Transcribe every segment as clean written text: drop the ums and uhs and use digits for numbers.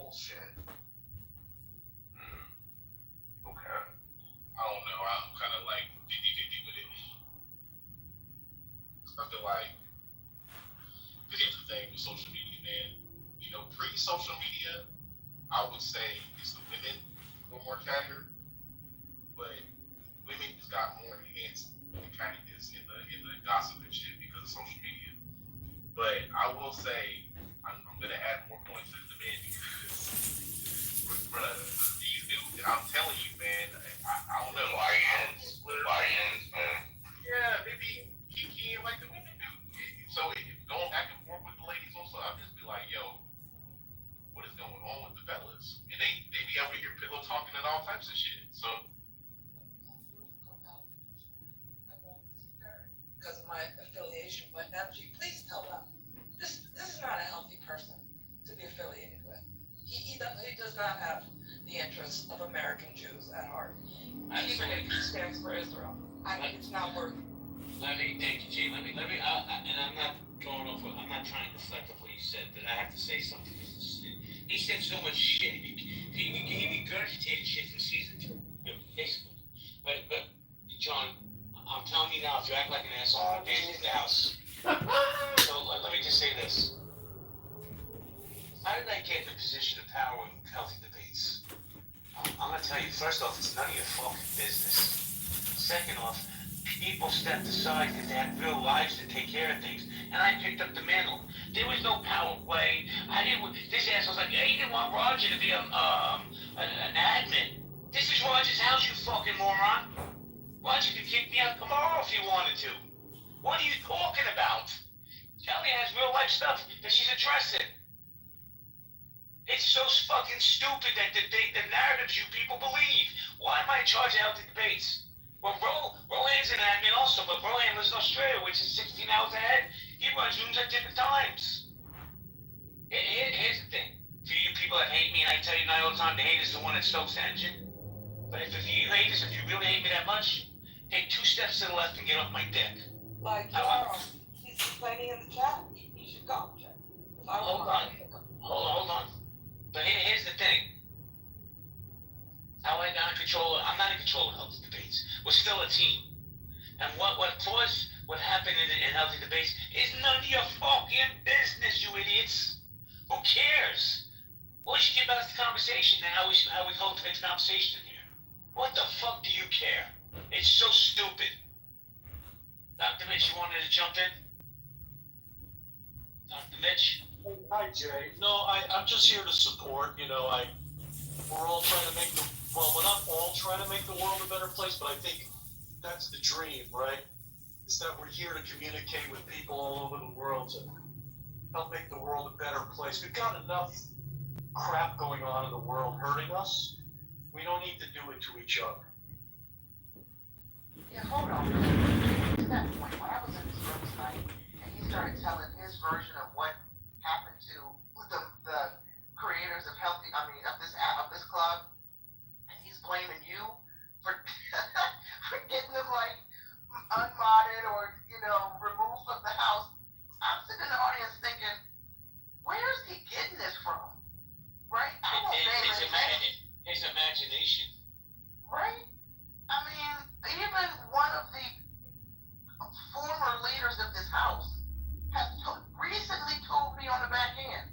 bullshit. Okay. I don't know. I'm kind of like 50-50 with it. I feel like, because here's the thing with social media, man. Pre-social media, I would say it's the women who are more cattier, but women just got more enhanced the cattiness in the gossip and shit because of social media. But I will say I'm gonna add more points to the men because these dudes, I'm telling you, man, I don't know. The buy-ins, man. Yeah, maybe Kiki ain't like the women do. So going back and forth with the ladies also, I'll just be like, yo, what is going on with the fellas? And they be over here pillow talking and all types of shit. So because of my affiliation, but MG, please tell them this is not a healthy person to be affiliated with. He does not have the interests of American Jews at heart. Even if he stands for Israel, it's not worth it. Thank you, Jay. And I'm not I'm not trying to deflect off what you said, but I have to say something. He said so much shit. He regurgitated shit from season 2, basically. But, John, I'm telling you now, if you act like an asshole, I'm going to ban you from the house. So let me just say this. How did I get in the position of power in healthy debates? I'm going to tell you, first off, it's none of your fucking business. Second off, people stepped aside because they had real lives to take care of things, and I picked up the mantle. There was no power play. This asshole's like, hey, you didn't want Roger to be an admin. This is Roger's house, you fucking moron. Roger could kick me out tomorrow if he wanted to. What are you talking about? Kelly has real life stuff that she's addressing. It's so fucking stupid that the narratives you people believe. Why am I in charge of healthy debates? Well, Rohan's an admin also, but Rohan lives in Australia, which is 16 hours ahead. He runs rooms at different times. Here's the thing. For you people that hate me, and I tell you all the time, the hate is the one that stokes the engine. But if you haters, if you really hate me that much, take 2 steps to the left and get off my dick. Like Charles, he's complaining in the chat. He should go. Hold on. But here's the thing. How I got in control I'm not in control of healthy debates. We're still a team. And what caused what happened in healthy debates is none of your fucking business, you idiots. Who cares? We should get back to the conversation and how we cultivate the conversation in here. What the fuck do you care? It's so stupid. Dr. Mitch, you wanted to jump in? Dr. Mitch? Hi, Jay. No, I'm just here to support. We're all trying to make we're not all trying to make the world a better place, but I think that's the dream, right? Is that we're here to communicate with people all over the world to help make the world a better place. We've got enough crap going on in the world hurting us. We don't need to do it to each other. Yeah, hold on. To that point, when I was in his room tonight, and he started telling his version of what happened to the creators of this club, and he's blaming you for for getting them like unmodded or removed from the house. I'm sitting in the audience thinking, where's he getting this from? Right? I won't name his imagination. Right? I mean, even one of the former leaders of this house has recently told me on the back end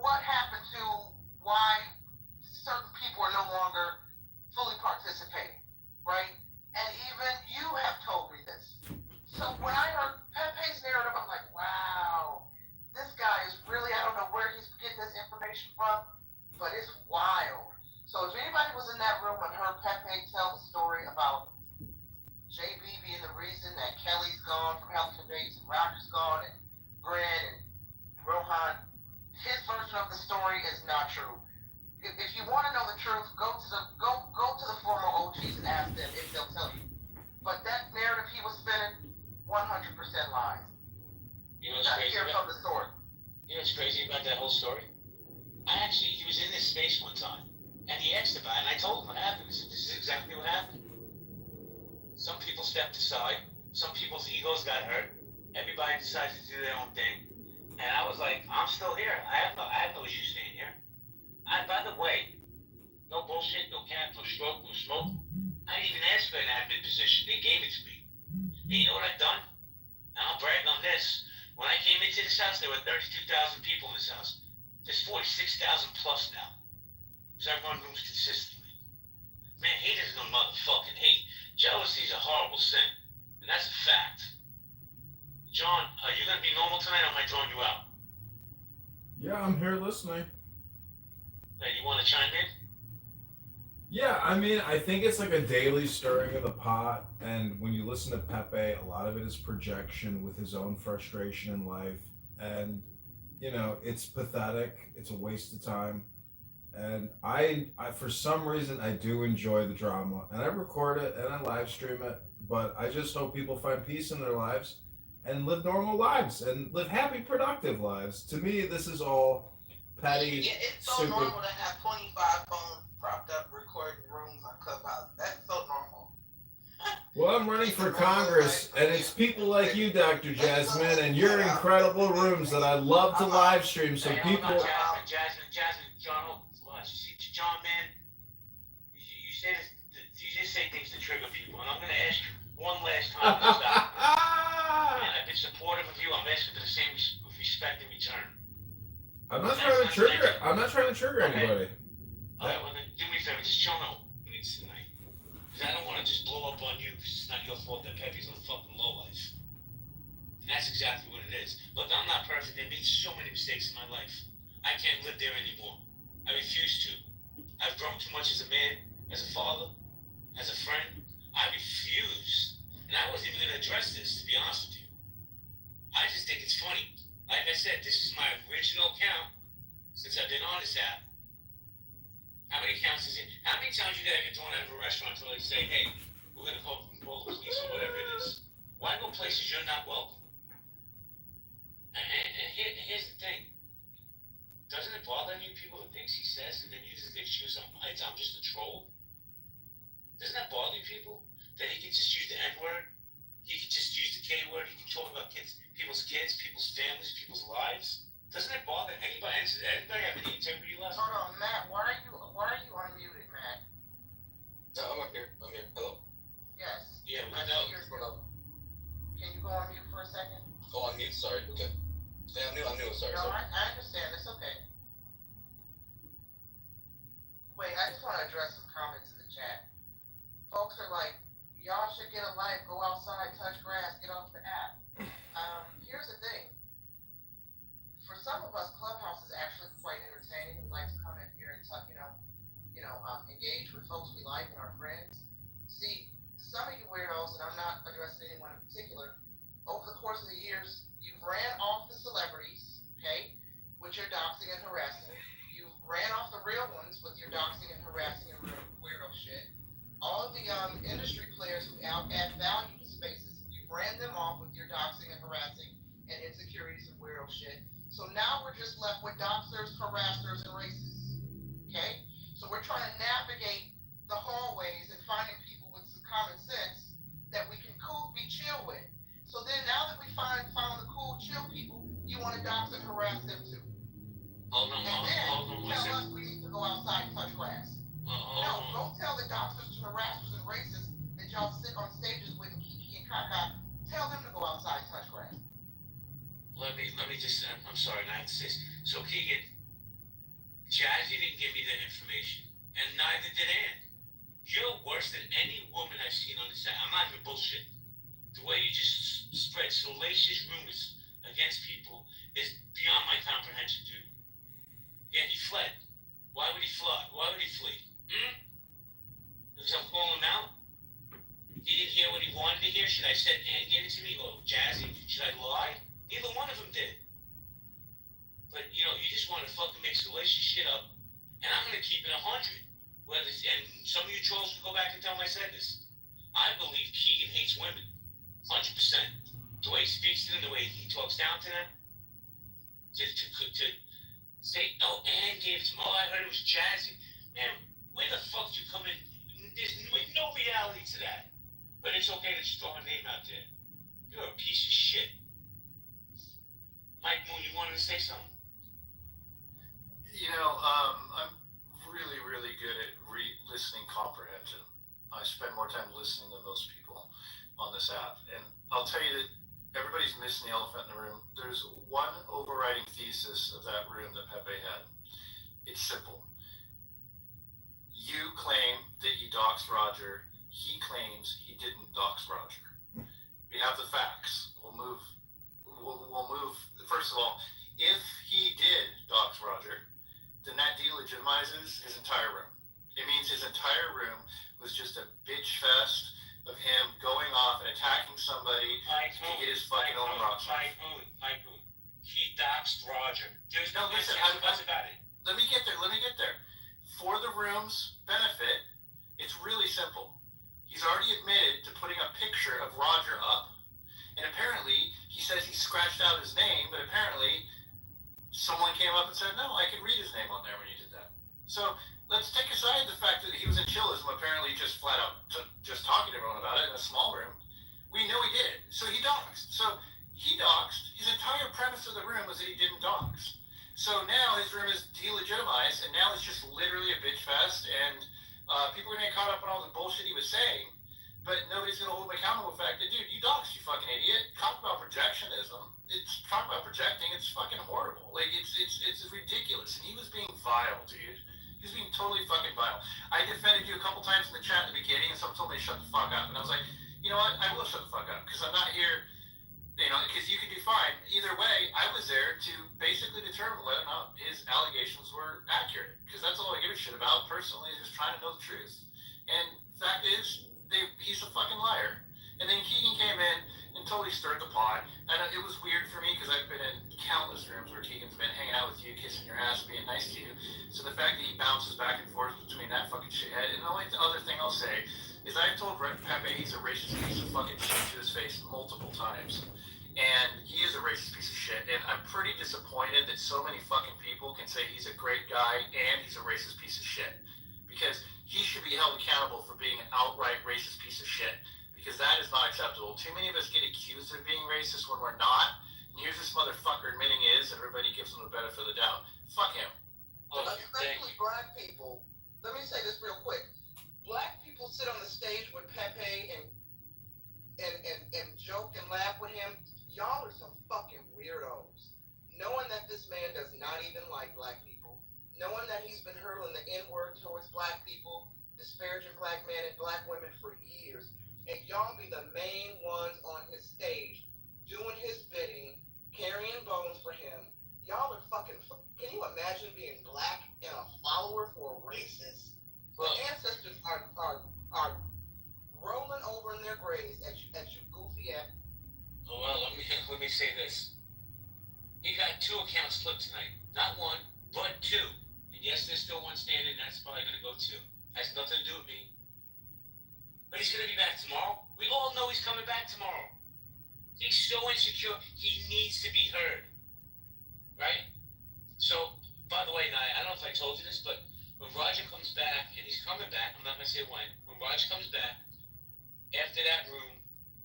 what happened to why certain people are no longer fully participating, right? And even you have told me this. So when I heard Pepe's narrative, I'm like, wow, this guy is really, I don't know where he's getting this information from, but it's wild. So if anybody was in that room and heard Pepe tell the story about JB being the reason that Kelly's gone from Healthy Debates and Roger's gone and Brent and Rohan, his version of the story is not true. If you want to know the truth, go to the former OGs and ask them if they'll tell you. But that narrative he was spinning, 100% lies. You know what's crazy hear from the story. You know what's crazy about that whole story? He was in this space one time, and he asked about it, and I told him what happened. I said, this is exactly what happened. Some people stepped aside. Some people's egos got hurt. Everybody decided to do their own thing. And I was like, I'm still here. I have no this house, there were 32,000 people in this house. There's 46,000 plus now. Because I run rooms consistently. Man, hate is no motherfucking hate. Jealousy is a horrible sin. And that's a fact. John, are you going to be normal tonight, or am I drawing you out? Yeah, I'm here listening. Hey, you want to chime in? Yeah, I mean, I think it's like a daily stirring of the pot. And when you listen to Pepe, a lot of it is projection with his own frustration in life. And, you know, it's pathetic. It's a waste of time. And I for some reason, I do enjoy the drama. And I record it and I live stream it. But I just hope people find peace in their lives and live normal lives and live happy, productive lives. To me, this is all petty, Yeah, it's so stupid. normal to have 25 phones propped up recording rooms on Clubhouse. That's so normal. Well, I'm running for Congress, and it's people like you, Dr. Jasmine, and your incredible rooms that I love to live stream. So Hey, people, hold on, Jasmine, John, John, man, you say this, you just say things to trigger people, and I'm going to ask you one last time to stop. Man, I've been supportive of you. I'm asking for the same respect in return. I'm not trying to trigger. I'm not trying to trigger anybody. All right, well then, do me a favor, just chill out when it's tonight. Because I don't want to just blow up on you because it's not your fault that Pepe's a fucking lowlife. And that's exactly what it is. Look, I'm not perfect. I made so many mistakes in my life. I can't live there anymore. I refuse to. I've grown too much as a man, as a father, as a friend. I refuse. And I wasn't even going to address this, to be honest with you. I just think it's funny. Like I said, this is my original account since I've been on this app. How many accounts is it? How many times you gotta get thrown out of a restaurant until they say, hey, we're gonna call the police or whatever it is? Why go places you're not welcome? And here's the thing. Doesn't it bother any people the things he says and then uses the excuse, I'm just a troll? Doesn't that bother you people? That he can just use the N-word? He can just use the K-word? He can talk about people's families, people's lives? Doesn't it bother anybody? Does anybody have any integrity left? Hold on, Matt. Why are you unmuted, Matt? I'm here. Hello? Yes. Yeah, we I know. see Can you go on mute for a second? Oh, on mute? Sorry. Okay. Yeah, I'm new. Sorry. No, I understand. It's okay. Wait, I just want to address some comments in the chat. Folks are like, y'all should get a life, go outside, touch grass, get off the app. Here's the thing. For some of us, Clubhouse is actually quite entertaining. We like to come in here and talk, engage with folks we like and our friends. See, some of you weirdos, and I'm not addressing anyone in particular, over the course of the years, you've ran off the celebrities, okay, with your doxing and harassing. You've ran off the real ones with your doxing and harassing and weirdo shit. All of the industry players who add value to spaces, you've ran them off with your doxing and harassing and insecurities and weirdo shit. So now we're just left with doxers, harassers, and racists, okay? So we're trying to navigate the hallways and finding people with some common sense that we can be chill with. So then now that we found the cool, chill people, you want to dox and harass them too. Hold on one Tell second. us we need to go outside and touch grass. No, don't tell the doxers and harassers and racists that y'all sit on stages with Kiki and Kaka. Tell them to go outside and touch grass. Let me just, I'm sorry, I have to say this. So Keegan, Jazzy didn't give me that information, and neither did Ann. You're worse than any woman I've seen on this side. I'm not even bullshit. The way you just spread salacious rumors against people is beyond my comprehension, dude. Yeah, he fled. Why would he fly? Why would he flee? Because I'm calling him out? He didn't hear what he wanted to hear? Should I said Ann gave it to me? Or Jazzy? Should I lie? Neither one of them did. But, you just want to fucking make salacious shit up. And I'm going to keep it 100. And some of you trolls can go back and tell him I said this. I believe Keegan hates women. 100%. The way he speaks to them, the way he talks down to them. To say, oh, Ann gave it to him. All I heard was Jazzy. Man, where the fuck you come in? There's no reality to that. But it's okay to just throw a name out there. You're a piece of shit. Mike Moon, you wanted to say something? I'm really, really good at listening comprehension. I spend more time listening than most people on this app. And I'll tell you that everybody's missing the elephant in the room. There's one overriding thesis of that room that Pepe had. It's simple. You claim that he doxed Roger. He claims he didn't dox Roger. We have the facts. We'll move. First of all, if he did dox Roger, then that delegitimizes his entire room. It means his entire room was just a bitch fest of him going off and attacking somebody to get his fucking own rocks off. Mike Moon. He doxed Roger. There's No, listen, what's about it? Let me get there. For the room's benefit, it's really simple. He's already admitted to putting a picture of Roger up. And apparently, he says he scratched out his name, but apparently, someone came up and said, no, I could read his name on there when you did that. So let's take aside the fact that he was in chillism, apparently just flat out just talking to everyone about it in a small room. We know he did it. So he doxed. So he doxed. His entire premise of the room was that he didn't dox. So now his room is delegitimized, and now it's just literally a bitch fest, and people are going to get caught up on all the bullshit he was saying, but nobody's going to hold him accountable for the fact that, dude, you doxed, you fucking idiot. Talk about projectionism. Talk about projecting. It's fucking horrible. Like, it's ridiculous. And he was being vile, dude. He was being totally fucking vile. I defended you a couple times in the chat in the beginning, and someone told me to shut the fuck up. And I was like, you know what? I will shut the fuck up, because I'm not here, because you can do fine. Either way, I was there to basically determine whether or not his allegations were accurate, because that's all I give a shit about personally, is just trying to know the truth. And the fact is, he's a fucking liar. And then Keegan came in and totally stirred the pot. And it was weird for me, because I've been in countless rooms where Keegan's been hanging out with you, kissing your ass, being nice to you. So the fact that he bounces back and forth between that fucking shithead, and the only other thing I'll say is I've told Pepe he's a racist piece of fucking shit to his face multiple times. And he is a racist piece of shit. And I'm pretty disappointed that so many fucking people can say he's a great guy and he's a racist piece of shit. Because he should be held accountable for being an outright racist piece of shit. Because that is not acceptable. Too many of us get accused of being racist when we're not. And here's this motherfucker admitting he is, and everybody gives him the benefit of the doubt. Fuck him. Especially black people. Let me say this real quick. Black people sit on the stage with Pepe and joke and laugh with him. Y'all are some fucking weirdos. Knowing that this man does not even like black people, knowing that he's been hurling the N-word towards black people, disparaging black men and black women for years, and y'all be the main ones on his stage, doing his bidding, carrying bones for him. Y'all are fucking. Can you imagine being black and a follower for a racist? The ancestors are rolling over in their graves at you goofy ass. Well, let me say this. He got 2 accounts flipped tonight. Not one, but 2. And yes, there's still one standing. That's probably going to go 2. Has nothing to do with me. But he's going to be back tomorrow. We all know he's coming back tomorrow. He's so insecure. He needs to be heard. Right? So, by the way, Nia, I don't know if I told you this, but when Roger comes back, and he's coming back, I'm not going to say when Roger comes back, after that room,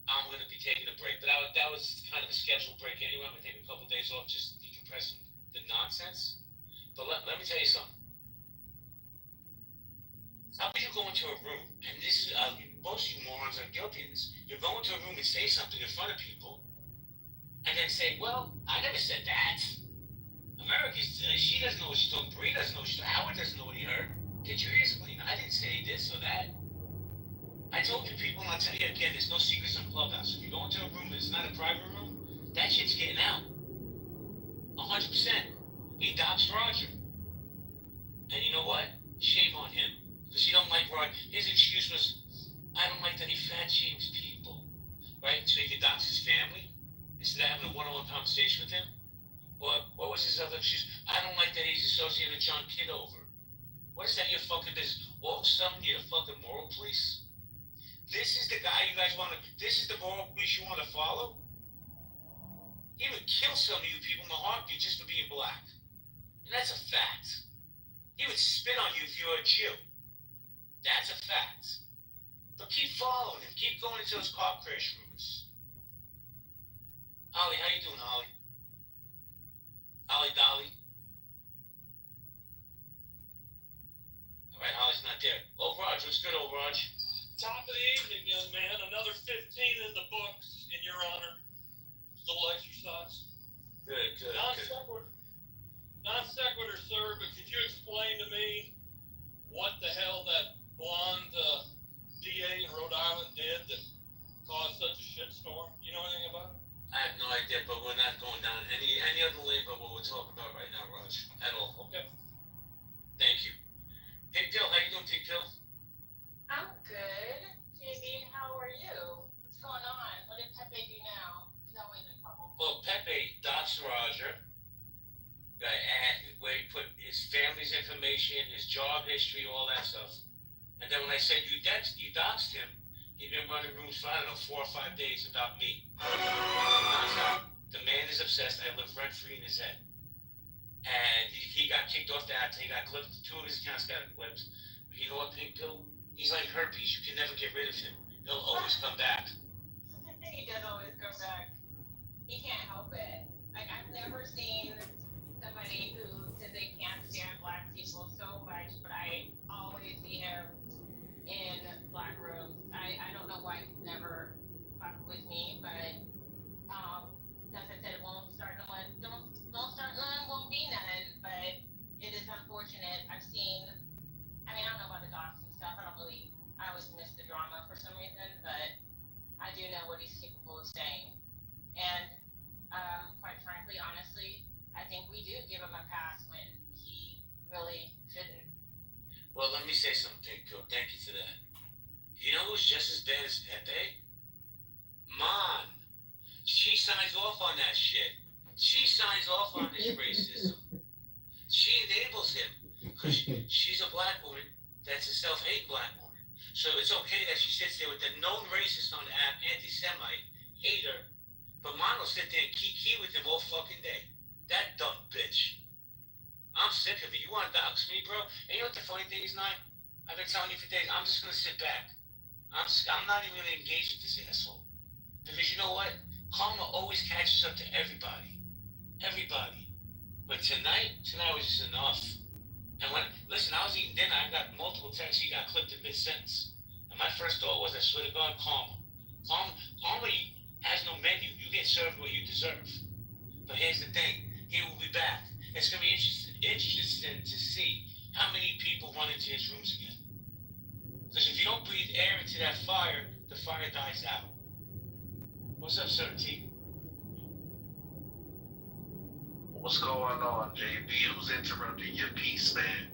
I'm going to be taking a break. But that was kind of a scheduled break anyway. I'm going to take a couple of days off just to decompress the nonsense. But let me tell you something. How could you go into a room, and this is, most of you morons are guilty of this. You go into a room and say something in front of people, and then say, well, I never said that. America, she doesn't know what she's doing. Bree doesn't know what she's doing. Howard doesn't know what he heard. Get your ears clean. I didn't say this or that. I told you people, and I'll tell you again, there's no secrets on Clubhouse. If you go into a room that's not a private room, that shit's getting out. 100%. He doxed Roger. And you know what? Shame on him. Because he don't like Roger. His excuse was, I don't like that he fat shames people. Right? So he could dox his family instead of having a one-on-one conversation with him. Or what was his other excuse? I don't like that he's associated with John Kitover. What is that your fucking business? All of a sudden you're the fucking moral police? This is the guy you guys want to, this is the moral police you want to follow? He would kill some of you people in a heartbeat just for being black. And that's a fact. He would spit on you if you were a Jew. That's a fact. But keep following him. Keep going into those car crash rooms. Holly, how you doing, Holly? Holly Dolly? All right, Holly's not there. Old Raj, what's good, old Raj? Top of the evening, young man. Another 15 in the books, in your honor. little exercise. Good. Non sequitur, sir, but could you explain to me what the hell that blonde DA in Rhode Island did that caused such a shitstorm? You know anything about it? I have no idea, but we're not going down any other lane but what we're talking about right now, Raj. At all. Okay. Thank you. Pig Pill, how you doing, Pig Pill? I'm good. JB, how are you? What's going on? What did Pepe do now? He's always in trouble. Well, Pepe doxed Roger, where he put his family's information, his job history, all that stuff. And then when I said you doxed him, he'd been running rooms for, I don't know, 4 or 5 days about me. Non-stop. The man is obsessed. I live rent-free in his head. And he got kicked off the app. He got clipped. 2 of his accounts got clipped. But you know what, Pink Pill? He's like herpes. You can never get rid of him. He'll always come back. He does always come back. He can't help it. Like, I've never seen somebody who says they can't stand black people so much, but I always see him in black rooms. I don't know why he's never fucked with me, but as I said, it won't start none. Don't start none, won't be none. But it is unfortunate. I don't know about the doxing stuff. I always miss the drama for some reason, but I do know what he's capable of saying. And quite frankly, honestly, I think we do give him a pass when he really shouldn't. Well, let me say something, Pill. Thank you for that. You know who's just as bad as Pepe? Mon. She signs off on that shit. She signs off on this racism. She enables him because she's a black woman that's a self-hate black woman. So it's okay that she sits there with the known racist on the app, anti-Semite, hater, but Mon will sit there and kiki with him all fucking day. That dumb bitch. I'm sick of it. You want to dox me, bro? And you know what the funny thing is, Nye? I've been telling you for days, I'm just going to sit back. I'm not even going to engage with this asshole. Because you know what? Karma always catches up to everybody. Everybody. But tonight was just enough. And listen, I was eating dinner, I got multiple texts, he got clipped in mid-sentence. And my first thought was, I swear to God, karma. Karma has no menu. You get served what you deserve. But here's the thing. He will be back. It's going to be interesting to see how many people run into his rooms again. Because if you don't breathe air into that fire, the fire dies out. What's up, Sir T? What's going on, JB? Who's interrupting your piece, man?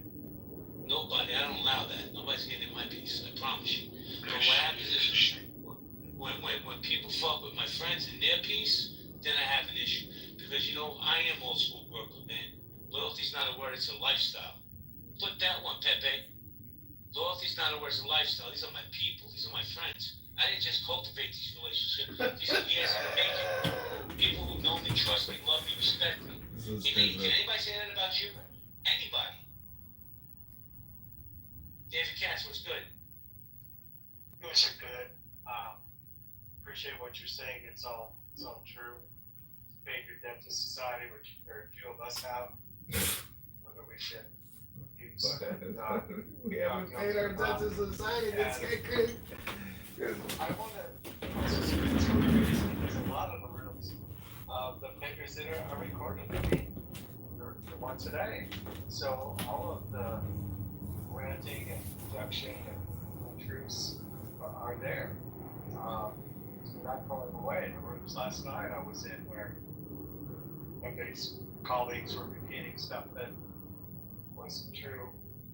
Nobody. I don't allow that. Nobody's getting in my piece. I promise you. But what happens is when people fuck with my friends in their piece, then I have an issue. Because, you know, I am old school Brooklyn, man. Loyalty's not a word, it's a lifestyle. Put that one, Pepe. Loyalty's not a word, it's a lifestyle. These are my people. These are my friends. I didn't just cultivate these relationships. These are years in the making. People who know me, trust me, love me, respect me. Can anybody say that about you? Anybody? David Katz, what's good? Things are good. Appreciate what you're saying. It's all true. Paid your debt to society, which very few of us have. Whether we should use. We haven't paid our debt to society. That's good. I want to also speak to because a lot of the rooms, the papers that are recorded, the one today. So all of the ranting and projection and truths are there. We're not going away. The rooms last night I was in where these colleagues were repeating stuff that wasn't true.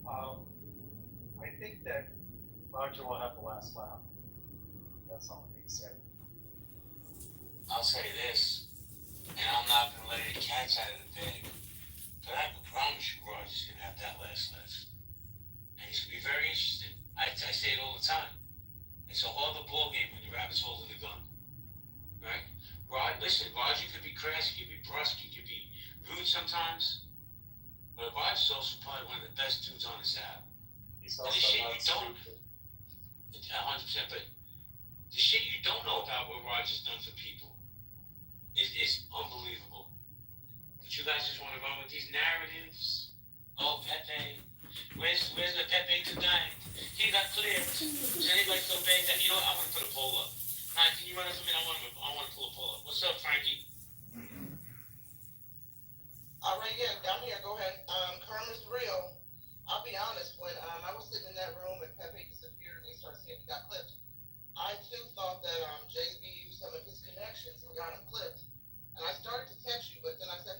I think that Roger will have the last laugh. That's all I can say. I'll say this, and I'm not going to let the cats out of the bag, but I can promise you Roger's going to have that last laugh. And he's going to be very interested. I say it all the time. It's a harder ball game when the rabbit's holding the gun. Right? Listen, Roger could be crass, he could be brusque, he could be rude sometimes, but Roger's also probably one of the best dudes on this app. He's And also the shit not you don't, stupid. 100%, but the shit you don't know about what Roger's done for people is unbelievable. But you guys just want to run with these narratives. Oh, Pepe. Where's the Pepe tonight? He got cleared. Is anybody so bad that, you know what, I want to put a poll up. Now, can you run it for me? I want to pull a poll up. What's up, Frankie? I'm here. Go ahead. Karma's real. I'll be honest. When I was sitting in that room and Pepe disappeared and they started saying he got clipped, I too thought that JB used some of his connections and got him clipped. And I started to text you, but then I said,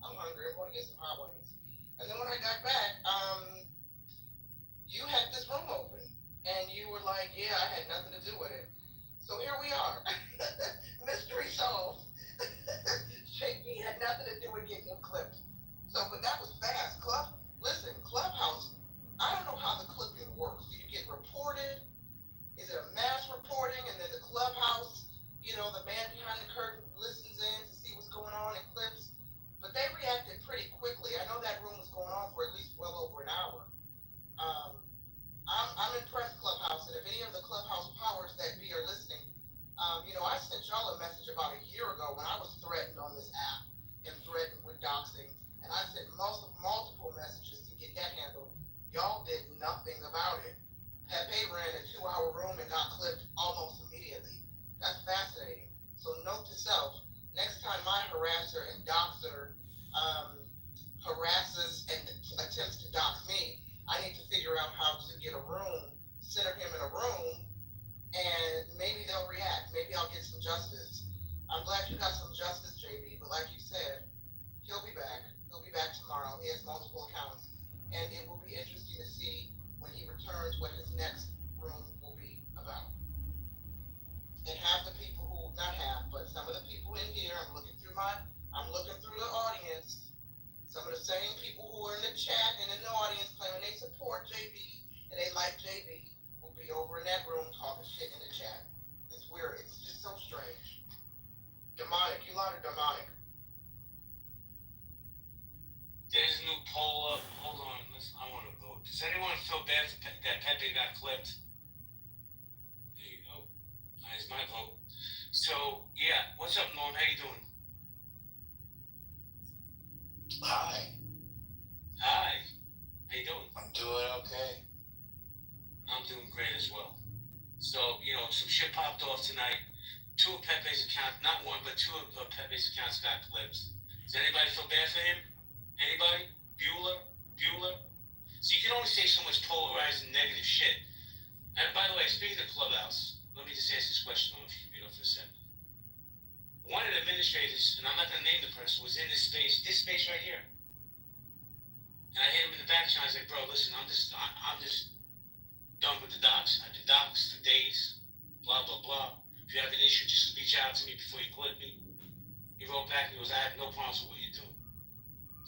I'm hungry. I'm going to get some hot wings. And then when I got back, you had this room open, and you were like, yeah, I had nothing to do with it. So here we are. Mystery solved. JB had nothing to do with getting him clipped. So, but that was fast. Clubhouse, I don't know how the clipping works. Do you get reported? Is it a mass reporting, and then the Clubhouse, the man behind the curtain listens in to see what's going on and clips? But they reacted pretty quickly. I know that room was going on for at least well over an hour. I'm impressed, Clubhouse, and if any of the Clubhouse powers that be are listening, I sent y'all a message about a year ago when I was threatened on this app and threatened with doxing, and I sent multiple messages to get that handled. Y'all did nothing about it. Pepe ran a 2-hour room and got clipped almost immediately. That's fascinating. So note to self, next time my harasser and doxer harasses and attempts to dox me, I need to figure out how to get a room, center him in a room, and maybe they'll react. Maybe I'll get some justice. I'm glad you got some justice, JB, but like you said, he'll be back. He'll be back tomorrow. He has multiple accounts, and it will be interesting to see when he returns what his next room will be about. And half the people who, not half, but some of the people in here, I'm looking through the audience. Some of the same people who are in the chat and in the audience claiming they support JB and they like JB will be over in that room talking shit in the chat. It's weird. It's just so strange. Demonic. You lot are demonic. There's a new poll up. Hold on. Listen, I want to vote. Does anyone feel bad that Pepe got clipped? There you go. That's my vote. So, yeah. What's up, Norm? How you doing? Hi. Hi. How you doing? I'm doing okay. I'm doing great as well. So, some shit popped off tonight. 2 of Pepe's accounts, not 1, but 2 of Pepe's accounts got clipped. Does anybody feel bad for him? Anybody? Bueller? So you can only say so much polarizing negative shit. And by the way, speaking of Clubhouse, let me just ask this question. I don't know if you can read off for a second. One of the administrators, and I'm not going to name the person, was in this space right here. And I hit him in the back channel. I was like, bro, listen, I'm just done with the docs. I've been doxed for days, blah, blah, blah. If you have an issue, just reach out to me before you clip me. He wrote back, he goes, I have no problems with what you're doing.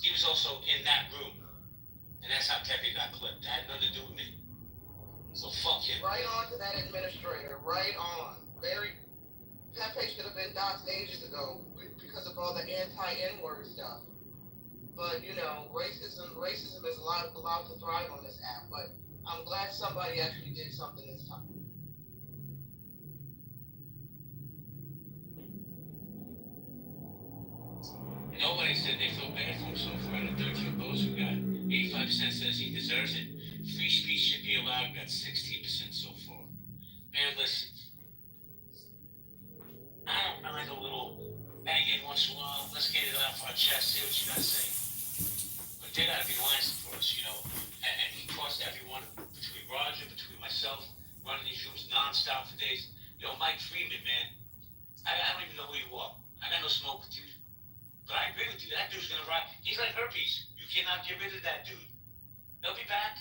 He was also in that room. And that's how Pepe got clipped. That had nothing to do with me. So fuck him. Right on to that administrator. Right on. Pepe should have been doxed ages ago because of all the anti-N-word stuff. But, racism is allowed to thrive on this app. But I'm glad somebody actually did something this time. Nobody said they feel bad for him so far. The 13 votes we got, 85% says he deserves it. Free speech should be allowed. We got 16% so far. Man, listen. I don't mind a little banging once in a while. Let's get it off our chest, see what you gotta say. But they gotta be lines for us, And he cost everyone, between Roger, between myself, running these rooms nonstop for days. Mike Freeman, man. I don't even know who you are. I got no smoke with you. But I agree with you. That dude's gonna ride. He's like herpes. You cannot get rid of that dude. He'll be back.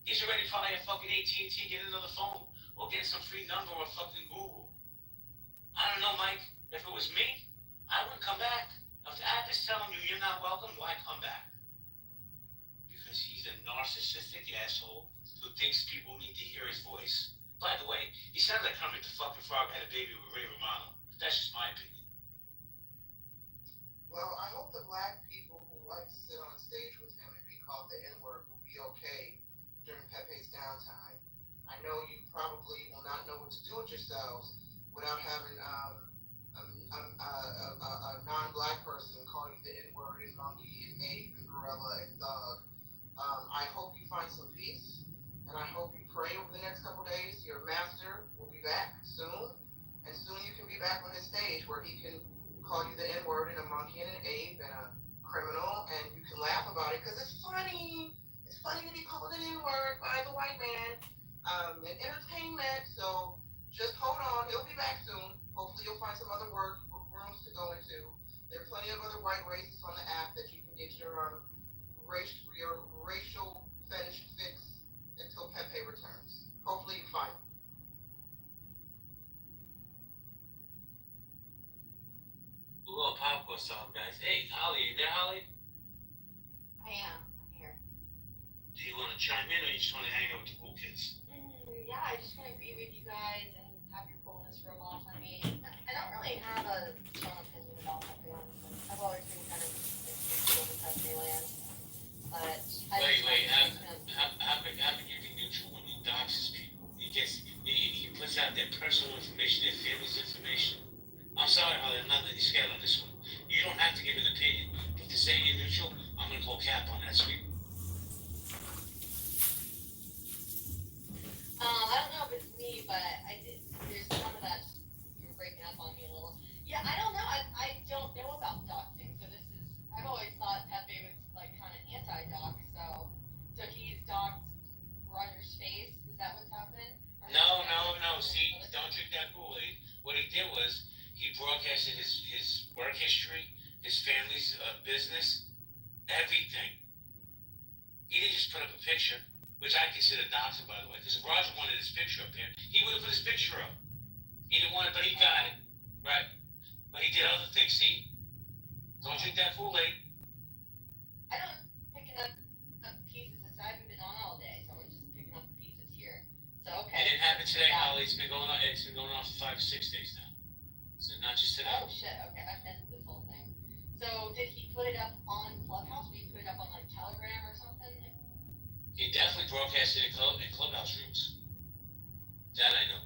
He's already probably at fucking AT&T, get another phone, or get some free number or fucking Google. I don't know, Mike. If it was me, I wouldn't come back. If the app is telling you you're not welcome, why come back? Because he's a narcissistic asshole who thinks people need to hear his voice. By the way, he sounds like Kermit the fucking Frog had a baby with Ray Romano. But that's just my opinion. Well, I hope the black people who like to sit on stage with him and be called the N-word will be okay during Pepe's downtime. I know you probably will not know what to do with yourselves without having a non-black person call you the N-word and monkey and ape and gorilla and thug. I hope you find some peace, and I hope you pray over the next couple days. Your master will be back soon, and soon you can be back on his stage where he can call you the N-word and a monkey and an ape and a criminal, and you can laugh about it because it's funny. It's funny to be called an N-word by the white man. And entertainment. So just hold on. He'll be back soon. Hopefully, you'll find some other rooms to go into. There are plenty of other white races on the app that you can get your racial fetish fix until Pepe returns. Hopefully, you find it. A little popcorn song, guys. Hey, Holly, you there, Holly? I am. I'm here. Do you want to chime in, or you just want to hang out with the cool kids? Yeah, I just want to agree with you guys and have your coolness rub off on me. I don't really have a strong opinion about Pepe, honestly. I've always been kind of neutral with Pepe land. But how can you be neutral when he doxes people? He puts out their personal information, their family's information. I'm sorry, Holly, I'm not letting you scale on this one. You don't have to give an opinion, but to say you're neutral, I'm gonna call cap on that, sweet. I don't know if it's me, but there's some of that, you're breaking up on me a little. Yeah, I don't know, I don't know about doxing, so I've always thought Pepe was like kind of anti-dox, so he's doxed Roger's face, is that what's happening? No, see, don't drink that Kool-Aid. What he did was, he broadcasted his work history, his family's business, everything. He didn't just put up a picture, which I consider doxing, by the way, because if Roger wanted his picture up there, he would have put his picture up. He didn't want it, but he got it, right? But he did other things, see? Don't drink that Kool-Aid. I don't picking up pieces, I haven't been on all day, so I'm just picking up pieces here. So, okay. It didn't happen today, Holly. It's been going on for 5 or 6 days now. So not just today. Oh shit, okay, I missed this whole thing. So did he put it up on Clubhouse? Did he put it up on like Telegram or something? He definitely broadcasted in Clubhouse rooms. That I know.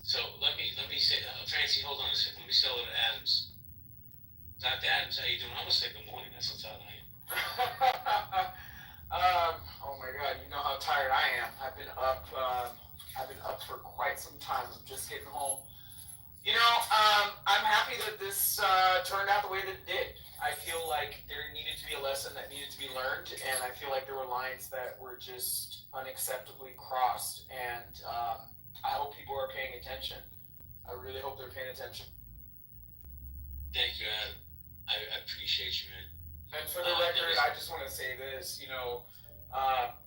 So let me say, Francie, hold on a second. Let me say hello to Adams. Dr. Adams, how you doing? I'm gonna say good morning. That's how tired I am. Oh my God, you know how tired I am. I've been up for quite some time. I'm just getting home. You know, I'm happy that this turned out the way that it did. I feel like there needed to be a lesson that needed to be learned, and I feel like there were lines that were just unacceptably crossed, and I hope people are paying attention. I really hope they're paying attention. Thank you, Adam. I appreciate you, man. And for the record, I just want to say this, you know,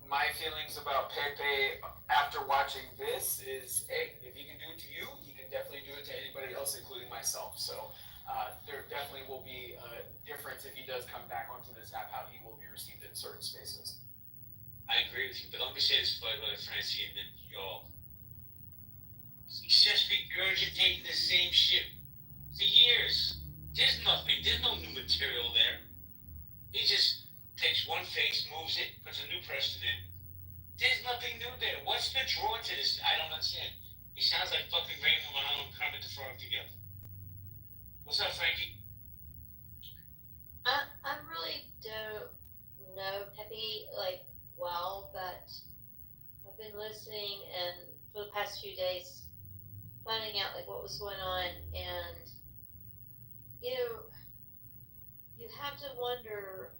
my feelings about Pepe after watching this is, hey, if he can do it to you, he can definitely do it to anybody else, including myself. So there definitely will be a difference if he does come back onto this app, how he will be received in certain spaces. I agree with you, but let me say this before I go to Francie and then y'all. He's just regurgitating the same shit for years. There's no new material there. He just takes one face, moves it, puts a new person in. There's nothing new there. What's the draw to this? I don't understand. He sounds like fucking Raymond Romano and Kermit the Frog together. What's up, Frankie? I really don't know Pepe like well, but I've been listening and for the past few days finding out like what was going on, and you know, you have to wonder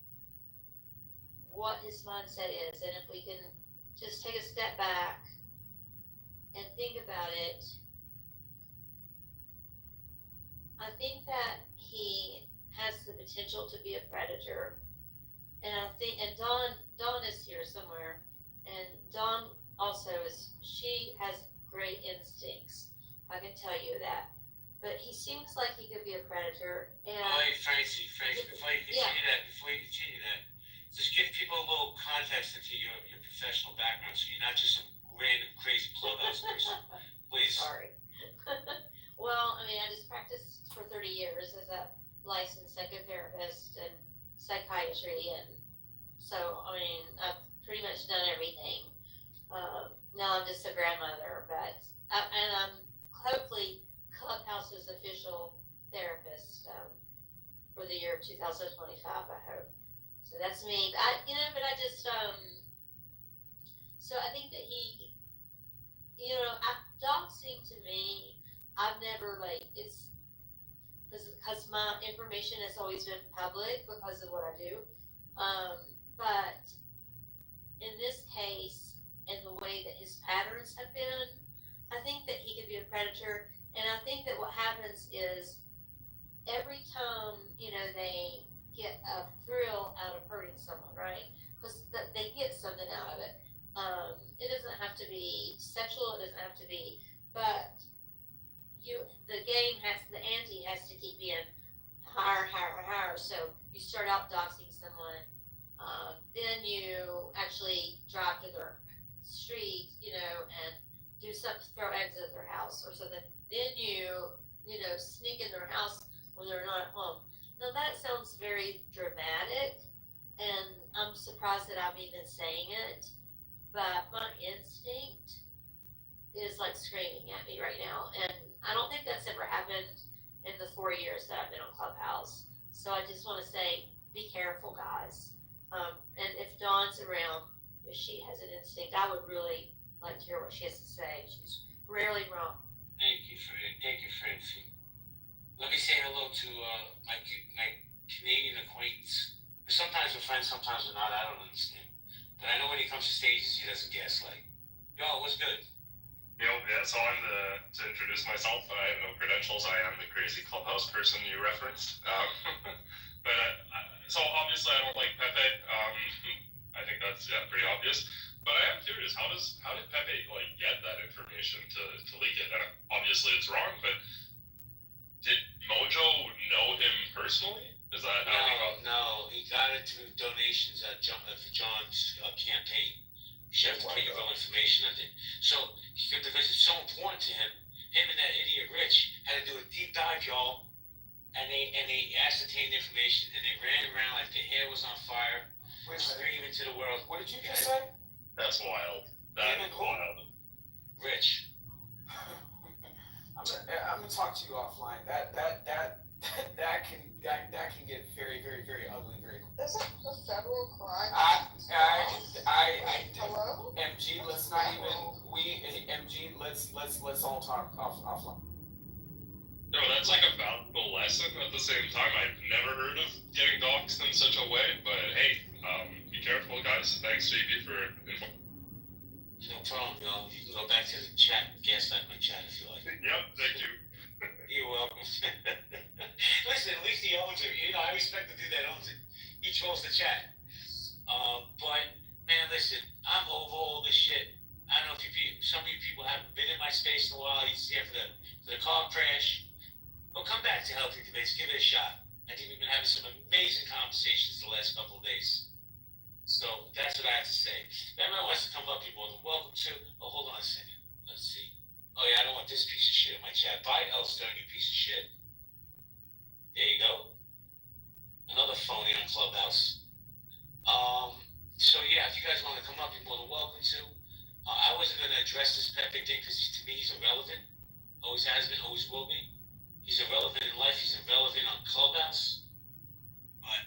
what his mindset is, and if we can just take a step back and think about it, I think that he has the potential to be a predator, and Dawn is here somewhere, and Dawn also she has great instincts. I can tell you that. But he seems like he could be a predator. And hey, Francie, before you continue that, just give people a little context into your professional background, so you're not just some random crazy clubhouse person. Please. Sorry. Well, I mean, I just practiced for 30 years as a licensed psychotherapist and psychiatry, and so, I mean, I've pretty much done everything. Now I'm just a grandmother, but, and I'm hopefully Clubhouse's official therapist for the year of 2025, I hope. So that's me. But I just, so I think that he, doxing to me, I've never, because my information has always been public because of what I do. But in this case, and the way that his patterns have been, I think that he could be a predator. And I think that what happens is every time, they get a thrill out of hurting someone, right? Because they get something out of it. It doesn't have to be sexual, it doesn't have to be, but the ante has to keep being higher, higher, higher. So you start out doxing someone, then you actually drive to their street, and do something, throw eggs at their house or something. Then you sneak in their house when they're not at home. Now that sounds very dramatic, and I'm surprised that I'm even saying it, but my instinct is like screaming at me right now, and I don't think that's ever happened in the 4 years that I've been on Clubhouse. So I just want to say, be careful, guys. And if Dawn's around, if she has an instinct, I would really like to hear what she has to say. She's rarely wrong. Thank you, Francie. Let me say hello to my Canadian acquaintance. Sometimes we're friends, sometimes we're not. I don't understand. But I know when he comes to stages, he doesn't gaslight. Yo, what's good? So to introduce myself, I have no credentials. I am the crazy Clubhouse person you referenced. But so obviously I don't like Pepe. I think that's pretty obvious. But I am curious, how did Pepe get that information to leak it? And obviously it's wrong, but did Mojo know him personally? Is that how he got? No, he got it through donations for John's campaign. You have to put your own information on it. So, because it's so important to him and that idiot Rich had to do a deep dive, y'all, and they ascertained the information, and they ran around like their hair was on fire, screaming to the world. What did you just say? That's wild. That is wild. Rich. I'm gonna talk to you offline. That can get very, very, very ugly very quick. Is that a federal crime? Hello? MG, let's not even, let's all talk offline. No, that's like a valuable lesson. At the same time, I've never heard of getting doxxed in such a way, but hey, be careful, guys. Thanks, JP, for informing. No problem, y'all. You can go back to the chat, gaslight my chat if you like. Yep, thank you. You're welcome. Listen, at least he owns it. I respect the dude that owns it. He trolls the chat. But man, listen, I'm over all this shit. I don't know if some of you people haven't been in my space in a while. You see it for the car crash. Well, come back to Healthy Debates. Give it a shot. I think we've been having some amazing conversations the last couple of days. So that's what I have to say. If anyone wants to come up, you're more than welcome to. Oh, hold on a second. Let's see. Oh yeah, I don't want this piece of shit in my chat. Bye, Elstone, you piece of shit. There you go. Another phony on Clubhouse. So yeah, if you guys want to come up, you're more than welcome to. I wasn't going to address this Pepe thing because to me he's irrelevant. Always has been, always will be. He's irrelevant in life. He's irrelevant on Clubhouse. But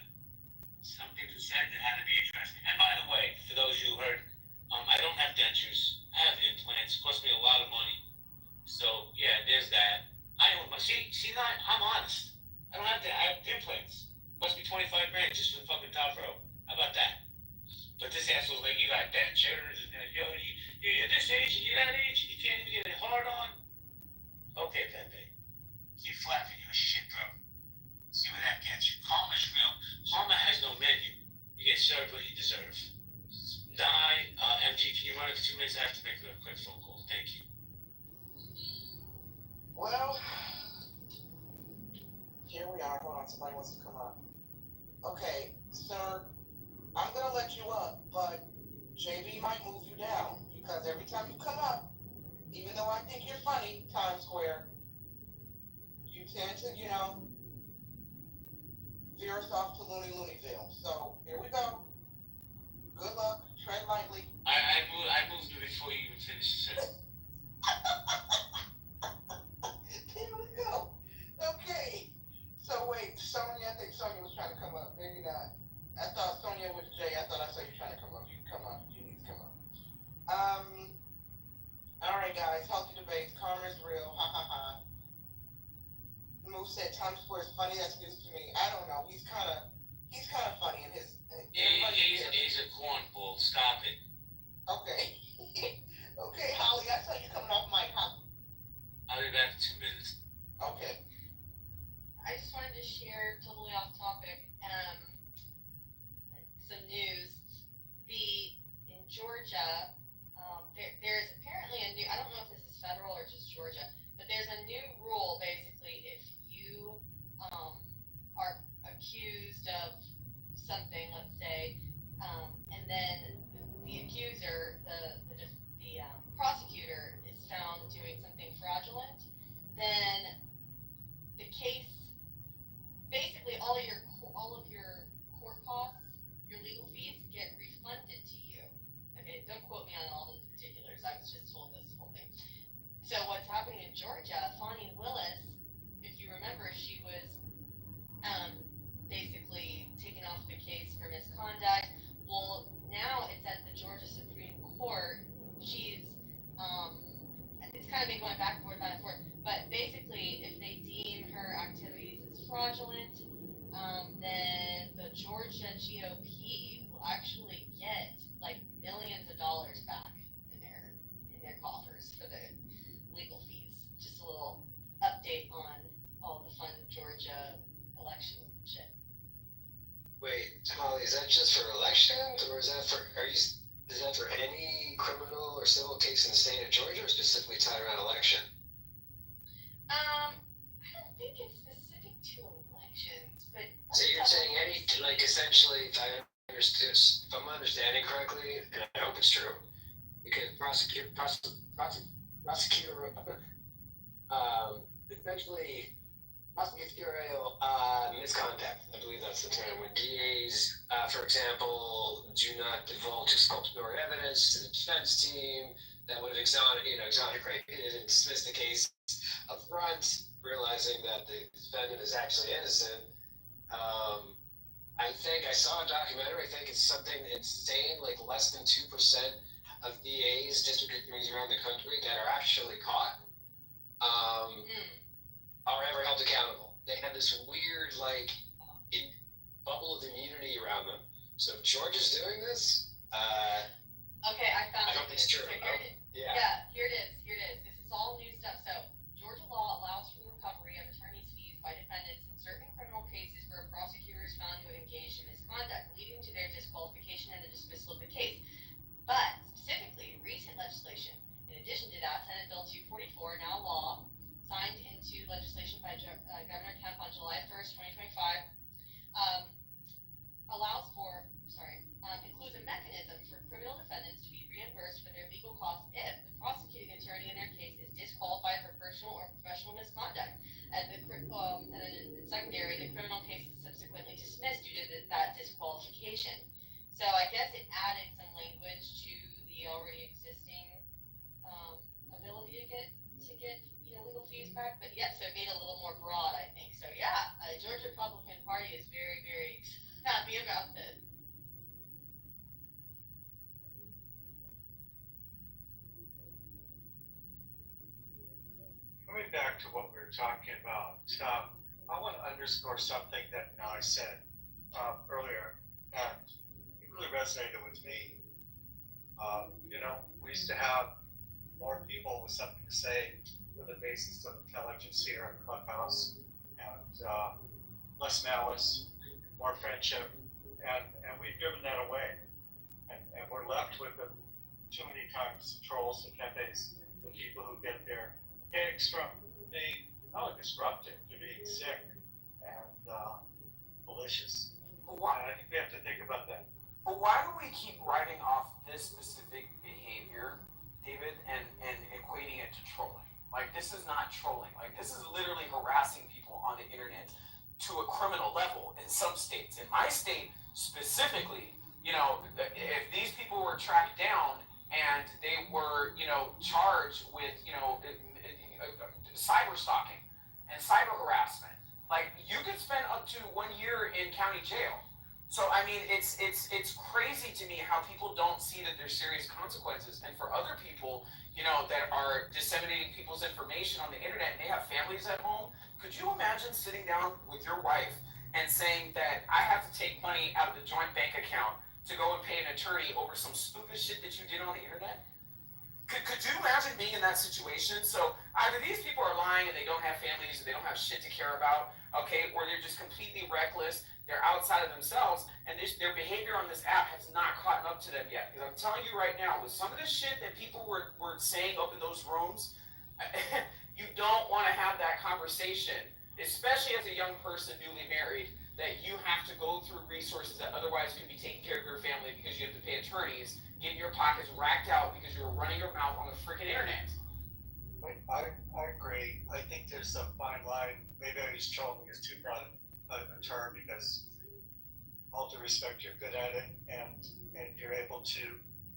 some people said that had to be addressed. And by the way, for those who heard, I don't have dentures. I have implants. It cost me a lot of money. So yeah, there's that. I own my I'm honest. I don't have that. I have implants. It cost me $25 grand just for the fucking top row. How about that? But this asshole's like, you got dentures, and you're at this age, and you're that age, and you can't even get it hard on. Okay, Pepe. Keep flapping your shit, bro. See where that gets you. Karma's real. Karma has no menu. You get served what you deserve. MG, can you run it for 2 minutes? I have to make a quick phone call. Thank you. Well, here we are. Hold on, somebody wants to come up. Okay, sir, I'm gonna let you up, but JB might move you down because every time you come up, even though I think you're funny, Times Square, you tend to, veer us off to Looneyville. So here we go. Good luck. Tread lightly. I moved you before you even finished the sentence. Here we go. Okay. So wait, Sonia, I think Sonia was trying to come up. Maybe not. I thought Sonia was Jay. I thought I saw you trying to come up. You can come up. You need to come up. All right, guys. Healthy Debates. Karma's real. Ha ha ha. who said Tom Square is funny. That's news to me. I don't know. He's kind of funny in his. He's a cornball. Stop it. Okay. Okay, Holly. I saw you coming off mic. I'll be back in 2 minutes. Okay. I just wanted to share, totally off topic, some news. In Georgia, there's apparently a new, I don't know if this is federal or just Georgia, but there's a new rule, basically, if you are accused of something, let's say, and then the accuser, the prosecutor is found doing something fraudulent, then the case, basically all of your court costs, your legal fees get refunded to you. Okay, don't quote me on all the particulars. I was just told this whole thing. So what's happening in Georgia? Fonnie Willis, if you remember, she was basically taken off the case for misconduct. Well, now it's at the Georgia Supreme Court. She's it's kind of been going back and forth, but basically, if they deem her activities as fraudulent, then the Georgia GOP will actually get like millions of dollars back in their coffers for the legal fees. Just a little update on all the fun Georgia election shit. Wait, Holly, is that just for elections, or is that for any criminal or civil case in the state of Georgia, or specifically tied around election? I don't think it's specific to elections, but So you're saying essentially, if I'm understanding correctly, and I hope it's true, because prosecutor, essentially prosecutorial misconduct, I believe that's the term, when DAs, for example, do not divulge exculpatory evidence to the defense team that would have exonerated and dismissed the case up front, realizing that the defendant is actually innocent. I think I saw a documentary, I think it's something insane, like less than 2% of DAs, district attorneys around the country that are actually caught are ever held accountable. They have this weird, bubble of immunity around them. So if Georgia's doing this, okay, I found I hope it's true. So here it is. This is all new stuff. So Georgia law allows for the recovery of attorney's fees by defendants in certain criminal cases where a prosecutor is found to have engaged in misconduct, leading to their disqualification and the dismissal of the case. But specifically, recent legislation, in addition to that, Senate Bill 244, now law, signed into legislation by Governor Kemp on July 1st, 2025, includes a mechanism for criminal defendants to be reimbursed for their legal costs if the prosecuting attorney in their case is disqualified for personal or professional misconduct. And then secondary, the criminal case is subsequently dismissed due to that disqualification. So I guess it added some language to the already existing ability to get legal fees back, but so it made it a little more broad, I think. So the Georgia Republican Party is very, very happy about this. Coming back to what we were talking about, I want to underscore something that I said earlier, and it really resonated with me. We used to have more people with something to say with the basis of intelligence here in Clubhouse, and less malice, more friendship, and we've given that away. And we're left with too many times trolls and cafes, the people who get their kicks from being disruptive to being sick and malicious. And I think we have to think about that. But why do we keep writing off this specific behavior, David, and equating it to trolling? Like, this is not trolling. Like, this is literally harassing people on the internet to a criminal level in some states. In my state specifically, if these people were tracked down and they were, charged with, cyber stalking and cyber harassment, like, you could spend up to 1 year in county jail. So I mean, it's crazy to me how people don't see that there's serious consequences, and for other people, you know, that are disseminating people's information on the internet and they have families at home. Could you imagine sitting down with your wife and saying that I have to take money out of the joint bank account to go and pay an attorney over some stupid shit that you did on the internet? Could you imagine being in that situation? So either these people are lying and they don't have families, or they don't have shit to care about, okay, or they're just completely reckless, they're outside of themselves, and their behavior on this app has not caught up to them yet. Because I'm telling you right now, with some of the shit that people were saying up in those rooms, you don't want to have that conversation, especially as a young person newly married, that you have to go through resources that otherwise could be taking care of your family because you have to pay attorneys, getting your pockets racked out because you're running your mouth on the freaking internet. I agree. I think there's a fine line. Maybe I use trolling as too broad a term because, all due respect, you're good at it and you're able to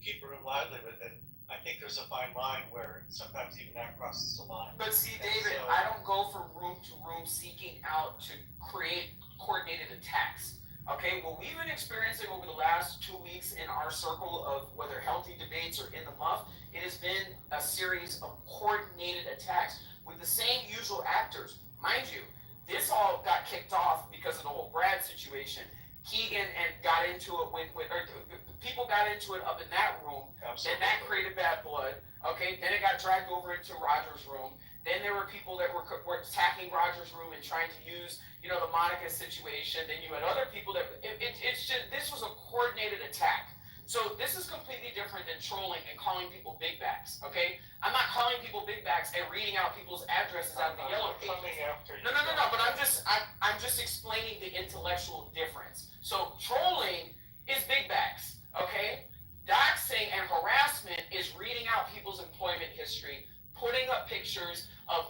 keep a room lively with it. I think there's a fine line where sometimes even that crosses the line. But see, David, I don't go from room to room seeking out to create coordinated attacks. Okay, what we've been experiencing over the last 2 weeks in our circle of whether healthy debates or in the muff, it has been a series of coordinated attacks with the same usual actors. Mind you, this all got kicked off because of the whole Brad situation. Keegan and got into it or people got into it up in that room. Absolutely. And that created bad blood. Okay, then it got dragged over into Roger's room. Then there were people that were attacking Roger's room and trying to use, you know, the Monica situation. Then you had other people that it's just, this was a coordinated attack. So this is completely different than trolling and calling people big backs. Okay, I'm not calling people big backs and reading out people's addresses out of the yellow pages. No. But I'm just explaining the intellectual difference. So trolling is big backs. Okay, doxing and harassment is reading out people's employment history, putting up pictures of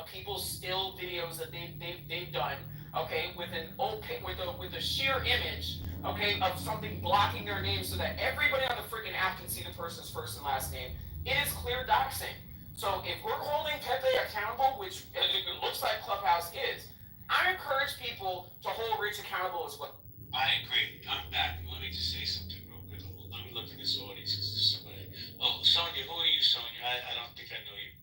people's still videos that they've done, okay, with a sheer image, okay, of something blocking their name so that everybody on the freaking app can see the person's first and last name. It is clear doxing. So if we're holding Pepe accountable, which it looks like Clubhouse is, I encourage people to hold Rich accountable as well. I agree. I'm back. Let me just say something real quick. Let me look in this audience because there's somebody. Oh, Sonia, who are you, Sonia? I don't think I know you.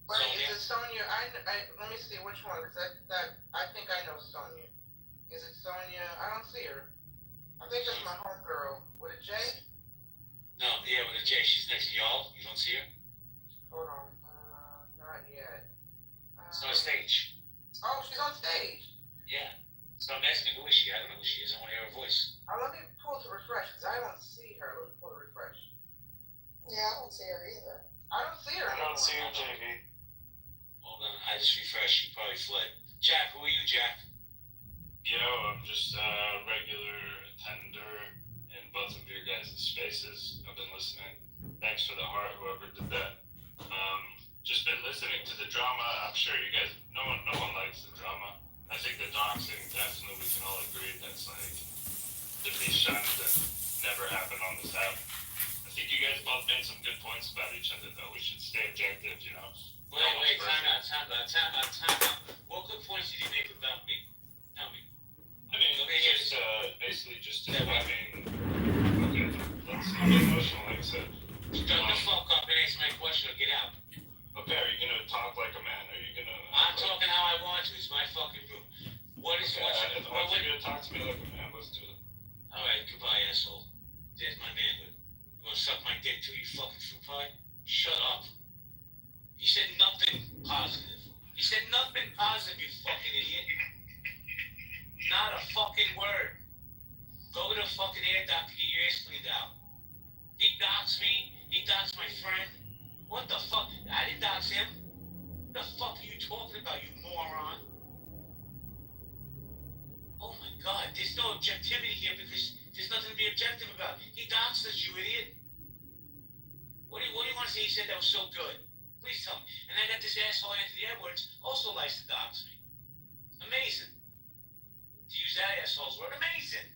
But Sonia? is it Sonia? Let me see which one, because I think I know Sonia. Is it Sonia? I don't see her. I think that's my homegirl. With a J? No, yeah, with a J. She's next to y'all. You don't see her? Hold on. Not yet. It's on stage. Oh, she's on stage. Yeah. So I'm asking, who is she? I don't know who she is. I want to hear her voice. Let me pull to refresh, because I don't see her. Let me pull to refresh. Yeah, I don't see her either. I don't see her. I don't see her, JV. Hold on. I just refreshed. She probably fled. Jack, who are you, Jack? Yo, I'm just a regular attender in both of your guys' spaces. I've been listening. Thanks for the heart, whoever did that. Just been listening to the drama. I'm sure you guys, no one likes the drama. I think the doxing, definitely we can all agree that's like to be shunned and never happen on this app. I think you guys both made some good points about each other, though. We should stay objective, you know. Wait, time out. What good points did you make about me? Tell me. I mean, just basically just describing. Okay, let's not get emotional, like I said. Shut the fuck up and answer my question or get out. Okay, are you gonna talk like a man? Are you gonna? I'm talking how I want to. It's my fucking room. What is okay, I want you to talk to me like a man. Let's do it. All right, goodbye, asshole. There's my manhood. You wanna suck my dick too, you fucking fruit pie? Shut up. You said nothing positive. You said nothing positive, you fucking idiot. Not a fucking word. Go to the fucking ear doctor to get your ears cleaned out. He doxed me. He doxed my friend. What the fuck? I didn't dox him. What the fuck are you talking about, you moron? Oh my god, there's no objectivity here because there's nothing to be objective about. He doxed us, you idiot. What do you want to say? He said that was so good. Please tell me. And I got this asshole Anthony Edwards also likes to dox me. Amazing. To use that asshole's word, amazing.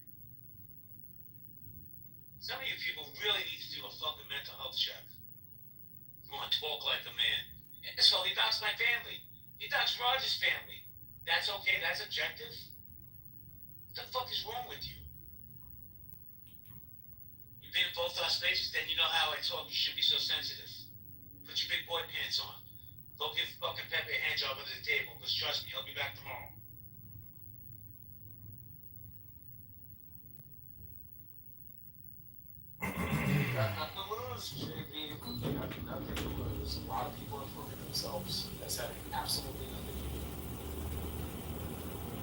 Some of you people really need to do a fucking mental health check. You want to talk like a man. So he doxed my family. He doxed Roger's family. That's okay, that's objective. talk, you shouldn't be so sensitive. Put your big boy pants on. Go give fucking Pepe a hand job under the table, because trust me, he'll be back tomorrow. Nothing to lose, JB. You have nothing to lose. A lot of people are proving themselves as having absolutely nothing to lose.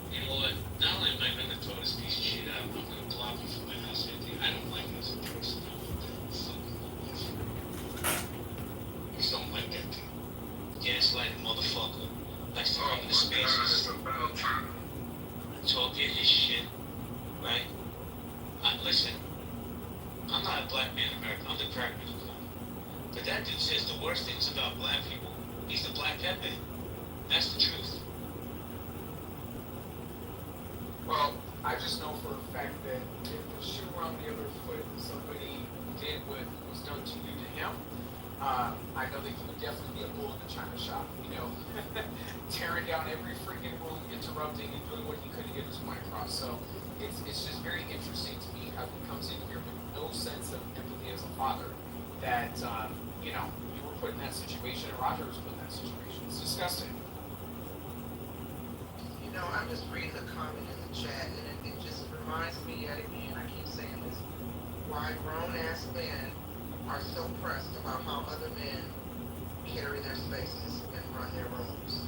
You know what? Not only am I going to throw this piece of shit out, I'm going to block you from my house, Anthony. I don't like this person. I just don't like that thing. Gaslighting motherfucker. Likes to come into spaces and talk his shit, right? Listen, I'm not a black man in America. I'm the crack middle class. But that dude says the worst things about black people. He's the black Pepe. That's the truth. Well, I just know for a fact that if the shoe were on the other foot, somebody did what was done to you to him, I know that he would definitely be a bull in the china shop, you know, tearing down every freaking room, interrupting and doing what he could to get his point across. So it's just very interesting to me how he comes in here with no sense of empathy as a father, that, you know, you were put in that situation and Roger was put in that situation. It's disgusting. You know, I'm just reading the comment in the chat, and it just reminds me yet again, I keep saying this, why grown-ass men are so pressed about how other men carry their spaces and run their rooms.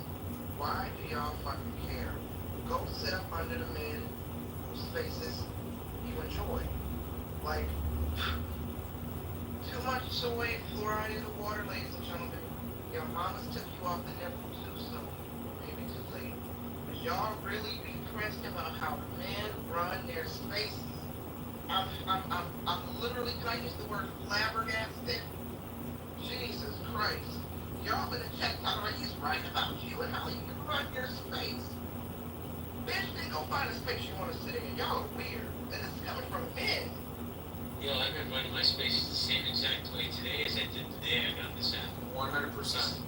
Why do y'all fucking care? Go sit up under the men whose spaces you enjoy. Like, too much soy and fluoride in the water, ladies and gentlemen. Your mamas took you off the nipple too soon, maybe too late. But y'all really be pressed about how men run their spaces. I'm literally, can I use the word flabbergasted? Jesus Christ. Y'all been checked out, right? He's right about you and how you can run your space. Bitch, then go find a space you want to sit in. Y'all are weird. And this is coming from men. Yo, I've been running my spaces the same exact way today as I did the day I got this app. 100%.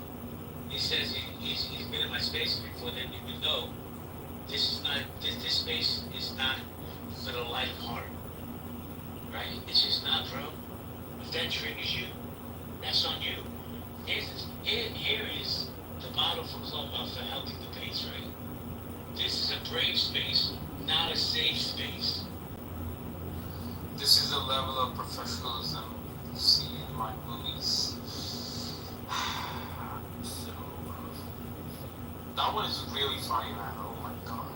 He says he's been in my space before, then you would know this space is not for the light of heart. Right? It's just not, bro. If that triggers you, that's on you. Here is the model for Clubhouse for healthy debates, right? This is a brave space, not a safe space. This is a level of professionalism you see in my movies. So, that one is really funny, man. Oh my god.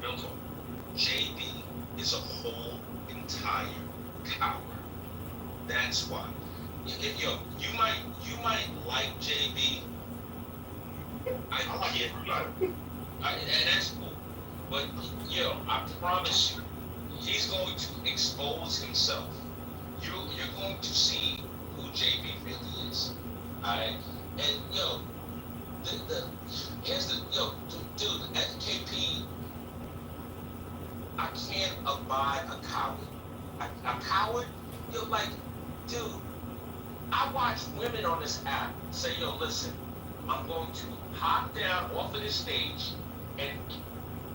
Real talk. JB is a whole entire coward. That's why. Yo, you might like JB. I get it. And that's cool. But yo, I promise you, he's going to expose himself. You're going to see who JB really is. Alright? And yo, dude, at KP, I can't abide a coward. A coward? You're like, dude, I watch women on this app say, yo, listen, I'm going to hop down off of this stage and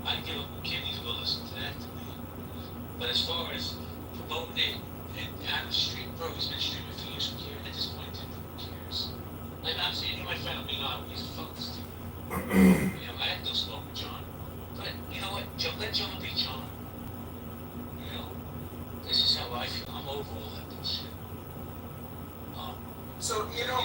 I give up kidneys to go listen to that to me. But as far as promoting it and out of the street, bro, he's been streaming for years from here. At this point, who cares? Like I'm saying, you might find out me not always focused. You know, I have no smoke with John. But you know what? Let John be John. You know, this is how I feel. I'm over all that bullshit. So, you know,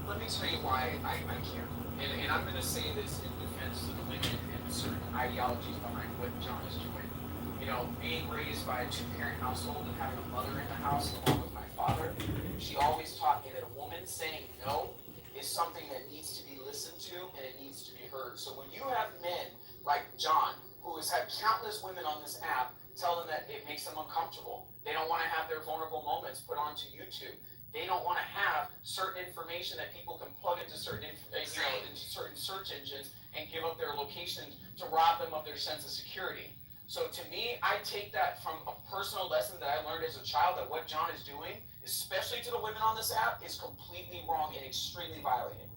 let me tell you why I care. And I'm going to say this in defense of the women and certain ideologies behind what John is doing. You know, being raised by a two-parent household and having a mother in the house along with my father, she always taught me that a woman saying no is something that needs to be listened to and it needs to be heard. So when you have men like John, who has had countless women on this app tell them that it makes them uncomfortable, they don't want to have their vulnerable moments put onto YouTube, they don't want to have certain information that people can plug into certain into certain search engines and give up their locations to rob them of their sense of security. So to me, I take that from a personal lesson that I learned as a child, that what John is doing, especially to the women on this app, is completely wrong and extremely violating.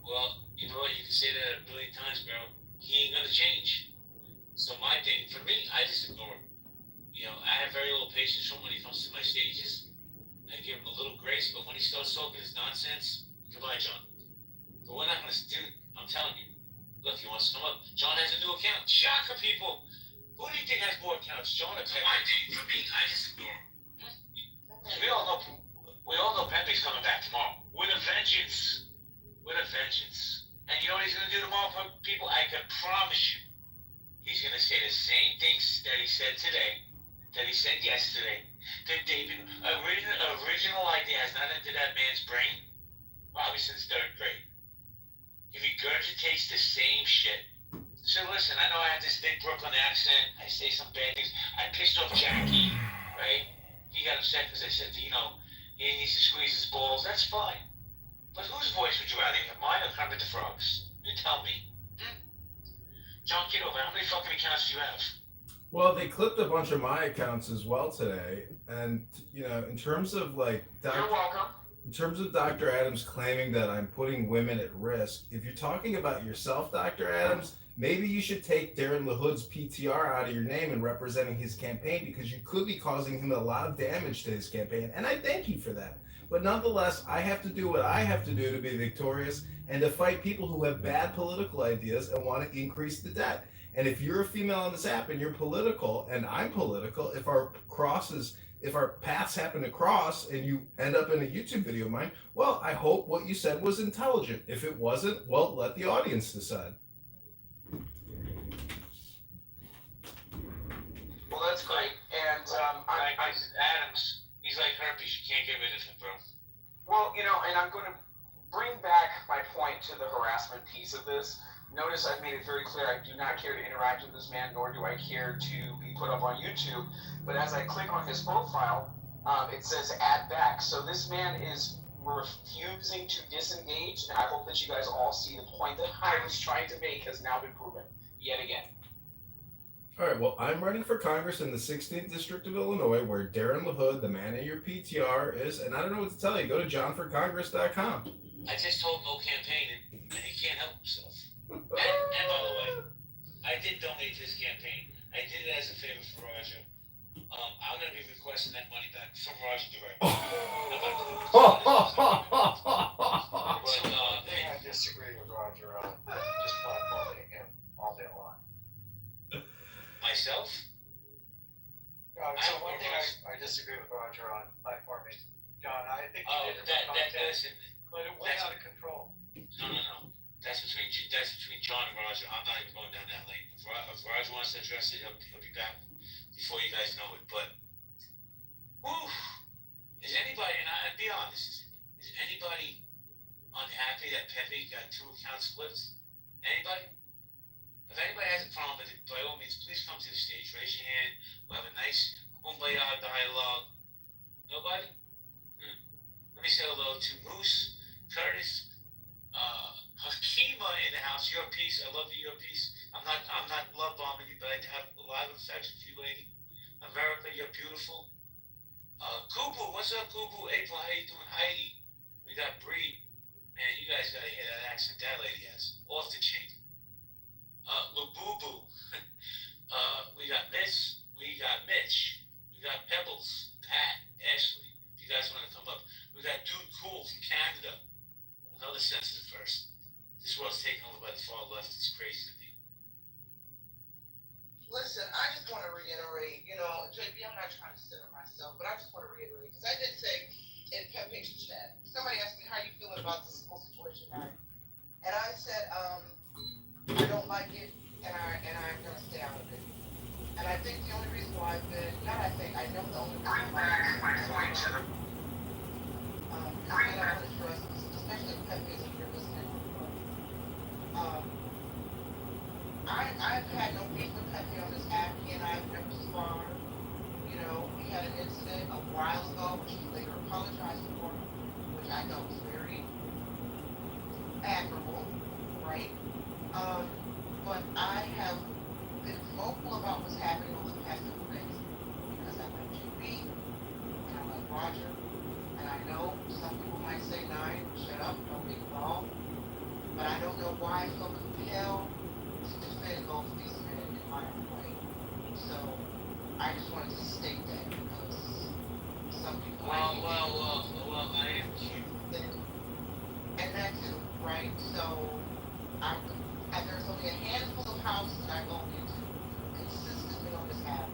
Well, you know what? You can say that a billion times, bro. he ain't gonna change. So my thing, for me, I just ignore him. I have very little patience for him when he comes to my stages. I give him a little grace, but when he starts talking his nonsense, goodbye, John. But we're not gonna do. I'm telling you. Look, he wants to come up. John has a new account. Shocker, people. Who do you think has more accounts, John or Pepe? My thing, for me, I just ignore him. We all know Pepe's coming back tomorrow with a vengeance. With a vengeance. And you know what he's gonna do tomorrow, people? I can promise you. He's going to say the same things that he said today, that he said yesterday, that David, original idea has not entered that man's brain, probably since 3rd grade. He regurgitates the same shit. So listen, I know I have this thick Brooklyn accent, I say some bad things, I pissed off Jackie, right? He got upset because I said, he needs to squeeze his balls, that's fine. But whose voice would you rather hear, mine or Kermit the Frog's? You tell me. John Kitover, how many fucking accounts do you have? Well, they clipped a bunch of my accounts as well today, and in terms of You're welcome. in terms of Dr. Adams claiming that I'm putting women at risk, if you're talking about yourself, Dr. Adams, maybe you should take Darren LaHood's PTR out of your name and representing his campaign, because you could be causing him a lot of damage to his campaign, and I thank you for that. But nonetheless, I have to do what I have to do to be victorious and to fight people who have bad political ideas and want to increase the debt. And if you're a female on this app and you're political and I'm political, if our paths happen to cross and you end up in a YouTube video of mine, well, I hope what you said was intelligent. If it wasn't, well, let the audience decide. Well, that's great. And Adams, he's like herpes. You can't get rid of him, bro. well, and I'm going to bring back my point to the harassment piece of this. Notice I've made it very clear I do not care to interact with this man, nor do I care to be put up on YouTube. But as I click on his profile, it says add back. So this man is refusing to disengage, and I hope that you guys all see the point that I was trying to make has now been proven yet again. All right, well, I'm running for Congress in the 16th District of Illinois, where Darren LaHood, the man in your PTR, is, and I don't know what to tell you. Go to johnforcongress.com. I just told him no campaign, and he can't help himself. And by the way, I did donate to his campaign. I did it as a favor for Roger. I'm going to be requesting that money back from Roger directly. I disagree with Roger on just platforming him all day long. Myself? So one thing I disagree with Roger on platforming. John, I think he did it for content, but it went out of control. No. That's between John and Roger. I'm not even going down that lane. If Roger wants to address it, he'll be back before you guys know it. But, is anybody, and I'd be honest, is anybody unhappy that Pepe got 2 accounts flipped? Anybody? If anybody has a problem with it, by all means, please come to the stage. Raise your hand. We'll have a nice kumbaya dialogue. Nobody? Let me say hello to Moose, Curtis, Hakima in the house. Your piece. I love you, your piece. I'm not love bombing you, but I have a lot of affection for you, lady. America, you're beautiful. Kubu, what's up, Kubu? April, how you doing? Heidi. We got Bree. Man, you guys gotta hear that accent that lady has. Off the chain. Lububu. We got Miss. We got Mitch. We got Pebbles. Pat. Ashley. If you guys want to come up. We got Dude Cool from Canada. Another sensitive person. This world's taken over by the far left. It's crazy to me. Listen, I just want to reiterate, JB, I'm not trying to center myself, but I just want to reiterate, because I did say in Pepe's chat, somebody asked me how you feel about this whole situation, right? And I said, I don't like it, and I'm going to stay out of it. And I think the only reason why I've been, I know the only reason why I've been, because I want to address, especially Pepe's if you're listening. I've had no beef with Pepe on this app. He and I have never sparred. We had an incident a while ago, which he later apologized for, which I thought was very admirable, right? But I have been vocal about what's happening over the past couple days because I like JB and I like Roger, and I know some people might say, "Nine, shut up, don't get involved," but I don't know why I feel compelled to I just wanted to state that because some people Well, I am cute. and that too, right? So and there's only a handful of houses I go into consistently on this app.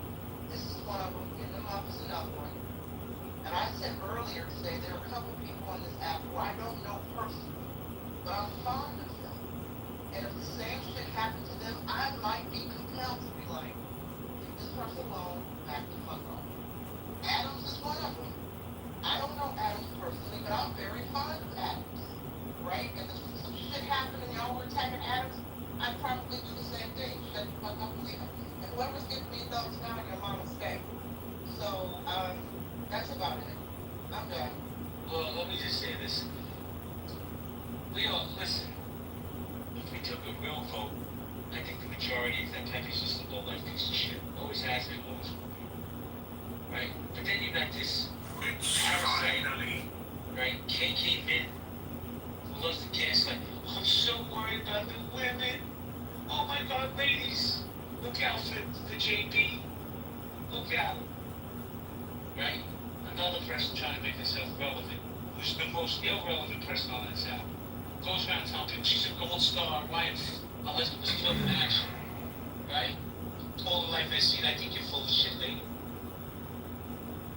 This is one of them. In them up is another one. And I said earlier today there are a couple people on this app who I don't know personally, but I'm fond of them. And if the same shit happened to them, I might be compelled to be like, leave this person alone, back the fuck off. Adams is one of them. I don't know Adams personally, but I'm very fond of Adams, right? And if some shit happened and y'all were attacking Adams, I'd probably do the same thing. Shut the fuck up and leave him. And whoever's giving me thumbs down, your mama's stay. So, that's about it. I'm done. Well, let me just say this. Listen, if we took a real vote, I think the majority is that Pepe's just a low-life piece of shit. Always has been, always will be. Right? But then you got this parasite, right? KK Min, who loves to gaslight. I'm so worried about the women. Oh my God, ladies, look out for JB. Look out. Right? Another person trying to make herself relevant, who's the most irrelevant person on this app. Goes around telling people she's a gold star, wife, her husband was killed in action. Right? All the life I see, I think you're full of shit, lady.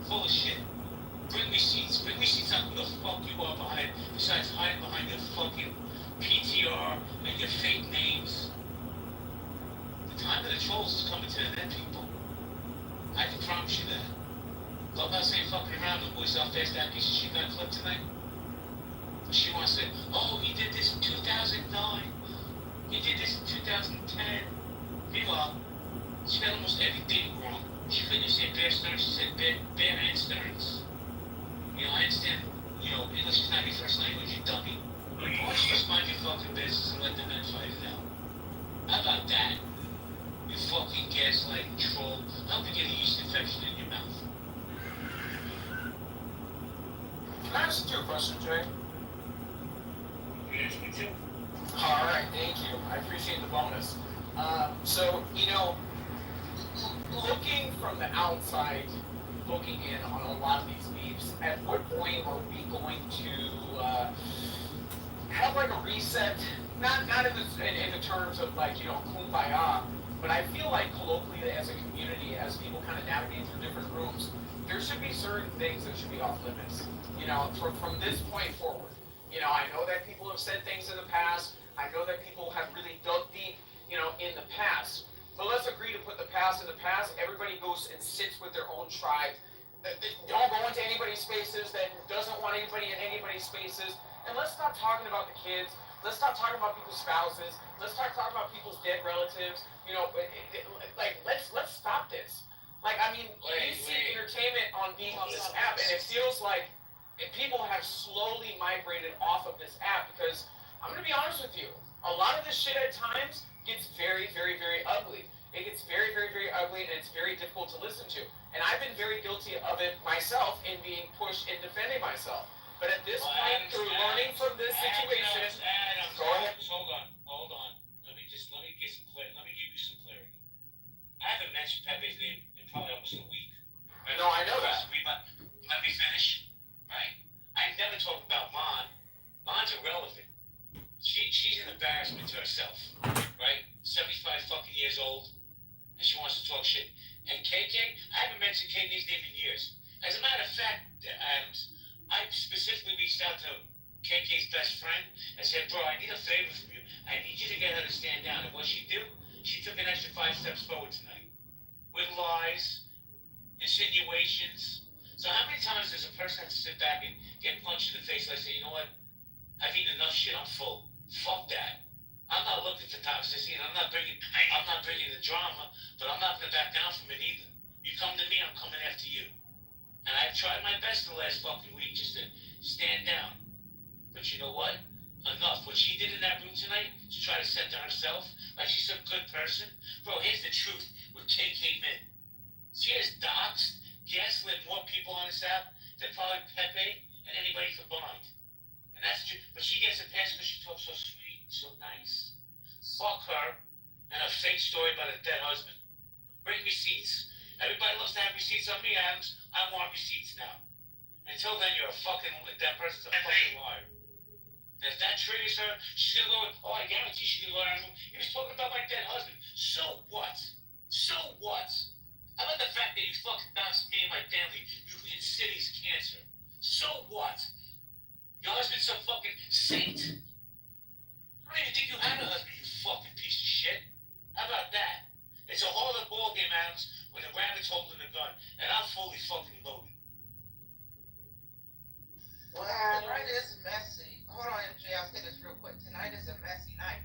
Full of shit. Bring me seats. Bring me seats out who the fuck you are behind, besides hiding behind your fucking PTR and your fake names. The time of the trolls is coming to an end, people. I can promise you that. Clubhouse ain't fucking around no more. You saw how fast that piece of shit got clipped tonight? She wants to say, oh, he did this in 2009. He did this in 2010. Meanwhile, she got almost everything wrong. She couldn't say Bear Stearns, she said Bear and Stearns. You know, I understand, English is not your first language, you dummy. Why don't you just mind your fucking business and let the men fight it out? How about that? You fucking gaslighting troll. I hope you get a yeast infection in your mouth. Can I ask you a question, Jay? You asked me too. All right, thank you. I appreciate the bonus. So, looking from the outside, looking in on a lot of these beefs, at what point are we going to have like a reset? Not in the terms of like, kumbaya, but I feel like colloquially as a community, as people kind of navigate through different rooms, there should be certain things that should be off limits. From this point forward. I know that people have said things in the past. I know that people have really dug deep, in the past. But let's agree to put the past in the past. Everybody goes and sits with their own tribe. Don't go into anybody's spaces that doesn't want anybody in anybody's spaces. And let's stop talking about the kids. Let's stop talking about people's spouses. Let's start talking about people's dead relatives. Let's stop this. We see entertainment on being on this app, and it feels like people have slowly migrated off of this app because I'm going to be honest with you. A lot of this shit at times gets very, very, very ugly. It gets very, very, very ugly, and it's very difficult to listen to. And I've been very guilty of it myself in being pushed in defending myself. But at this point, through learning from this situation, go ahead. Hold on. Let me give you some clarity. I haven't mentioned Pepe's name in probably almost a week. Right? No, I know that. Let me finish. Right? I never talk about Mon. Mon's irrelevant. She's an embarrassment to herself. Right? 75 fucking years old. And she wants to talk shit. And KK, I haven't mentioned KK's name in years. As a matter of fact, Adams, I specifically reached out to KK's best friend and said, bro, I need a favor from you. I need you to get her to stand down. And what she do? She took an extra 5 steps forward tonight. With lies, insinuations. So how many times does a person have to sit back and get punched in the face like say, you know what? I've eaten enough shit, I'm full. Fuck that. I'm not looking for toxicity, and I'm not bringing the drama, but I'm not gonna back down from it either. You come to me, I'm coming after you. And I've tried my best the last fucking week just to stand down. But you know what? Enough. What she did in that room tonight to try to center herself, like she's some good person. Bro, here's the truth with KK Min. She has doxed, gaslit more people on this app than probably Pepe and anybody combined. And that's true. But she gets a pass because she talks so sweet, so nice. Fuck her and her fake story about a dead husband. Bring me seats. Everybody loves to on me, Adams. I want receipts now. Until then, you're a fucking, that person's a fucking liar. And if that triggers her, she's gonna go, oh, I guarantee she's gonna go down. He was talking about my dead husband. So what? So what? How about the fact that you fucking bounced me and my family, you insidious cancer? So what? Your husband's some fucking saint. I don't even think you had a husband, you fucking piece of shit. How about that? It's a whole other ball game, Adams, when the rabbit's holding the gun, and I'm fully fucking loaded. Well, tonight is messy. Hold on, MJ, I'll say this real quick. Tonight is a messy night.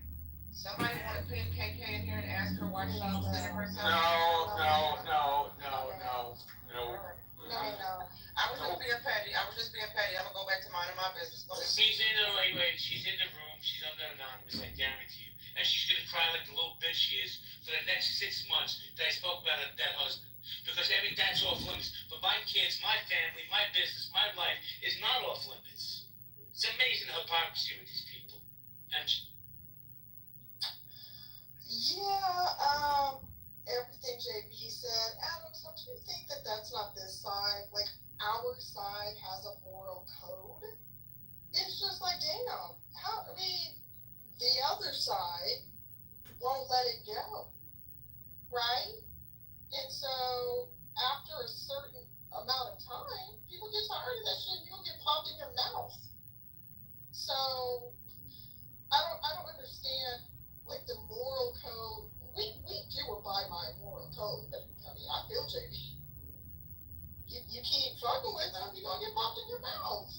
Somebody want to pin KK in here and ask her why she's sending herself? No. I was just being petty. I'm gonna go back to minding my business. Go ahead. She's in the wait. She's in the room. She's under anonymous. I guarantee you. And she's gonna cry like the little bitch she is for the next 6 months that I spoke about that husband. Because that's off limits. But my kids, my family, my business, my life is not off limits. It's amazing the hypocrisy with these people. And Yeah, everything JB said. Adam, don't you think that that's not this side? Like, our side has a moral code. It's just like, damn, the other side won't let it go, right? And so, after a certain amount of time, people get tired of that shit. You don't get popped in your mouth. So, I don't understand, like, the moral code. We do abide by a moral code, but I feel JB. You keep fucking with them, you're gonna get popped in your mouth.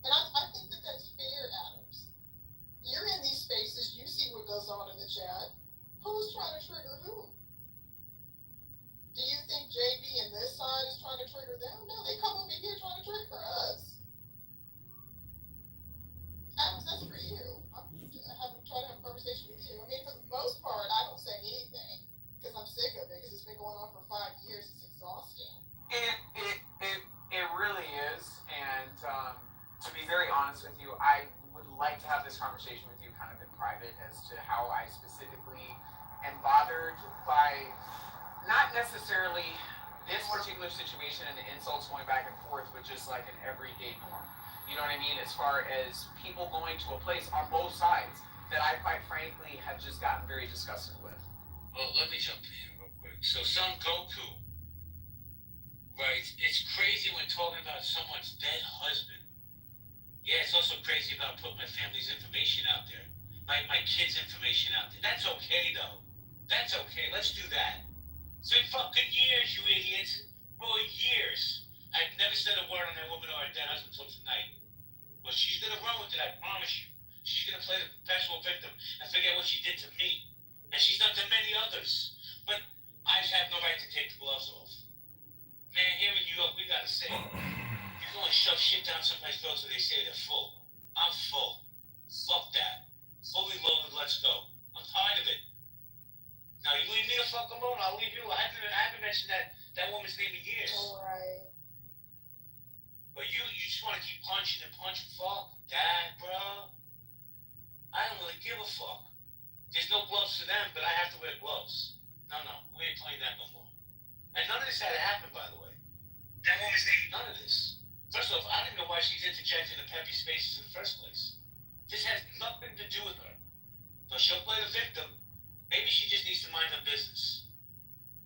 And I think that that's fair, Adams. You're in these spaces, you see what goes on in the chat. Who's trying to trigger who? Do you think JB and this side is trying to trigger them? No, they come over here trying to trigger us. Adams, that's for you. I'm trying to have a conversation with you. I mean, for the most part, I don't say anything because I'm sick of it because it's been going on for 5 years. It's exhausting. It really is, and to be very honest with you, I would like to have this conversation with you kind of in private as to how I specifically am bothered by not necessarily this particular situation and the insults going back and forth, but just like an everyday norm. You know what I mean? As far as people going to a place on both sides that I quite frankly have just gotten very disgusted with. well, let me jump in here real quick. So some Goku, right? It's crazy when talking about someone's dead husband. Yeah, it's also crazy about putting my family's information out there. My kids' information out there. That's okay, though. That's okay. Let's do that. It's been fucking years, you idiot. Well, years. I've never said a word on that woman or her dead husband until tonight. Well, she's gonna run with it, I promise you. She's gonna play the perpetual victim and forget what she did to me. And she's done to many others. But I have no right to take the gloves off. Man, here in New York, we gotta say, you can only shove shit down somebody's throat so they say they're full. I'm full. Fuck that. Fully loaded, let's go. I'm tired of it. Now, you leave me the fuck alone, I'll leave you. I haven't mentioned that woman's name in years. All right. But you just want to keep punching and punching. Fuck that, bro. I don't really give a fuck. There's no gloves for them, but I have to wear gloves. No, we ain't playing that no more. And none of this had to happen, by the way. That woman's name, none of this. First off, I don't even know why she's interjecting the peppy spaces in the first place. This has nothing to do with her. But she'll play the victim. Maybe she just needs to mind her business.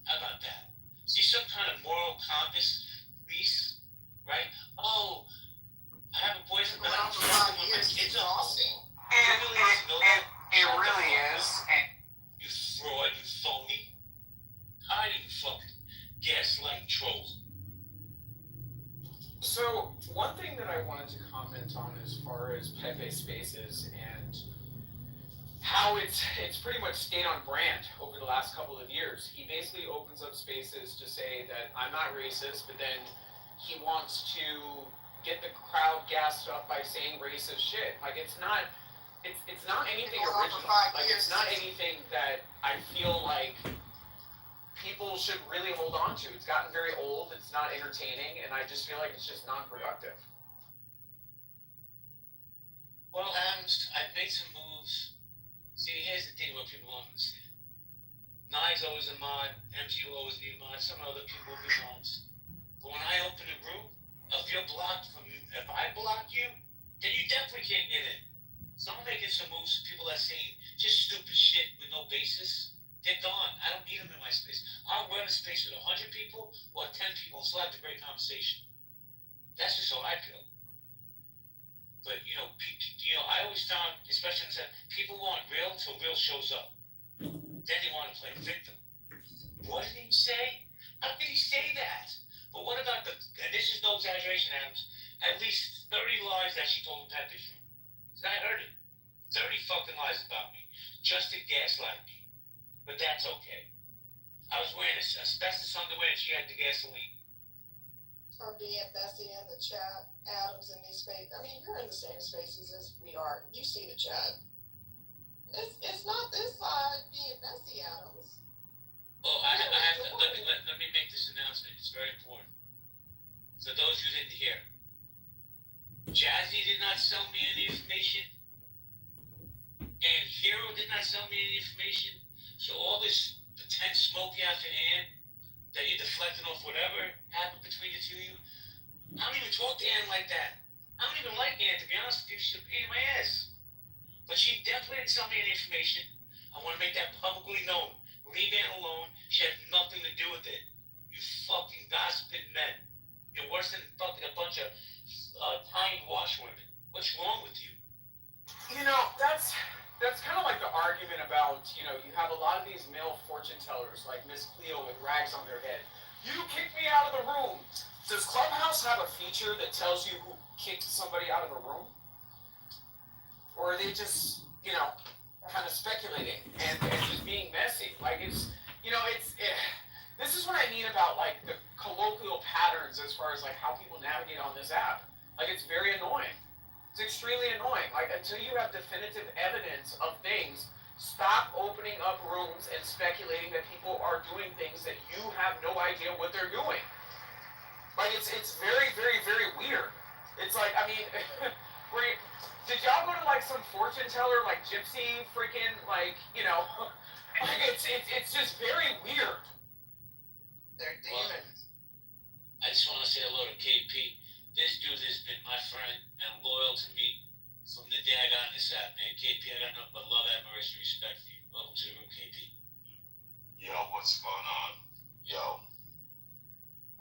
How about that? See, some kind of moral compass, Reese, right? Oh, I have a boyfriend, but I'm fucking with my kids at home. It really is. You fraud, you phony. Tired of you fucking gaslight trolls. So, one thing that I wanted to comment on as far as Pepe Spaces and how it's pretty much stayed on brand over the last couple of years. He basically opens up spaces to say that I'm not racist, but then he wants to get the crowd gassed up by saying racist shit. Like, it's not anything original. Like, it's not anything that I feel like people should really hold on to. It's gotten very old, it's not entertaining, and I just feel like it's just non-productive. Well, Adams, I've made some moves. See, here's the thing what people don't understand. Knives Brian's always a mod, MG will always be a mod, some other people will be mods. But when I open a room, if I block you, then you definitely can't get in. So I'm making some moves. People that saying just stupid shit with no basis, they're gone. I don't need them in my space. I'll run a space with 100 people or 10 people and still have a great conversation. That's just how I feel. But I always found, especially in the people want real till real shows up. Then they want to play victim. What did he say? How could he say that? But what about and this is no exaggeration, Adams, at least 30 lies that she told in Pepe's room. I heard it. 30 fucking lies about me. Just to gaslight me. But that's okay. I was wearing asbestos underwear and she had the gasoline. Or being messy in the chat, Adams in these spaces. I mean, you're in the same spaces as we are. You see the chat. It's not this side being messy, Adams. Oh, let me make this announcement. It's very important. So those who didn't hear, Jazzy did not sell me any information, and Hero did not sell me any information. So all this pretend smoke after Ann that you're deflecting off whatever happened between the two of you, I don't even talk to Ann like that. I don't even like Ann, to be honest with you. She's a pain in my ass. But she definitely didn't sell me any information. I want to make that publicly known. Leave Ann alone. She had nothing to do with it. You fucking gossiping men. You're worse than fucking a bunch of tiny washwomen. What's wrong with you? That's kind of like the argument about, you have a lot of these male fortune tellers like Miss Cleo with rags on their head. You kicked me out of the room. Does Clubhouse have a feature that tells you who kicked somebody out of a room? Or are they just, kind of speculating and just being messy? Like this is what I mean about like the colloquial patterns as far as like how people navigate on this app. Like it's very annoying. It's extremely annoying. Like until you have definitive evidence of things, stop opening up rooms and speculating that people are doing things that you have no idea what they're doing. Like it's very, very, very weird. It's like, I mean, did y'all go to like some fortune teller, like gypsy freaking, like it's just very weird. They're demons. I just want to say hello to KP. This dude has been my friend and loyal to me from the day I got on this app, man. KP, I got nothing but love, admiration, respect for you. Welcome to the room, KP. Yo, what's going on? Yo,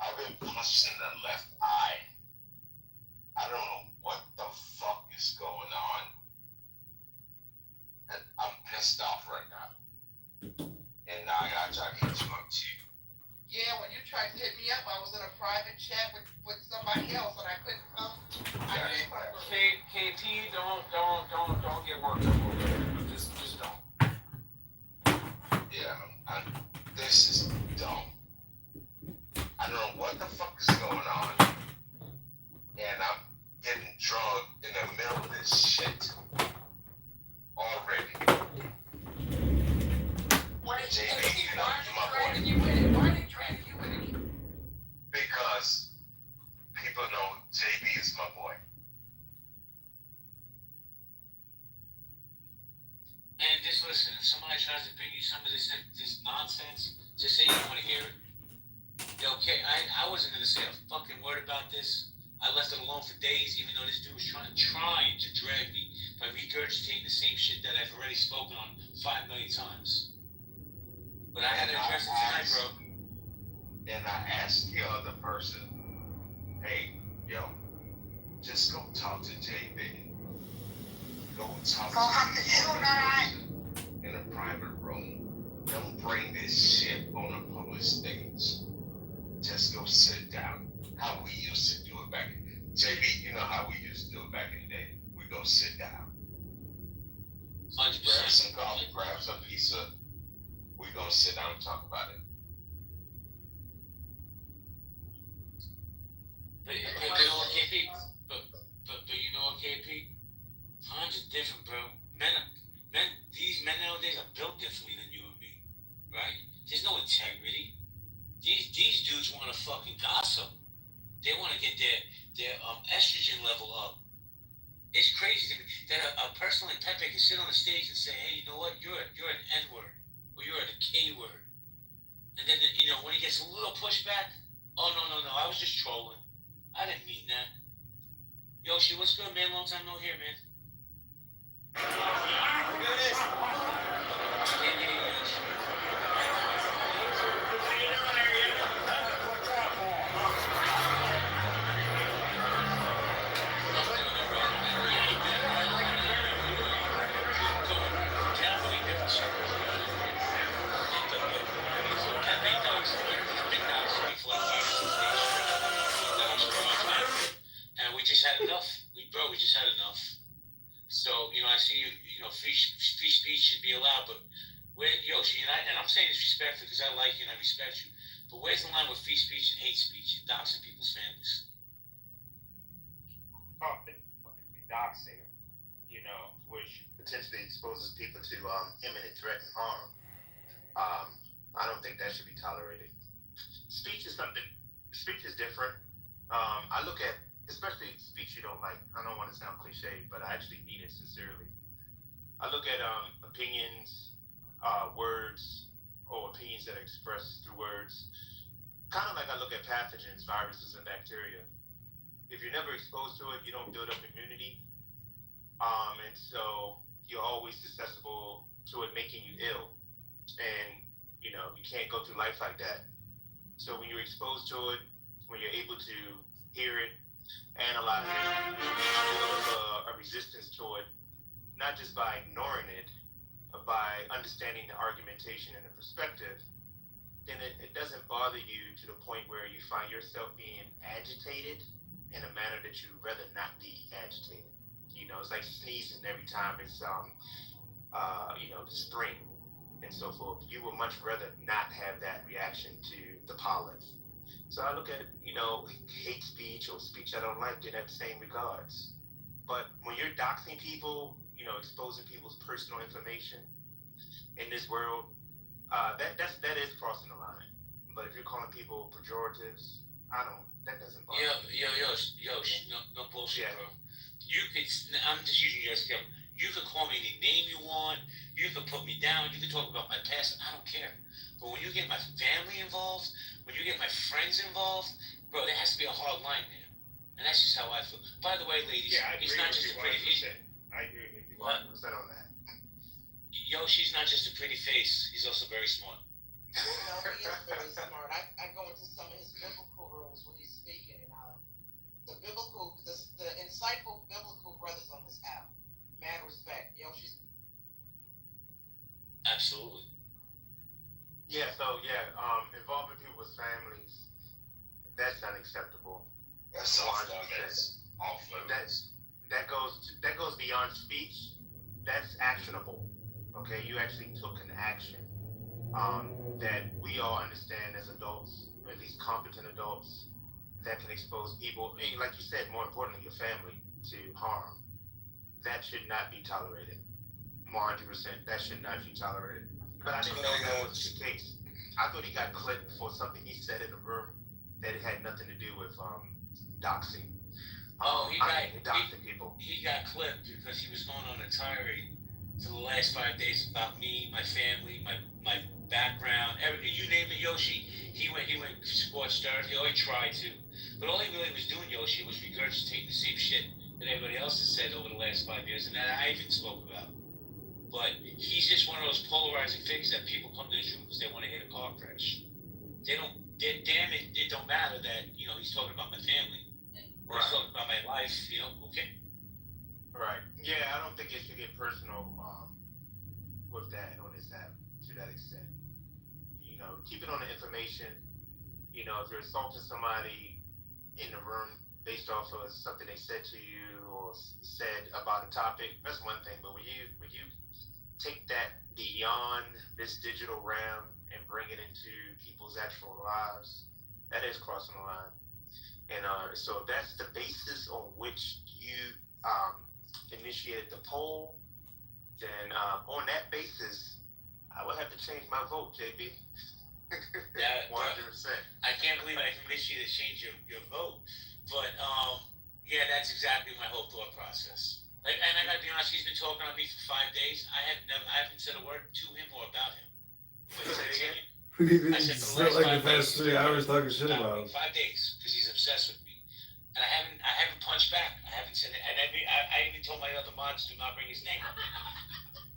I've been punched in the left eye. I don't know what the fuck is going on. And I'm pissed off right now. And now I gotta try to get you up too. Yeah, when you tried to hit me up, I was in a private chat with somebody else, and I couldn't come. KP, don't get worked up over it. Just don't. Yeah, this is dumb. I don't know what the fuck is going on. And I'm getting drunk in the middle of this shit already. JB, you're my boy. Why are they dragging you in it? Because people know JB is my boy. And just listen, if somebody tries to bring you some of this nonsense, just say you don't want to hear it. Okay, I wasn't going to say a fucking word about this. I left it alone for days, even though this dude was trying to drag me by regurgitating the same shit that I've already spoken on 5 million times. But I had to address it tonight, bro. And I asked the other person, hey, yo, just go talk to JB. Go talk to him in a private room. Don't bring this shit on a public stage. Just go sit down. How we used to do it back. JB, you know how we used to do it back in the day. We go sit down. 100%. Grab some coffee, grab some pizza. We gonna sit down and talk about it. But you know what, KP? But you know what, KP? Times are different, bro. These men nowadays are built differently than you and me, right? There's no integrity. These dudes want to fucking gossip. They want to get their estrogen level up. It's crazy to me that a person like Pepe can sit on the stage and say, hey, you know what? You're an N-word. Or you're a K word. And then, when he gets a little pushback, oh, no, I was just trolling. I didn't mean that. Yoshi, what's good, man? Long time no hear, man. Look at this. And we just had enough. We just had enough. So, I see free speech should be allowed, but where, Yoshi, and I'm saying this respectfully because I like you and I respect you, but where's the line with free speech and hate speech and doxing people's families? Doxing, which potentially exposes people to imminent threat and harm. I don't think that should be tolerated. Speech is different. I look at, especially speech you don't like. I don't want to sound cliche, but I actually mean it sincerely. I look at opinions, words, or opinions that are expressed through words, kind of like I look at pathogens, viruses, and bacteria. If you're never exposed to it, you don't build up immunity. And so you're always susceptible to it making you ill. And, you can't go through life like that. So when you're exposed to it, when you're able to hear it, analyze it, develop a resistance to it, not just by ignoring it, but by understanding the argumentation and the perspective, then it doesn't bother you to the point where you find yourself being agitated in a manner that you'd rather not be agitated. It's like sneezing every time it's spring and so forth. You would much rather not have that reaction to the pollen. So I look at hate speech or speech I don't like in that same regards. But when you're doxing people, exposing people's personal information in this world, that is crossing the line. But if you're calling people pejoratives, that doesn't bother me. No bullshit, bro. You could, I'm just using you as a example. You could call me any name you want. You could put me down. You could talk about my past. I don't care. But when you get my family involved, when you get my friends involved, bro, there has to be a hard line there. And that's just how I feel. By the way, ladies, he's not just a pretty face. I agree with you 100% on that. Yoshi's not just a pretty face. He's also very smart. No, he is very smart. I go into some of his biblical rooms when he's speaking, and the insightful biblical brothers on this app, mad respect. Yoshi's. Absolutely. Yeah. So involving people's families, that's unacceptable. That's off limits. That goes beyond speech. That's actionable. Okay, you actually took an action that we all understand as adults, or at least competent adults, that can expose people, like you said, more importantly, your family, to harm. That should not be tolerated. 100%. That should not be tolerated. But I didn't know that was the case. I thought he got clipped for something he said in the room that it had nothing to do with doxing. Doxing people. He got clipped because he was going on a tirade for the last 5 days about me, my family, my background, everything. You name it, Yoshi. He went scorched earth. He tried to. But all he really was doing, Yoshi, was regurgitating the same shit that everybody else has said over the last 5 years, and that I even spoke about. But he's just one of those polarizing things that people come to this room because they want to hit a car crash. Damn it, it don't matter that, he's talking about my family. Or he's talking about my life, okay. Right. Yeah, I don't think it should get personal with that on this app to that extent. Keep it on the information. If you're assaulting somebody in the room based off of something they said to you or said about a topic, that's one thing. But when you take that beyond this digital realm and bring it into people's actual lives, that is crossing the line. And so that's the basis on which you initiated the poll. Then on that basis, I would have to change my vote, JB. 100%. I can't believe I convinced you to change your vote. But that's exactly my whole thought process. And I gotta be honest, he's been talking on me for 5 days. I haven't said a word to him or about him. But say it again. We've I said, spent like the past 3 hours talking shit about him. 5 days, because he's obsessed with me. And I haven't punched back. I haven't said it. And I even told my other mods, do not bring his name up.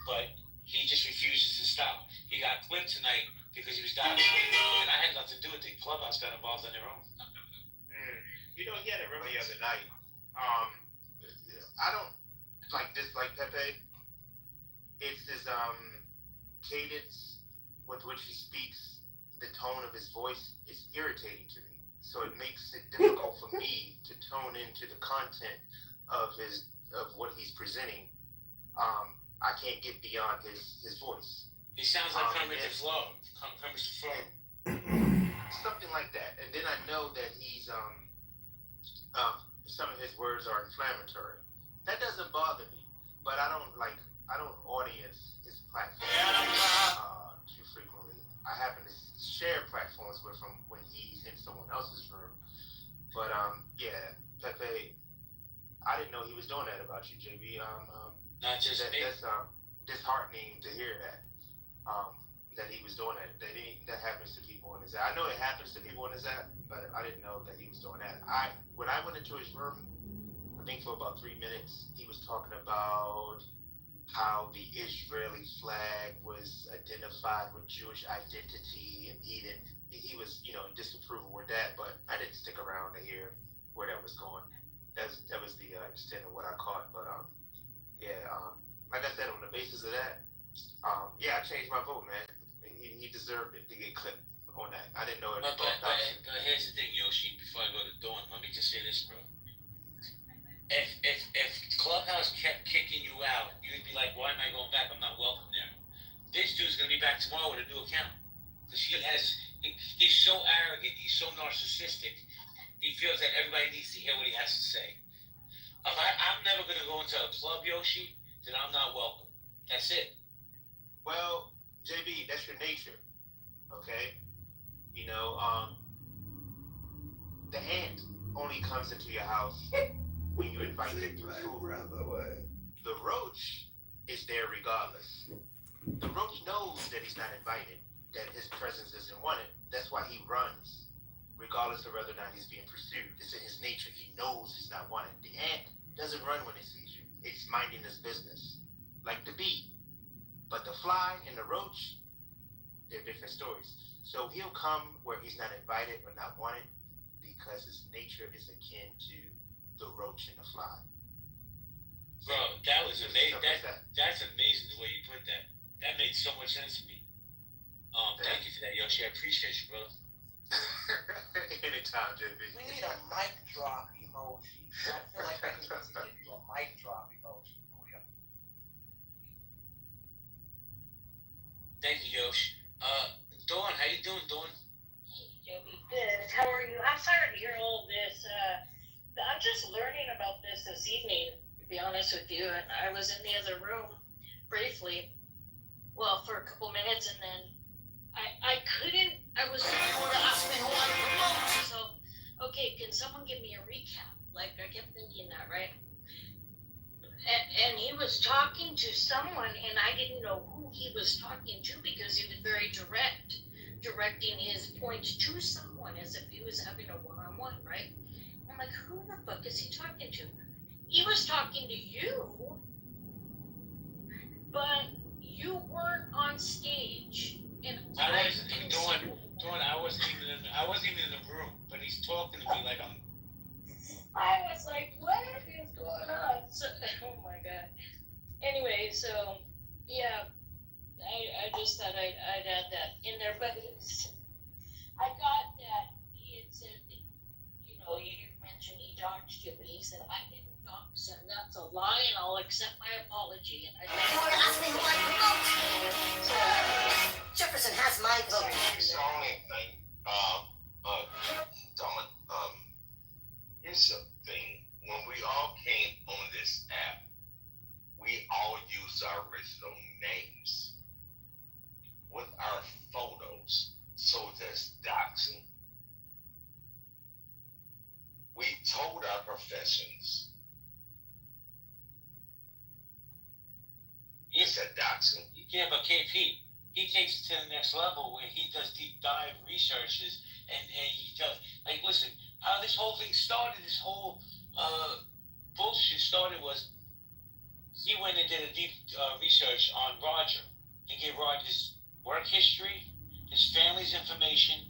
But he just refuses to stop. He got clipped tonight because he was doxing me. And I had nothing to do with it. Clubhouse got involved on their own. You know, he had a room the other night. I don't dislike Pepe. It's his cadence with which he speaks, the tone of his voice is irritating to me. So it makes it difficult for me to tone into the content of what he's presenting. I can't get beyond his voice. He sounds like Kermit the Frog. Something like that. And then I know that he's some of his words are inflammatory. That doesn't bother me, but I don't audience his platform too frequently. I happen to share platforms with him when he's in someone else's room. But yeah, Pepe, I didn't know he was doing that about you, JB. Not just me. That's disheartening to hear that. That he was doing that. That happens to people in his app. I know it happens to people in his app, but I didn't know that he was doing that. When I went into his room, I think for about 3 minutes, he was talking about how the Israeli flag was identified with Jewish identity, and he was disapproval with that. But I didn't stick around to hear where that was going. That was the extent of what I caught. But like I said, on the basis of that, I changed my vote, man. He deserved it to get clipped on that. I didn't know it. But here's the thing, Yoshi. Before I go to Dawn, let me just say this, bro. If Clubhouse kept kicking you out, you'd be like, why am I going back? I'm not welcome there. This dude's gonna be back tomorrow with a new account because he's so arrogant. He's so narcissistic. He feels that everybody needs to hear what he has to say. If I'm never gonna go into a club, Yoshi, then I'm not welcome. That's it. Well, JB, that's your nature, okay? The ant only comes into your house when you invite it to food. The roach is there regardless. The roach knows that he's not invited, that his presence isn't wanted. That's why he runs, regardless of whether or not he's being pursued. It's in his nature. He knows he's not wanted. The ant doesn't run when it sees you. It's minding its business, like the bee. But the fly and the roach, they're different stories. So he'll come where he's not invited or not wanted because his nature is akin to the roach and the fly. Bro, that was amazing. That's amazing the way you put that. That made so much sense to me. Thank you for that, Yoshi. I appreciate you, bro. Anytime, JB. We need a mic drop emoji. I feel like I need to give you a mic drop emoji for you. Thank you, Yosh. Dawn, how you doing, Dawn? Hey, Joey. Good. How are you? I'm sorry to hear all of this. I'm just learning about this evening, to be honest with you. And I was in the other room briefly, for a couple minutes, and then I was going to ask me who I promote. So, okay, can someone give me a recap? Like, I kept thinking that, right? And he was talking to someone, and I didn't know who he was talking to because he was very direct, directing his point to someone as if he was having a one-on-one, right? I'm like, who the fuck is he talking to? He was talking to you, but you weren't on stage. And I wasn't even I wasn't even in the room, but he's talking to me like I'm. I was like, what is going on? So, oh my god. Anyway, so yeah, I just thought I'd add that in there, but I got that he had said that, you mentioned he doxed you, but he said I didn't dox, and that's a lie, and I'll accept my apology. And I You want to ask me who I promote? So, Jefferson has my vote. It's the only thing. Dawn, here's the thing. When we all came on this app, we all used our original names with our photos. So there's doxing. We told our professions. You said doxing. Yeah, but KP, he takes it to the next level where he does deep dive researches and he does, like, listen, how this whole thing started, this whole bullshit started was he went and did a deep research on Roger and gave Roger his work history, his family's information.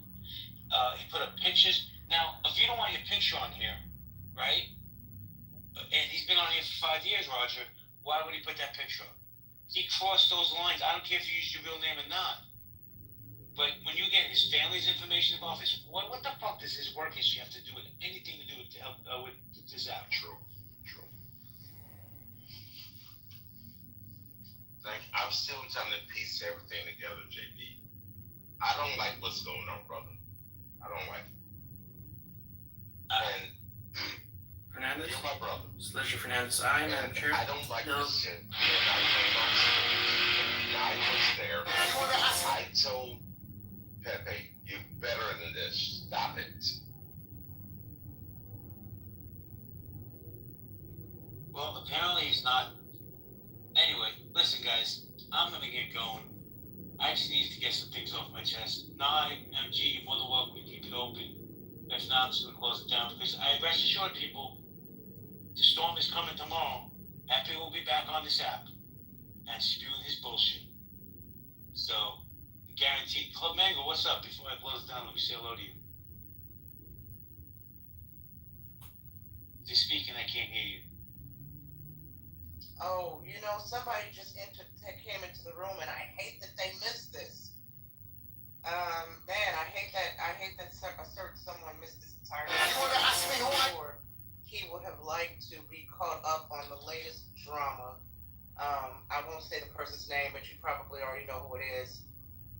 He put up pictures. Now, if you don't want your picture on here, right, and he's been on here for 5 years, Roger, why would he put that picture up? He crossed those lines. I don't care if you used your real name or not. But when you get his family's information involved, what the fuck does his work history have to do with anything to do with help with this app? True. Like, I'm still trying to piece everything together, JB. I don't like what's going on, brother. I don't like it. And Fernandez? you're my brother. Mr. Fernandez, I am chair. I don't like this shit. And I was there. I told Pepe, you're better than this. Stop it. Well, apparently he's not. Anyway, listen, guys, I'm gonna get going. I just need to get some things off my chest. Nah, MG, you're more than welcome to keep it open. If not, I'm just gonna close it down because I rest assured, people, the storm is coming tomorrow. Pepe will be back on this app and spewing his bullshit. So, guaranteed. Club Mango, what's up? Before I close it down, let me say hello to you. If you're speaking, I can't hear you. Oh, somebody just came into the room, and I hate that they missed this. Man, I hate that a certain someone missed this entire thing. You want to ask me who he would have liked to be caught up on the latest drama. I won't say the person's name, but you probably already know who it is.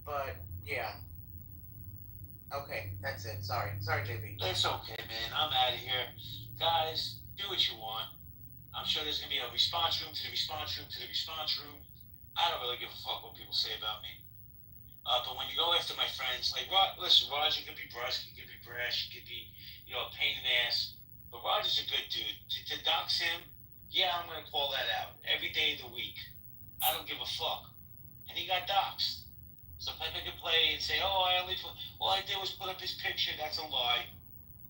But, yeah. Okay, that's it. Sorry, JB. It's okay, man. I'm out of here. Guys, do what you want. I'm sure there's going to be a response room to the response room to the response room. I don't really give a fuck what people say about me. But when you go after my friends, like, listen, Roger could be brusque, he could be brash, he could be, a pain in the ass. But Roger's a good dude. To dox him, yeah, I'm going to call that out every day of the week. I don't give a fuck. And he got doxed. So Pepe could play and say, all I did was put up his picture. That's a lie.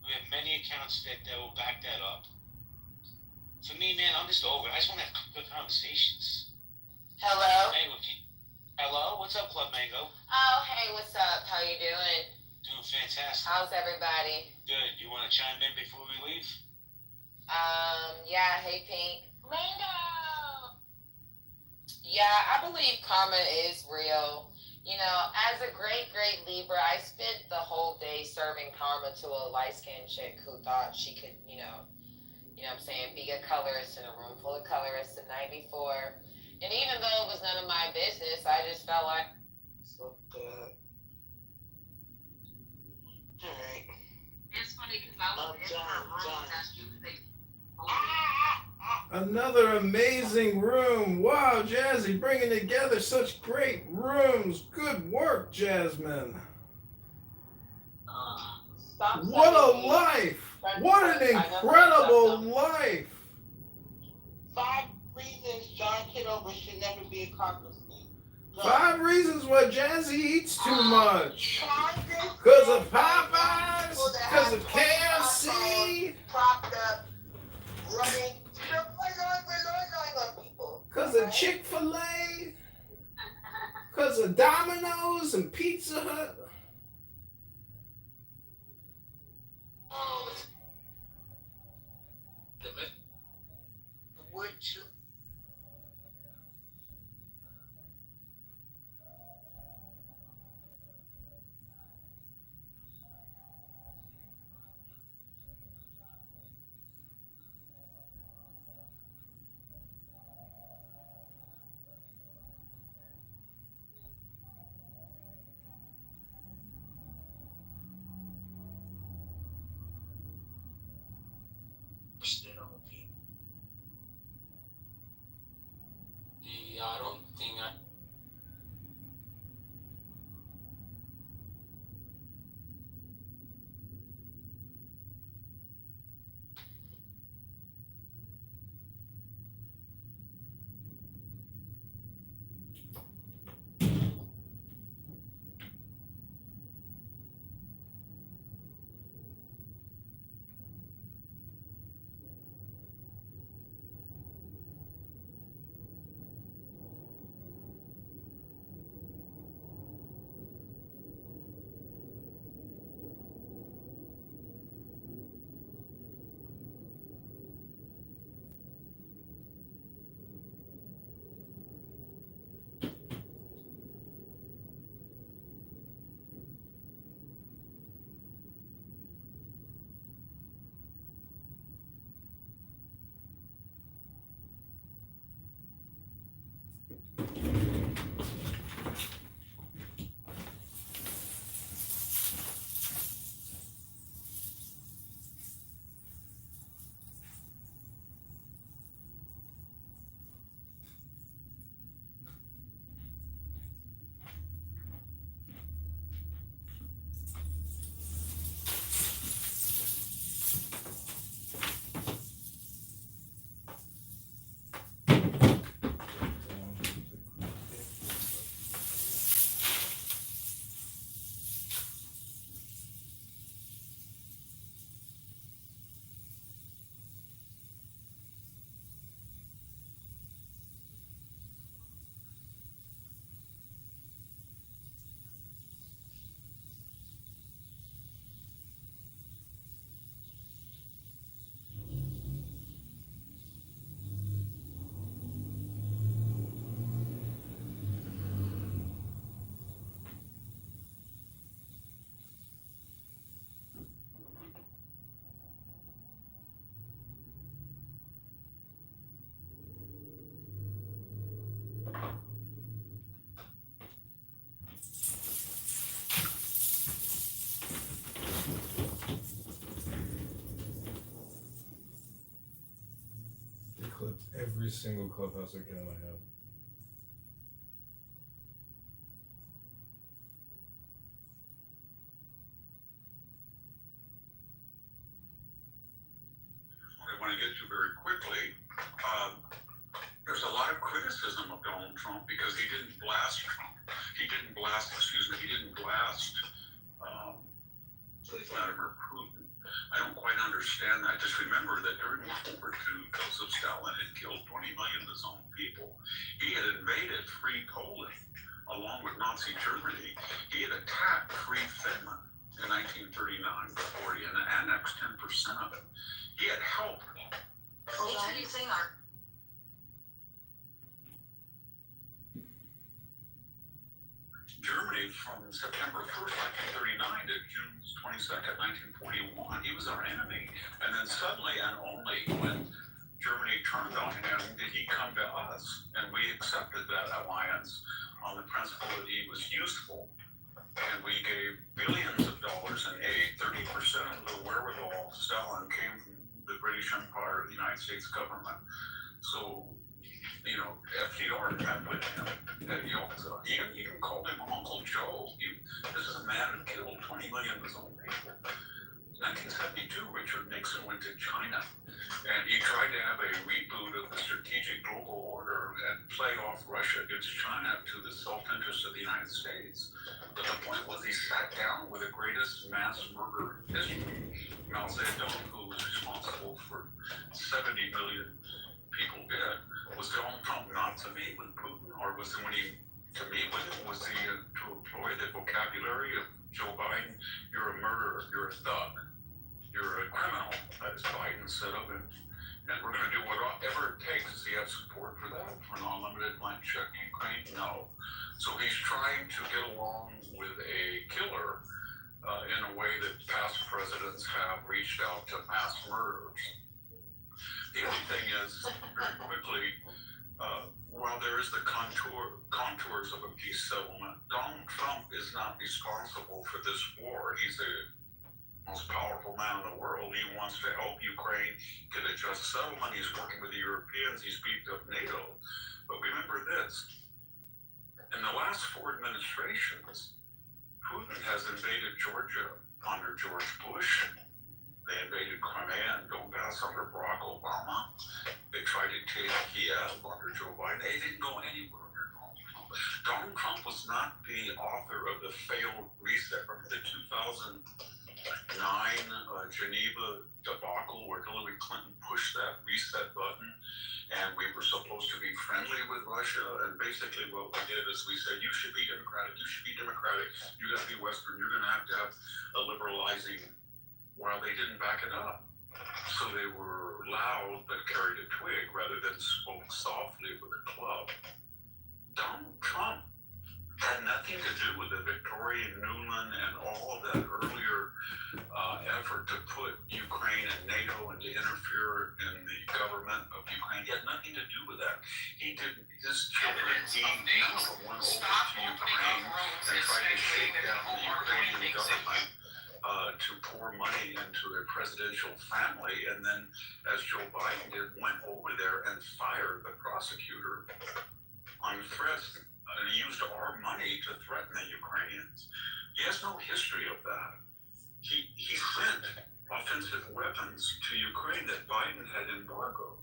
We have many accounts that will back that up. For me, man, I'm just over it. I just want to have good conversations. Hello? Hello? What's up, Club Mango? Oh, hey, what's up? How you doing? Doing fantastic. How's everybody? Good. You want to chime in before we leave? Yeah, hey, Pink. Mango! Yeah, I believe karma is real. As a great Libra, I spent the whole day serving karma to a light-skinned chick who thought she could, be a colorist in a room full of colorists in 94. And even though it was none of my business, I just felt like so good. Alright. It's funny because I was in her room that you think. Another amazing room. Wow, Jazzy, bringing together such great rooms. Good work, Jasmine. What a life. What an incredible life. 5 reasons John Kitover should never be a congressman. 5 reasons why Jazzy eats too much. Because of Popeyes, because of KFC, propped up, running, on people. because of Chick-fil-A, because of Domino's and Pizza Hut. Would you? Yeah, I don't think I. They clipped every single clubhouse account I have. I want to get to very quickly. There's a lot of criticism of Donald Trump because he didn't blast Trump. He didn't blast Vladimir Putin. I don't quite understand that. Just remember that during World War II, Joseph Stalin had killed 20 million of his own people. He had invaded free Poland along with Nazi Germany. He had attacked free Finland in 1939-40 and annexed 10% of it. He had helped. Germany from September 1st, 1939 to June 22nd, 1941. He was our enemy. And then suddenly and only when Germany turned on him did he come to us. And we accepted that alliance on the principle that he was useful. And we gave billions of dollars in aid. 30% of the wherewithal of Stalin came from the British Empire, the United States government. So, you know, FDR met with him at Yalta. You can call him Uncle Joe. This is a man who killed 20 million of his own people. 1972, Richard Nixon went to China, and he tried to have a reboot of the strategic global order and play off Russia against China to the self-interest of the United States. But the point was he sat down with the greatest mass murderer in history, Mao Zedong, who was responsible for 70 million people dead. Was Donald Trump not to meet with Putin, or was it when he to meet with him? Was he to employ the vocabulary of Joe Biden? You're a murderer, you're a thug, you're a criminal, as Biden said of him. And we're going to do whatever it takes. Does he have support for that? For an unlimited blank check to Ukraine? No. So he's trying to get along with a killer in a way that past presidents have reached out to mass murderers. The other thing is, very quickly, while there is the contours of a peace settlement, Donald Trump is not responsible for this war. He's the most powerful man in the world. He wants to help Ukraine get a just settlement. He's working with the Europeans. He's beefed up NATO. But remember this. In the last 4 administrations, Putin has invaded Georgia under George Bush. They invaded Crimea and Donbass under Barack Obama. They tried to take Kiev under Joe Biden. They didn't go anywhere under Donald Trump. Donald Trump was not the author of the failed reset. Remember the 2009 Geneva debacle where Hillary Clinton pushed that reset button and we were supposed to be friendly with Russia, and basically what we did is we said, you should be democratic, you gotta be Western, you're gonna have a liberalizing, while they didn't back it up. So they were loud but carried a twig rather than spoke softly with a club. Donald Trump had nothing to do with the Victorian Newland and all of that earlier effort to put Ukraine and NATO and to interfere in the government of Ukraine. He had nothing to do with that. He did his children. He never went over to Ukraine and tried to shake down the Ukrainian government to pour money into a presidential family, and then, as Joe Biden did, went over there and fired the prosecutor on threats, and he used our money to threaten the Ukrainians. He has no history of that. He sent offensive weapons to Ukraine that Biden had embargoed.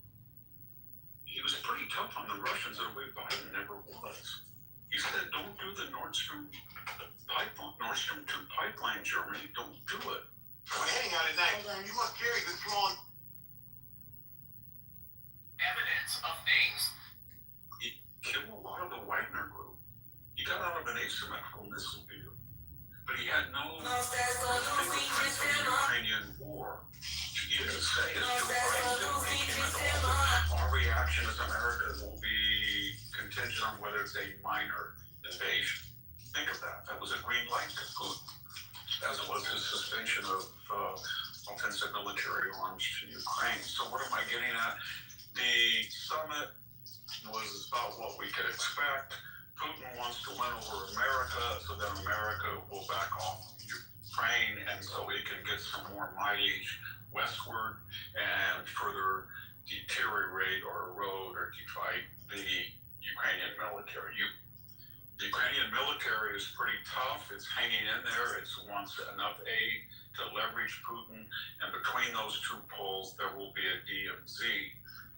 He was pretty tough on the Russians in a way Biden never was. He said, don't do the Nord Stream 2 pipeline, Germany. Don't do it. We're heading out at night. You must carry the strong Evidence of things. He killed a lot of the Wagner group. He got out of an asymmetrical missile deal. But he had no fingerprints of the Ukrainian war. He didn't say as Joe Biden did when he came into office, our reaction as Americans will be contingent on whether it's a minor invasion. Think of that. That was a green light to Putin, as was his suspension of offensive military arms to Ukraine. So what am I getting at? The summit was about what we could expect. Putin wants to win over America, so then America will back off Ukraine, and so he can get some more mileage westward and further deteriorate or erode or defeat the Ukrainian military. The Ukrainian military is pretty tough. It's hanging in there. It wants enough aid to leverage Putin, and between those two poles, there will be a DMZ.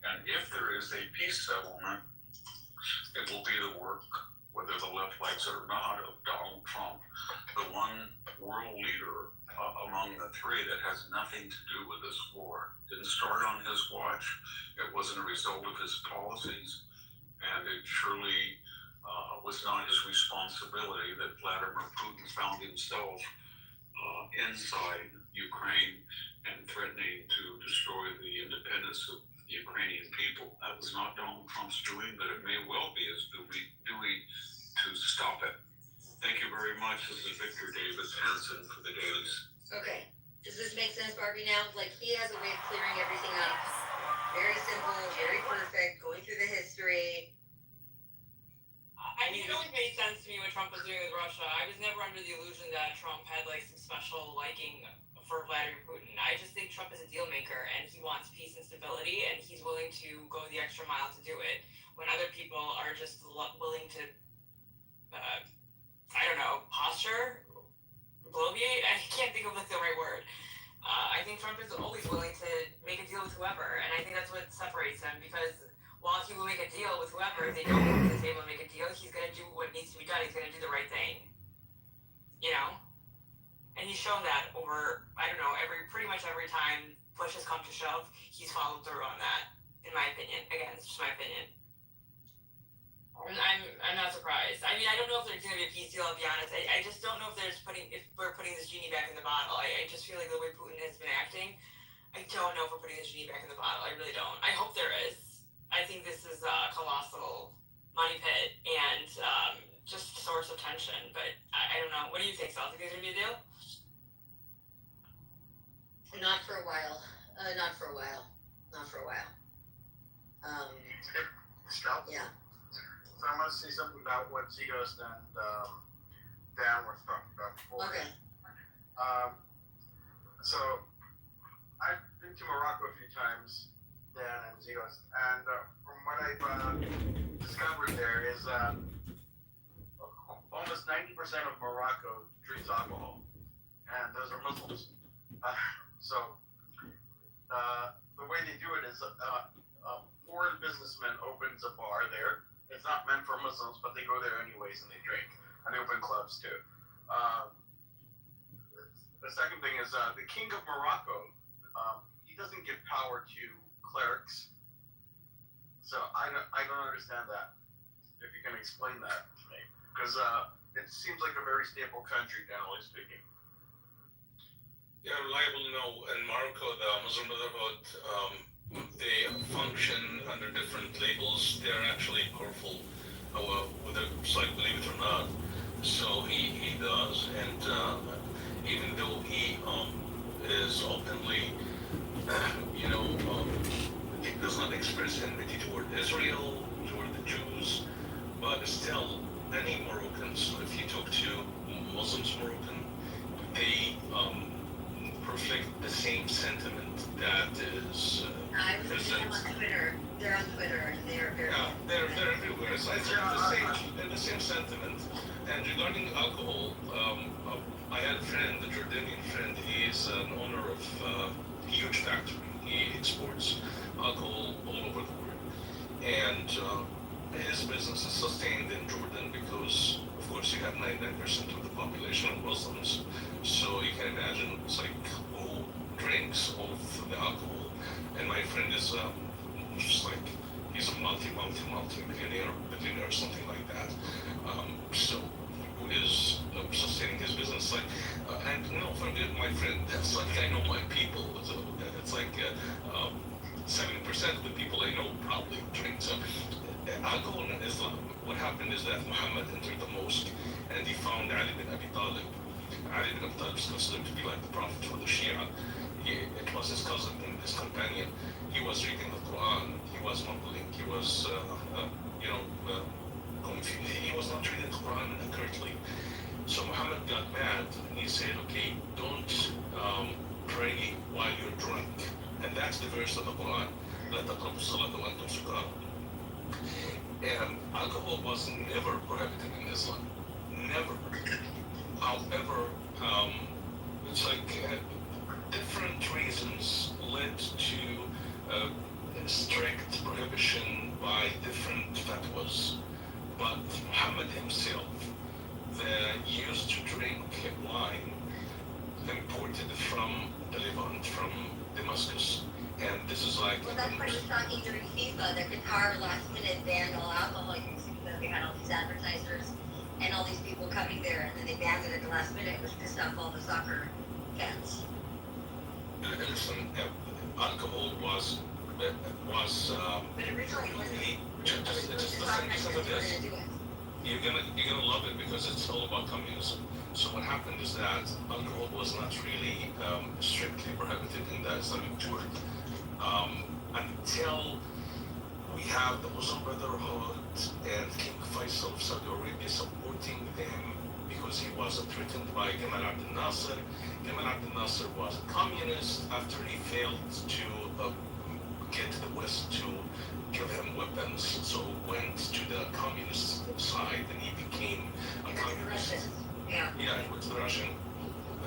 And if there is a peace settlement, it will be the work, whether the left likes it or not, of Donald Trump, the one world leader among the three that has nothing to do with this war. Didn't start on his watch. It wasn't a result of his policies, and it surely was not his responsibility that Vladimir Putin found himself inside Ukraine and threatening to destroy the independence of the Ukrainian people. That was not Donald Trump's doing, but it may well be his doing to stop it. Thank you very much. This is Victor Davis Hansen for the Dailies. Okay, does this make sense, Barbie, now? Like, he has a way of clearing everything up. Very simple, very perfect, going through the history. I mean, it always made sense to me what Trump was doing with Russia. I was never under the illusion that Trump had, like, some special liking for Vladimir Putin. I just think Trump is a deal maker, and he wants peace and stability, and he's willing to go the extra mile to do it. When other people are just willing to, I don't know, posture, bloviate? I can't think of like the right word. I think Trump is always willing to make a deal with whoever, and I think that's what separates him, because while he will make a deal with whoever, if they don't come to the table and make a deal, he's going to do what needs to be done. He's going to do the right thing. You know? And he's shown that over, I don't know, pretty much every time push has come to shove, he's followed through on that, in my opinion. Again, it's just my opinion. I'm not surprised. I mean, I don't know if there's going to be a peace deal, I'll be honest. I just don't know if we're putting this genie back in the bottle. I just feel like the way Putin has been acting, I don't know if we're putting this genie back in the bottle. I really don't. I hope there is. I think this is a colossal money pit and just a source of tension, but I don't know. What do you think, Sal? Think there's going to be a deal? Not for a while. Not for a while. Yeah. So I want to say something about what Zigos and Dan were talking about before. Okay. So I've been to Morocco a few times, Dan and Zigos, and from what I've discovered there is almost 90% of Morocco drinks alcohol, and those are Muslims. So the way they do it is a foreign businessman opens a bar there. It's not meant for Muslims, but they go there anyways and they drink. And they open clubs too. The second thing is the King of Morocco, he doesn't give power to clerics. So I don't understand that. If you can explain that to me. Because it seems like a very stable country, generally speaking. Yeah, reliable to know. In Morocco, the Muslim Brotherhood, they function under different labels. They're actually powerful, whether it's like, believe it or not. So he does, and even though he is openly, he does not express enmity toward Israel, toward the Jews, but still, many Moroccans, if you talk to Muslims Moroccan, they reflect the same sentiment that is. I was looking at them on Twitter. They're on Twitter, and they're very. Yeah, they're everywhere. So it's the same sentiment. And regarding alcohol, I had a friend, a Jordanian friend. He is an owner of a huge factory. He exports alcohol all over the world, and his business is sustained in Jordan because, of course, you have 99% of the population of Muslims. So you can imagine it's like who drinks all of the alcohol. And my friend is just like he's a multi-millionaire, billionaire, or something like that. So who is sustaining his business? Like, and forget my friend. That's like I know my people. So it's like 70% of the people I know probably drink. So alcohol in Islam. What happened is that Muhammad entered the mosque and he found Ali bin Abi Talib. Ali bin Abi Talib is considered to be like the prophet for the Shia. It was his cousin and his companion. He was reading the Quran. He was mumbling. He was, confused. He was not reading the Quran accurately. So Muhammad got mad and he said, "Okay, don't pray while you're drunk." And that's the verse of the Quran. "La taqrabu as-salata wa antum sukara." And alcohol was never prohibited in Islam. Never. However, it's like different reasons led to strict prohibition by different fatwas. But Muhammad himself used to drink wine imported from the Levant, from Damascus. And this is like... Well, that's why he was talking during FIFA that Qatar last minute banned all alcohol use because they had all these advertisers and all these people coming there, and then they banned it at the last minute, which pissed off all the soccer fans. Listen, alcohol was but originally just listen to this. You're gonna love it because it's all about communism. So what happened is that alcohol was not really strictly prohibited in the Islamic world until we have the Muslim Brotherhood and King Faisal of Saudi Arabia supporting them because he was threatened by Gamal Abdel Nasser. Gamal Abdel Nasser was a communist after he failed to get the West to give him weapons, so went to the communist side and he became a communist. Yeah, he went to the Russian,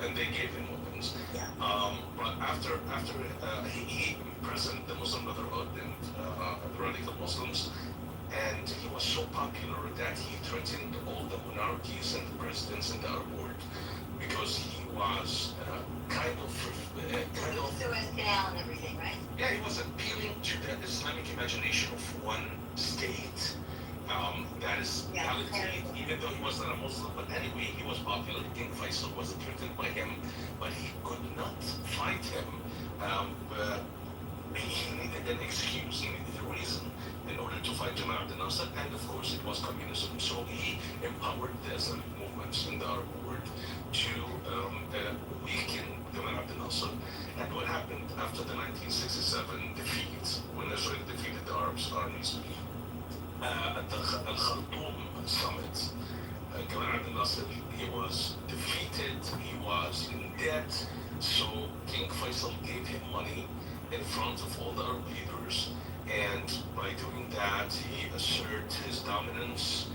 and they gave him weapons. Yeah. But after he imprisoned the Muslim Brotherhood and the radical Muslims, and he was so popular that he threatened all the monarchies and the presidents in the Arab world because he was kind of Suez Canal and everything, right? Yeah, he was appealing to the Islamic imagination of one state. That is valid, even though he was not a Muslim, but anyway, he was popular. King Faisal was threatened by him, but he could not fight him. But he needed an excuse, he needed a reason in order to fight Jamal Abdel Nasser, and of course it was communism. So he empowered the Islamic movements in the Arab world to weaken Jamal Abdel Nasser. And what happened after the 1967 defeat, when Israel defeated the Arab armies, at the Al-Khartoum summit, Gamal Abdel Nasser, he was defeated, he was in debt, so King Faisal gave him money in front of all the Arab leaders, and by doing that, he asserted his dominance,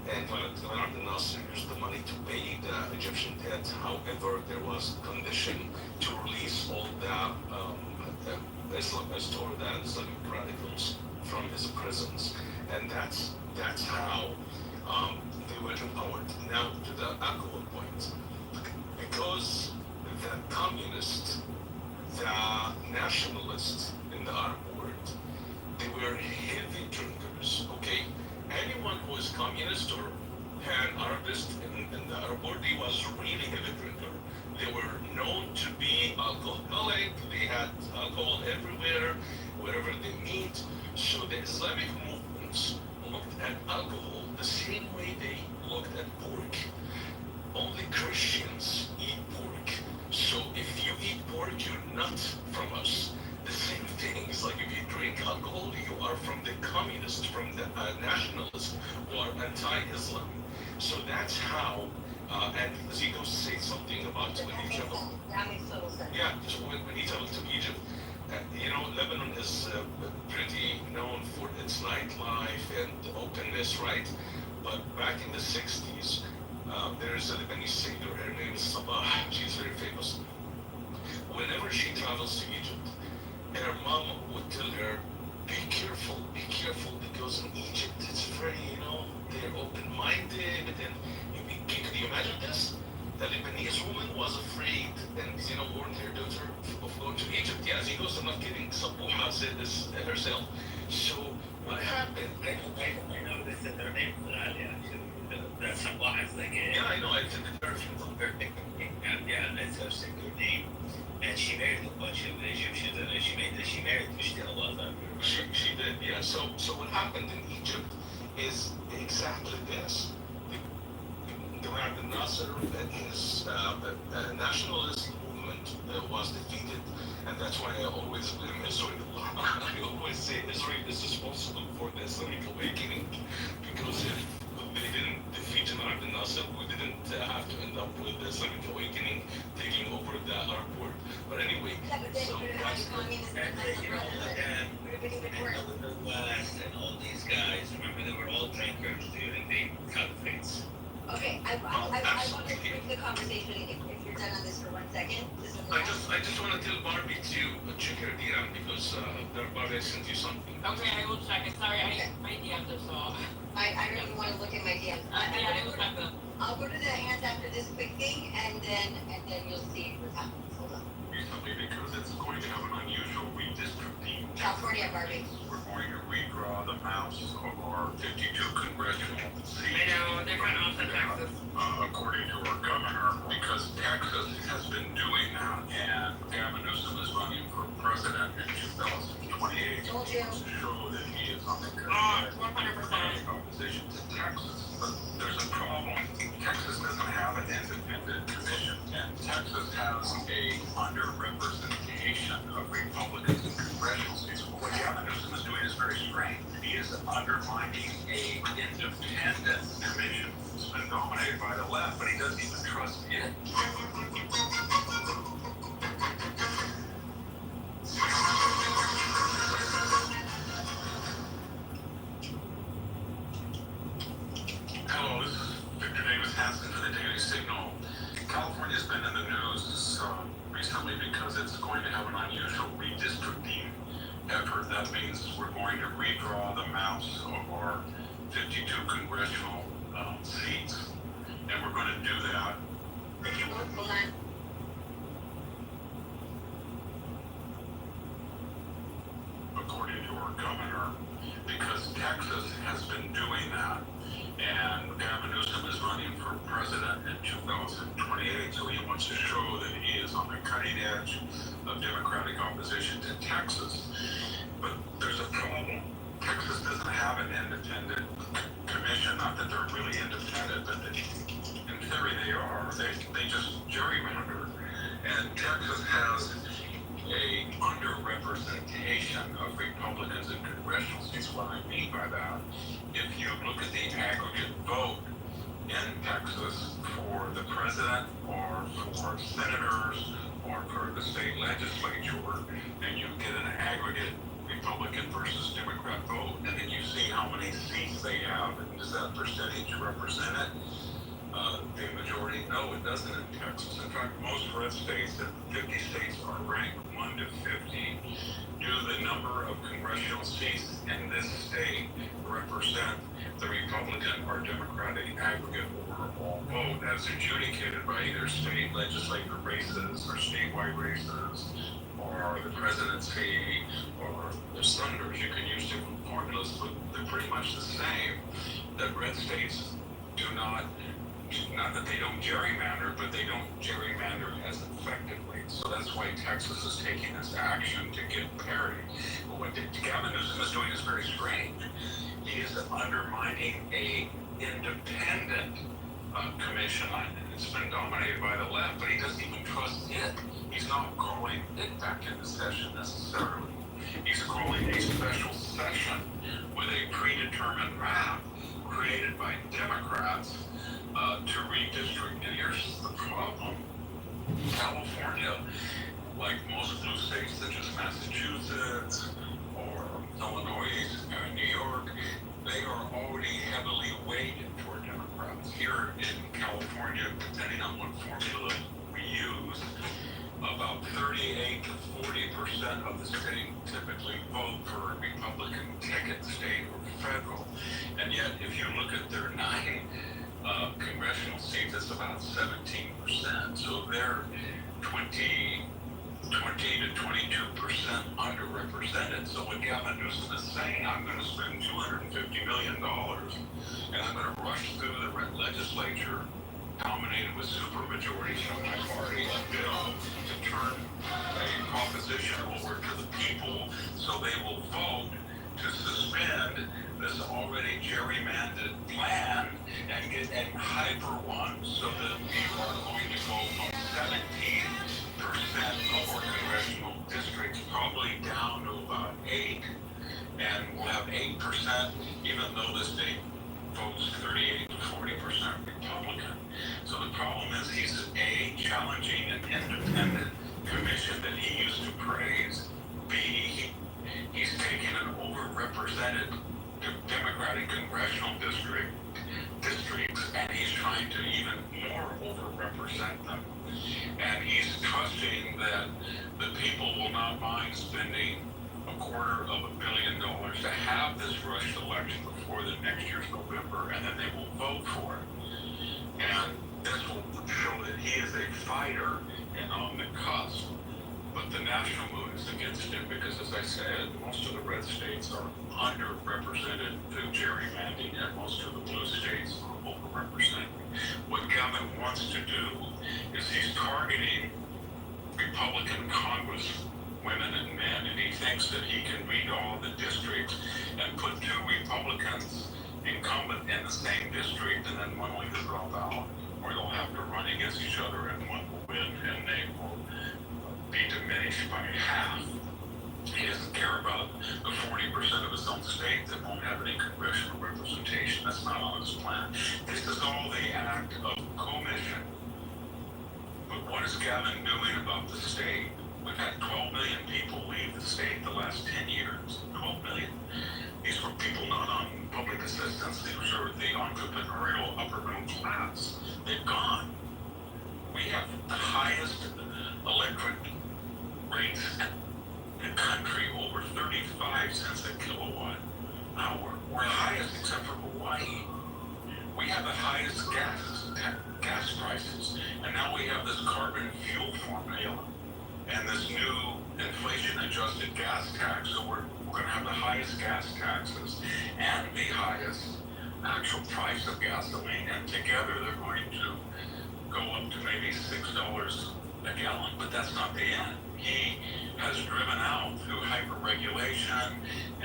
and Gamal Abdel Nasser used the money to pay the Egyptian debt. However, there was a condition to release all the Islamic radicals from his prisons. And that's how they were empowered. Now to the alcohol point, because the communists, the nationalists in the Arab world, they were heavy drinkers. Okay, anyone who was communist or pan-Arabist in the Arab world, he was really heavy drinker. They were known to be alcoholic. They had alcohol everywhere, wherever they meet. So the Islamic looked at alcohol the same way they looked at pork. Only Christians eat pork. you not from us. The same thing is like if you drink alcohol, you are from the communists, from the nationalists who are anti-Islam. So that's how, and he goes to say something about when he traveled. That makes total sense. Yeah, so when he traveled to Egypt, Lebanon is pretty known for its nightlife and openness, right? But back in the 60s, there's a Lebanese singer, her name is Sabah, she's very famous. Whenever she travels to Egypt, her mom would tell her, be careful, because in Egypt it's very, they're open-minded, and can you imagine this? The Lebanese woman was afraid and, warned her daughter of going to Egypt. Yeah, she goes, I'm not kidding, Sabuha said this herself. So, what happened? I know they said their name for that, yeah, too. That Sabuha is like a... Yeah, I know, I did the version. Yeah, it's such a good name. And she married a bunch of Egyptians, and she married Mushti Allah. She did, yeah. So what happened in Egypt is exactly this. Gamal Abdel Nasser and his nationalist movement was defeated, and that's why I always blame Israel. I always say Israel is responsible for the Islamic awakening, because if they didn't defeat Gamal Abdel Nasser, we didn't have to end up with the Islamic awakening taking over the Arab world. But anyway, so that's the West and all these guys, remember they were all drinkers during the caliphates. Okay, I want to bring the conversation, if you're done on this for 1 second. I just want to tell Barbie to check her DM, because Barbie sent you something. Okay, I will check it. Sorry, my DMs are so... I don't even want to look at my DMs. I will check them. I'll go to the hands after this quick thing, and then you'll see what's happening. Hold on. Recently, because it's going to have an unusual redistricting. California, Barbie. We're going to redraw the maps of our 52 congressional seats. I know, they're trying to offset Texas. According to our governor, because Texas has been doing that, and Gavin Newsom is running for president in 2028. Told you. To show that he is on the 100%. opposition to Texas. But there's a problem. Texas doesn't have an independent commission, and Texas has a underrepresentation of Republicans in congressional seats. What Gavin Newsom is doing is very strange. He is undermining a independent commission. It's been dominated by the left, but he doesn't even trust it. Hello, this is Victor Davis Hansen for the Daily Signal. California's been in the news recently because it's going to have an unusual redistricting effort. That means we're going to redraw the maps of our 52 congressional seats, and we're going to do that. Hold on. According to our governor, because Texas has been doing that, and Gavin Newsom is running for president in 2028, so he wants to show that he is on the cutting edge of Democratic opposition to Texas. But there's a problem. Texas doesn't have an independent commission, not that they're really independent, but in theory they are. They just gerrymander. And Texas has a underrepresentation of Republicans in congressional seats. What I mean by that, if you look at the aggregate vote in Texas for the president or for senators or for the state legislature, and you get an aggregate Republican versus Democrat vote, and then you see how many seats they have, and does that percentage represent it? The majority, no, it doesn't in Texas. In fact, most red states, 50 states, are ranked 1 to 50. Do the number of congressional seats in this state represent the Republican or Democratic aggregate overall vote as adjudicated by either state legislature races or statewide races or the presidency or the senators? You can use different formulas, but they're pretty much the same. That red states do not that they don't gerrymander, but they don't gerrymander as effectively. So that's why Texas is taking this action to get parity. But what Gavin Newsom is doing is very strange. He is undermining a independent commission. It's been dominated by the left, but he doesn't even trust it. He's not calling it back into session necessarily. He's calling a special session with a predetermined map created by Democrats to redistrict. And here's the problem. California, like most blue states such as Massachusetts or Illinois or New York, they are already heavily weighted toward Democrats. Here in California, depending on what formula we use, about 38 to 40% of the state typically vote for a Republican ticket, state or federal. And yet, if you look at their 9 congressional seats, it's about 17%. So they're 20 to 22% underrepresented. So what Gavin Newsom is saying, I'm going to spend $250 million and I'm going to rush through the legislature dominated with supermajorities from my party, a bill to turn a proposition over to the people so they will vote to suspend this already gerrymandered plan and hyper one so that we are going to go from 17% of our congressional districts probably down to about 8, and we'll have 8% even though the state votes 38 to 40% Republican. So the problem is he's A, challenging an independent commission that he used to praise. B, he's taking an overrepresented Democratic congressional districts and he's trying to even more overrepresent them. And he's trusting that the people will not mind spending $250 million to have this rushed election before the next year's November, and then they will vote for it. And this will show that he is a fighter and on the cusp. But the national mood is against him because, as I said, most of the red states are underrepresented through gerrymandering, and most of the blue states are overrepresented. What Gavin wants to do is he's targeting Republican Congress women and men, and he thinks that he can read all the districts and put 2 Republicans incumbent in the same district, and then one will either drop out or they'll have to run against each other, and one will win, and they will be diminished by half. He doesn't care about the 40% of his own state that won't have any congressional representation. That's not on his plan. This is all the act of commission. But what is Gavin doing about the state? We've had 12 million people leave the state the last 10 years. 12 million. These were people not on public assistance. These were the entrepreneurial upper middle class. They've gone. We have the highest electric rates in the country, over 35 cents a kilowatt hour. We're the highest except for Hawaii. We have the highest gas prices. And now we have this carbon fuel formula and this new inflation-adjusted gas tax. So we're going to have the highest gas taxes and the highest actual price of gasoline. And together they're going to go up to maybe $6 a gallon. But that's not the end. He has driven out through hyper-regulation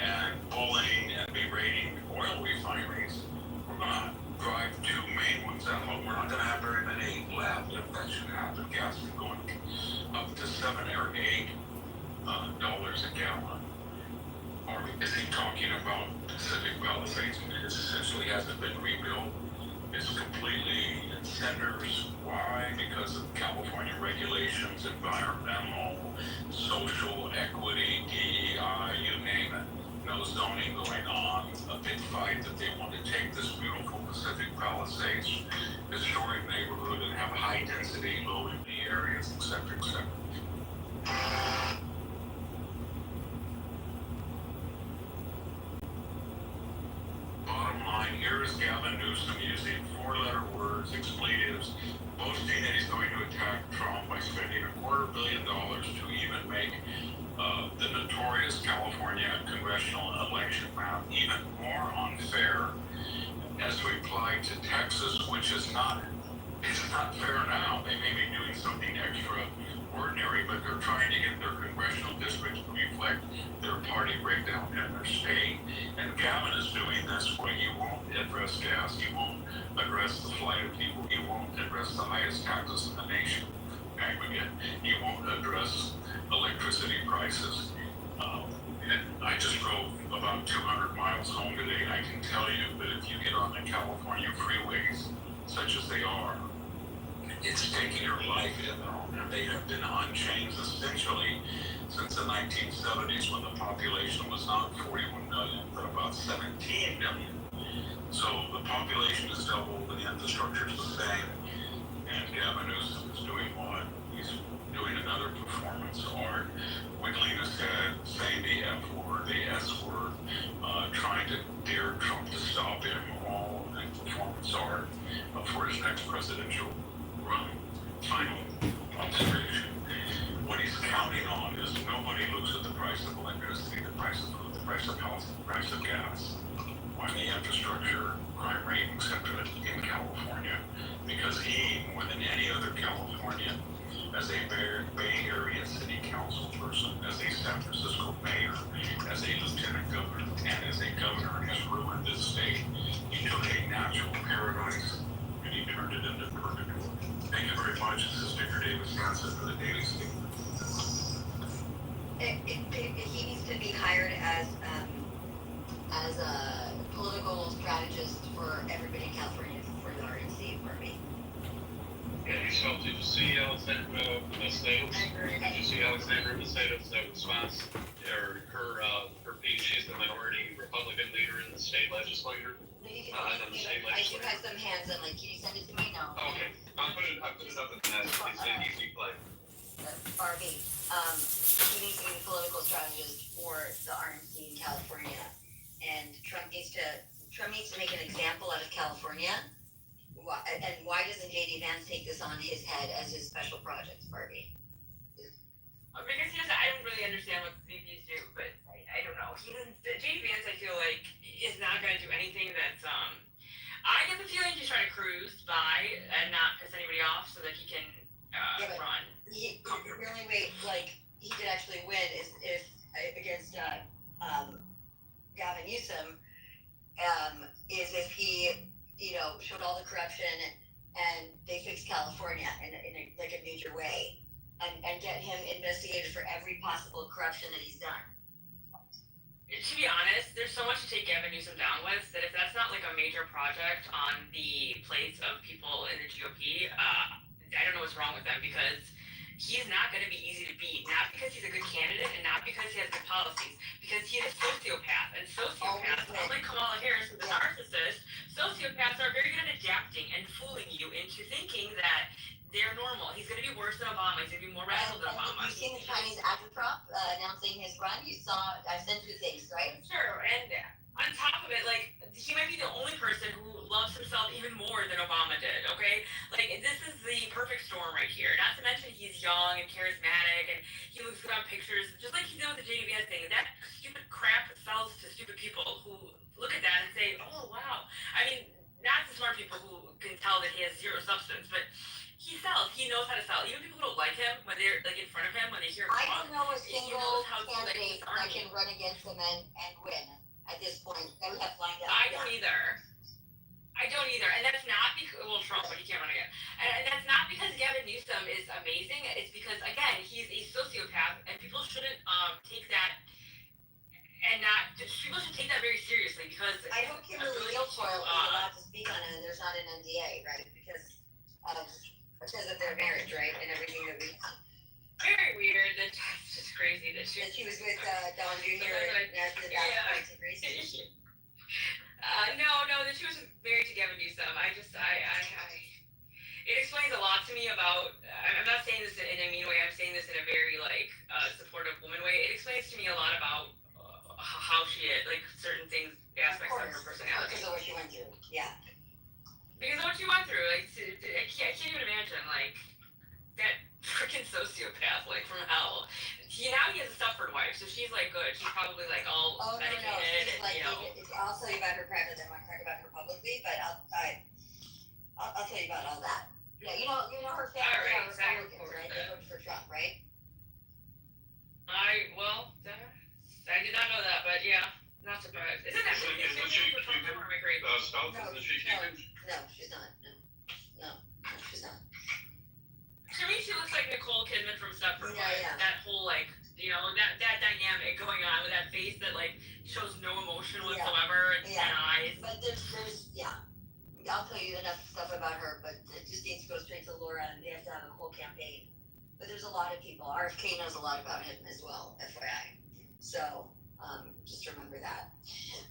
and bullying and berating oil refineries. We're going to drive 2 main ones out. We're not going to have very many left if that should happen. Gas is going up to $7 or $8 a gallon. Or is he talking about Pacific Palisades? It essentially hasn't been rebuilt. It's completely in cinders. Why? Because of California regulations, environmental, social equity, DEI, you name it. No zoning going on. A big fight that they want to take this beautiful Pacific Palisades historic neighborhood and have high density, low income areas, etc., etc. Bottom line, here is Gavin Newsom using 4-letter words, expletives, boasting that he's going to attack Trump by spending $250 million to even make the notorious California congressional election map even more unfair as we apply to Texas, which is not fair now. They may be doing something extraordinary, but they're trying to get their congressional districts to reflect their party breakdown in their state. And Gavin is doing this where he won't address gas, he won't address address the flight of people. He won't address the highest taxes in the nation, aggregate. He won't address electricity prices. And I just drove about 200 miles home today, and I can tell you that if you get on the California freeways, such as they are, it's taking your life in their own. And they have been unchanged essentially since the 1970s, when the population was not 41 million, but about 17 million. So the population is doubled, and the infrastructure is the same. And Gavin Newsom is doing what? He's doing another performance art, wiggling his head, saying the F word, the S word, trying to dare Trump to stop him, all in performance art for his next presidential run. Final observation. What he's counting on is nobody looks at the price of electricity, the price of food, the price of health, the price of gas, on the infrastructure, crime rate, etc. in California. Because he, more than any other Californian, as a Bay Area City Council person, as a San Francisco mayor, as a lieutenant governor, and as a governor, has ruined this state. He took a natural paradise and he turned it into purgatory. Thank you very much. This is Victor Davis Hanson for the Daily Statement. He needs to be hired as a political strategist for everybody in California for the RNC for me. Yeah, did you see Alexandra Macedos? I agree. Did you see Alexandra Macedos' response, or her piece? She's the minority Republican leader in the state legislature. I do have some hands on, like, can you send it to me? No. Okay, I'll put it up in that. It's an easy play. Barbie, he needs to be the political strategist for the RNC in California, and Trump needs to make an example out of California. And why doesn't JD Vance take this on his head as his special project, Barbie? Because I don't really understand what the VPs do, but I don't know. JD Vance, I feel like, is not going to do anything that's, I get the feeling he's trying to cruise by and not piss anybody off so that he can run. The only way, like, he could actually win is if against Gavin Newsom, is if he, showed all the corruption and they fixed California in a major way, and get him investigated for every possible corruption that he's done. To be honest, there's so much to take Gavin Newsom down with that if that's not like a major project on the plates of people in the GOP, I don't know what's wrong with them, because he's not going to be easy to beat, not because he's a good candidate and not because he has good policies, because he's a sociopath, and sociopaths, unlike Kamala Harris, who's a narcissist, sociopaths are very good at adapting and fooling you into thinking that they're normal. He's going to be worse than Obama. He's going to be more radical than Obama. You've seen the Chinese agitprop announcing his run. You saw, I sent you things, right? Sure, and on top of it, like, he might be the only person who loves himself even more than Obama did, okay? Like, this is the perfect storm right here. Not to mention he's young and charismatic, and he looks good on pictures, just like he did with the JD Vance thing. That stupid crap sells to stupid people who look at that and say, oh, wow. I mean, not the smart people who can tell that he has zero substance, but he sells. He knows how to sell. Even people who don't like him, when they're, like, in front of him, when they hear him I talk, don't know a single candidate that can run against him and win at this point that we have lined up. I don't either. And that's not because, well, Trump, but he can't run again. And that's not because Gavin Newsom is amazing. It's because, again, he's a sociopath, and people shouldn't take that, and people should take that very seriously, because I hope Kimberly Guilfoyle is allowed to speak on it, and there's not an NDA, right? Because of their marriage, right, and everything that we. Very weird. That's just crazy that she was with Don Jr. and after that, to Gracie. No, that she was married to Gavin Newsom. It explains a lot to me about. I'm not saying this in a mean way. I'm saying this in a very supportive woman way. It explains to me a lot about how she is, like certain things, aspects of her personality. Because of what she went through. Yeah. Because of what she went through, like I can't even imagine that freaking sociopath from hell. Now he has a Stepford wife, so she's good. She's probably all medicated. No. She's and I'll tell you about her privately. I'm not talking about her publicly, but I'll tell you about all that. Yeah, you know her family are Republicans, right? They voted for Trump, right? I did not know that, but yeah. Not surprised. Isn't that Isn't Whitney's she family for Trump, or am I crazy? Stealth, isn't she Cuban? No, she's not. No, she's not. To me, she looks like Nicole Kidman from Stepford Yeah, Wives. yeah. That whole, like, you know, that dynamic going on with that face that, like, shows no emotion whatsoever and eyes. But there's, I'll tell you enough stuff about her, but it just needs to go straight to Laura, and they have to have a whole campaign. But there's a lot of people. RFK knows a lot about him as well, FYI. So, just remember that.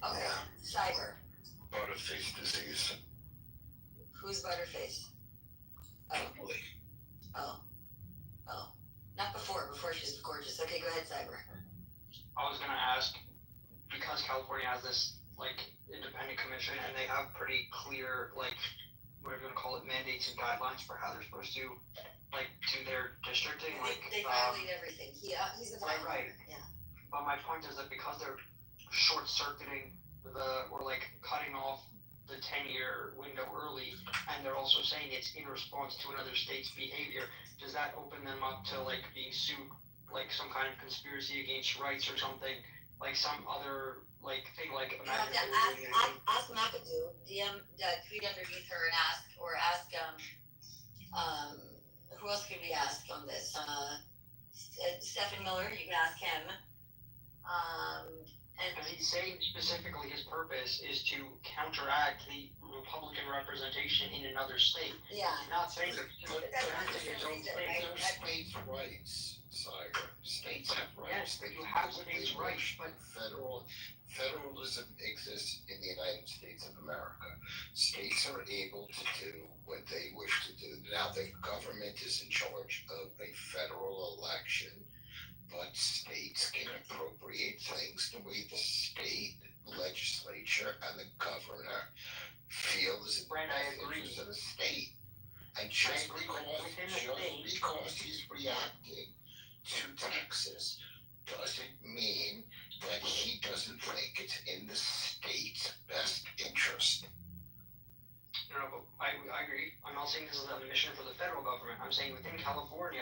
Okay, cyber. Butterface disease. Who's Butterface? Oh. Not before she's gorgeous. Okay, go ahead, cyber. I was gonna ask, because California has this like independent commission and they have pretty clear like what are we gonna call it, mandates and guidelines for how they're supposed to like do their districting. They violate everything. He's the violator. Right. Yeah. But my point is that because they're short circuiting or like cutting off the 10-year window early, and they're also saying it's in response to another state's behavior, does that open them up to like being sued, like some kind of conspiracy against rights or something, like some other like thing, like imagine they were doing anything. Ask McAdoo, tweet underneath her and ask who else could we ask on this? Stephen Miller, you can ask him. And he's saying specifically his purpose is to counteract the Republican representation in another state. Yeah. He's not saying that States' rights, Cyber. States have rights. Yes, you have states' rights, but federalism exists in the United States of America. States are able to do what they wish to do. Now the government is in charge of a federal election, but states can appropriate things the way the state legislature and the governor feel is in the best interest of the state. And just because he's reacting to Texas doesn't mean that he doesn't think it's in the state's best interest. No, but I agree. I'm not saying this is a mission for the federal government. I'm saying within California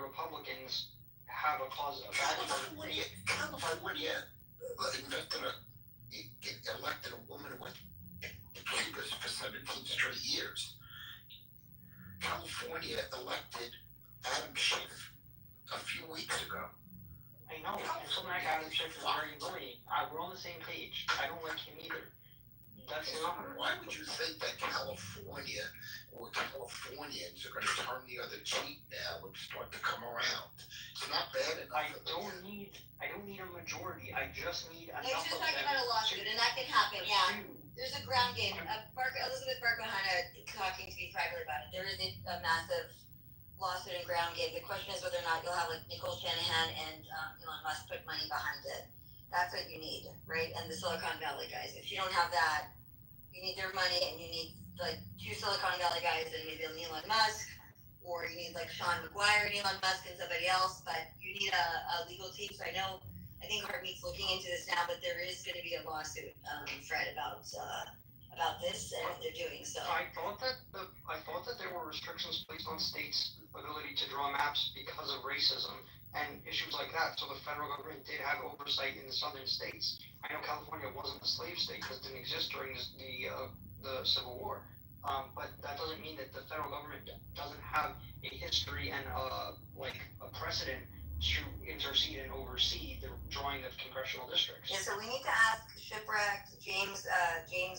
Republicans have a cause of California elected a woman with papers for 17 straight years. California elected Adam Schiff a few weeks ago. I know, and so like Adam Schiff is very annoying. We're on the same page. I don't like him either. That's not. Why would you think that California or Californians are going to turn the other cheek now and start to come around? It's not bad enough. I don't need a majority. I just need enough. He's just talking about a lawsuit, and that can happen. Yeah. There's a ground game. Elizabeth Barkahana talking to me privately about it. There is a massive lawsuit and ground game. The question is whether or not you'll have like Nicole Shanahan and Elon Musk put money behind it. That's what you need, right? And the Silicon Valley guys. If you don't have that, you need their money, and you need like two Silicon Valley guys and maybe Elon Musk, or you need like Sean McGuire and Elon Musk and somebody else. But you need a legal team. So I think Heartbeat's looking into this now, but there is going to be a lawsuit, Fred, about this and what they're doing. So I thought that there were restrictions placed on states' ability to draw maps because of racism and issues like that. So the federal government did have oversight in the southern states. I know California wasn't a slave state because it didn't exist during the Civil War. But that doesn't mean that the federal government doesn't have a history and a precedent to intercede and oversee the drawing of congressional districts. yeah, so we need to ask Shipwrecked, James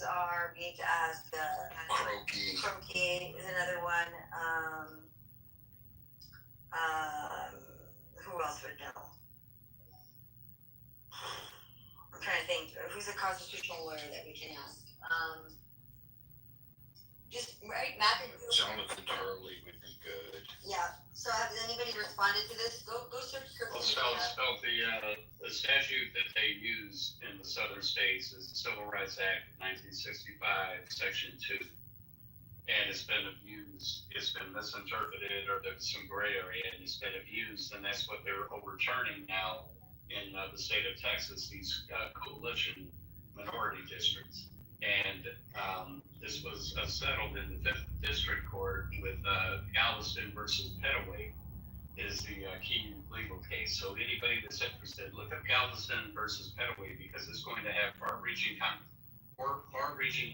R. We need to ask Croaky is another one. Who else would know? I'm trying to think. Who's a constitutional lawyer that we can ask? Just right, McAdoo. Jonathan Turley would be good. Yeah. So has anybody responded to this? Go search Well, spell the statute that they use in the southern states is the Civil Rights Act of 1965, Section 2. And it's been abused, it's been misinterpreted, or there's some gray area, and it's been abused, and that's what they're overturning now in the state of Texas, these coalition minority districts. And this was settled in the 5th District Court with Galveston versus Pettaway. is the key legal case. So anybody that's interested, look up Galveston versus Petaway, because it's going to have far-reaching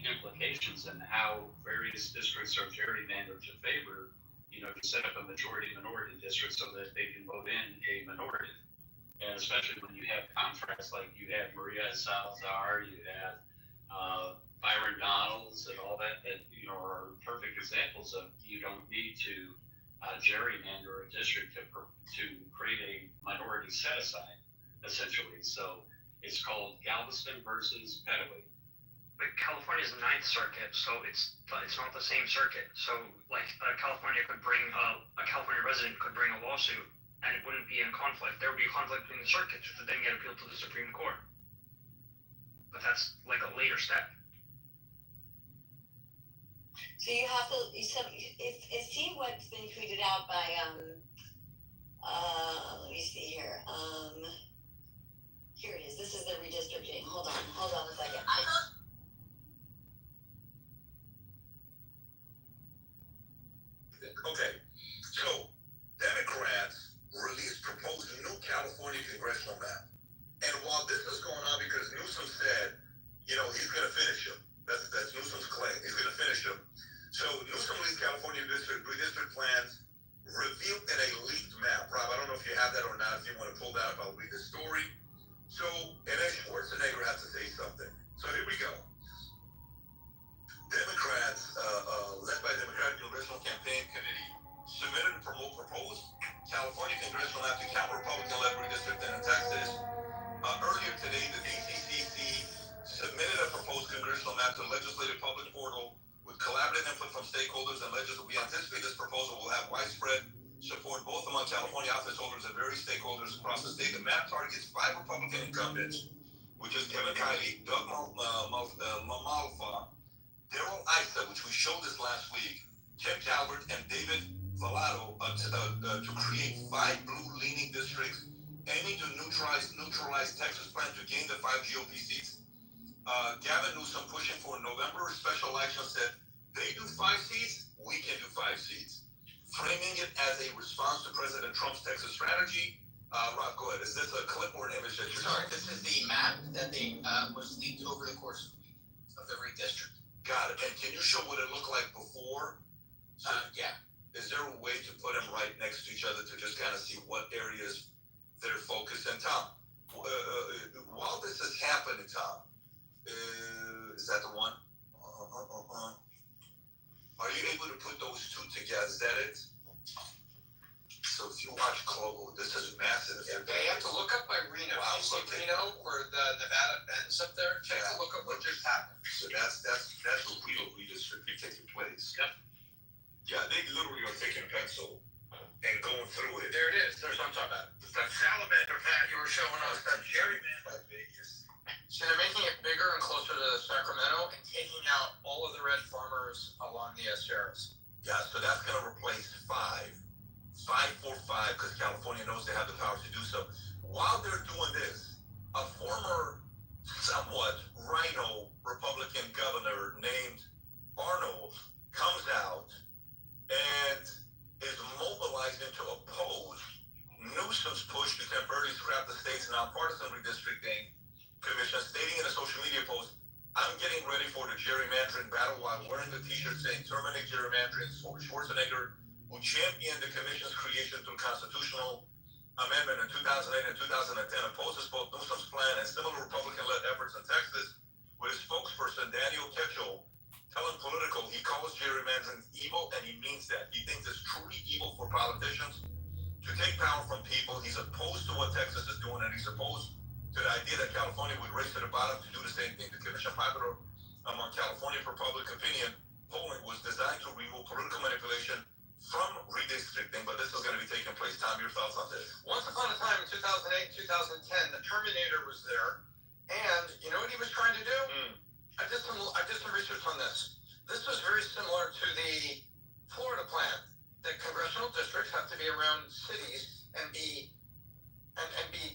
implications in how various districts are gerrymandered to favor, to set up a majority-minority district so that they can vote in a minority. And especially when you have contracts like you have Maria Salazar, you have Byron Donalds and all that are perfect examples of you don't need to gerrymander a district to create a minority set aside, essentially. So it's called Galveston versus Petaway. But California is the Ninth Circuit, so it's not the same circuit. So like California resident could bring a lawsuit, and it wouldn't be in conflict. There would be a conflict between the circuits, which would then get appealed to the Supreme Court. But that's like a later step. So you have to. Is he what's been tweeted out by let me see here. Here it is. This is the redistricting. Hold on a second. Okay, so Democrats released proposed new California congressional map. And while this is going on because Newsom said, he's going to finish him. That's Newsom's claim. He's going to finish him. So Newsom released California redistrict plans revealed in a leaked map. Rob, I don't know if you have that or not. If you want to pull that up, I'll read the story. So, and then Schwarzenegger has to say something. So here we go. Democrats, led by the Democratic Congressional Campaign Committee, submitted a proposed California congressional map to Capitol Republican-led redistricting in Texas. Earlier today, the DCCC submitted a proposed congressional map to the Legislative Public Portal with collaborative input from stakeholders and legislators. We anticipate this proposal will have widespread support both among California office holders and various stakeholders across the state. The map targets 5 Republican incumbents, which is Kevin Kiley, Doug Malfa, Darrell Issa, which we showed this last week, Tim Calvert, and David Vallado to create 5 blue-leaning districts aiming to neutralize Texas' plan to gain the 5 GOP seats. Gavin Newsom pushing for a November special election said, they do 5 seats, we can do 5 seats. Framing it as a response to President Trump's Texas strategy. Rob, go ahead. Is this a clip or an image that you're Sorry, this is the map that was leaked over the course of every district. Got it. And can you show what it looked like before? Yeah. Is there a way to put them right next to each other to just kind of see what areas they're focused in? Tom, while this is happening, Tom, is that the one? Are you able to put those two together? Is that it? So if you watch close, this is massive. Yeah, you have to look up by Reno. Wow, you see Reno, where the Nevada bends up there? Take a look at what just happened. So that's the real redistricting taking place. Yep. Yeah, they literally are taking a pencil and going through it. There it is. There's what I'm talking about. It's that salamander pad you were showing us, that gerrymander Vegas. So they're making it bigger and closer to Sacramento and taking out all of the red farmers along the Sierras. Yeah, so that's going to replace 5 for 5, because California knows they have the power to do so. While they're doing this, a former, somewhat rhino Republican governor named Arnold comes out and is mobilizing to oppose Newsom's push to temporarily scrap the state's nonpartisan redistricting commission, stating in a social media post, I'm getting ready for the gerrymandering battle while wearing the t-shirt saying terminate gerrymandering. Schwarzenegger, who championed the commission's creation through constitutional amendment in 2008 and 2010, opposes both Newsom's plan and similar Republican-led efforts in Texas, with his spokesperson, Daniel Ketchel, telling Politico he calls gerrymandering evil, and he means that. He thinks it's truly evil for politicians to take power from people. He's opposed to what Texas is doing, and he's opposed to the idea that California would race to the bottom to do the same thing. The commission popular among California for public opinion polling was designed to remove political manipulation from redistricting, but this is going to be taking place. Tom, your thoughts on this? Once upon a time in 2008, 2010, the Terminator was there, and you know what he was trying to do? I did some research on this. This was very similar to the Florida plan, that congressional districts have to be around cities and be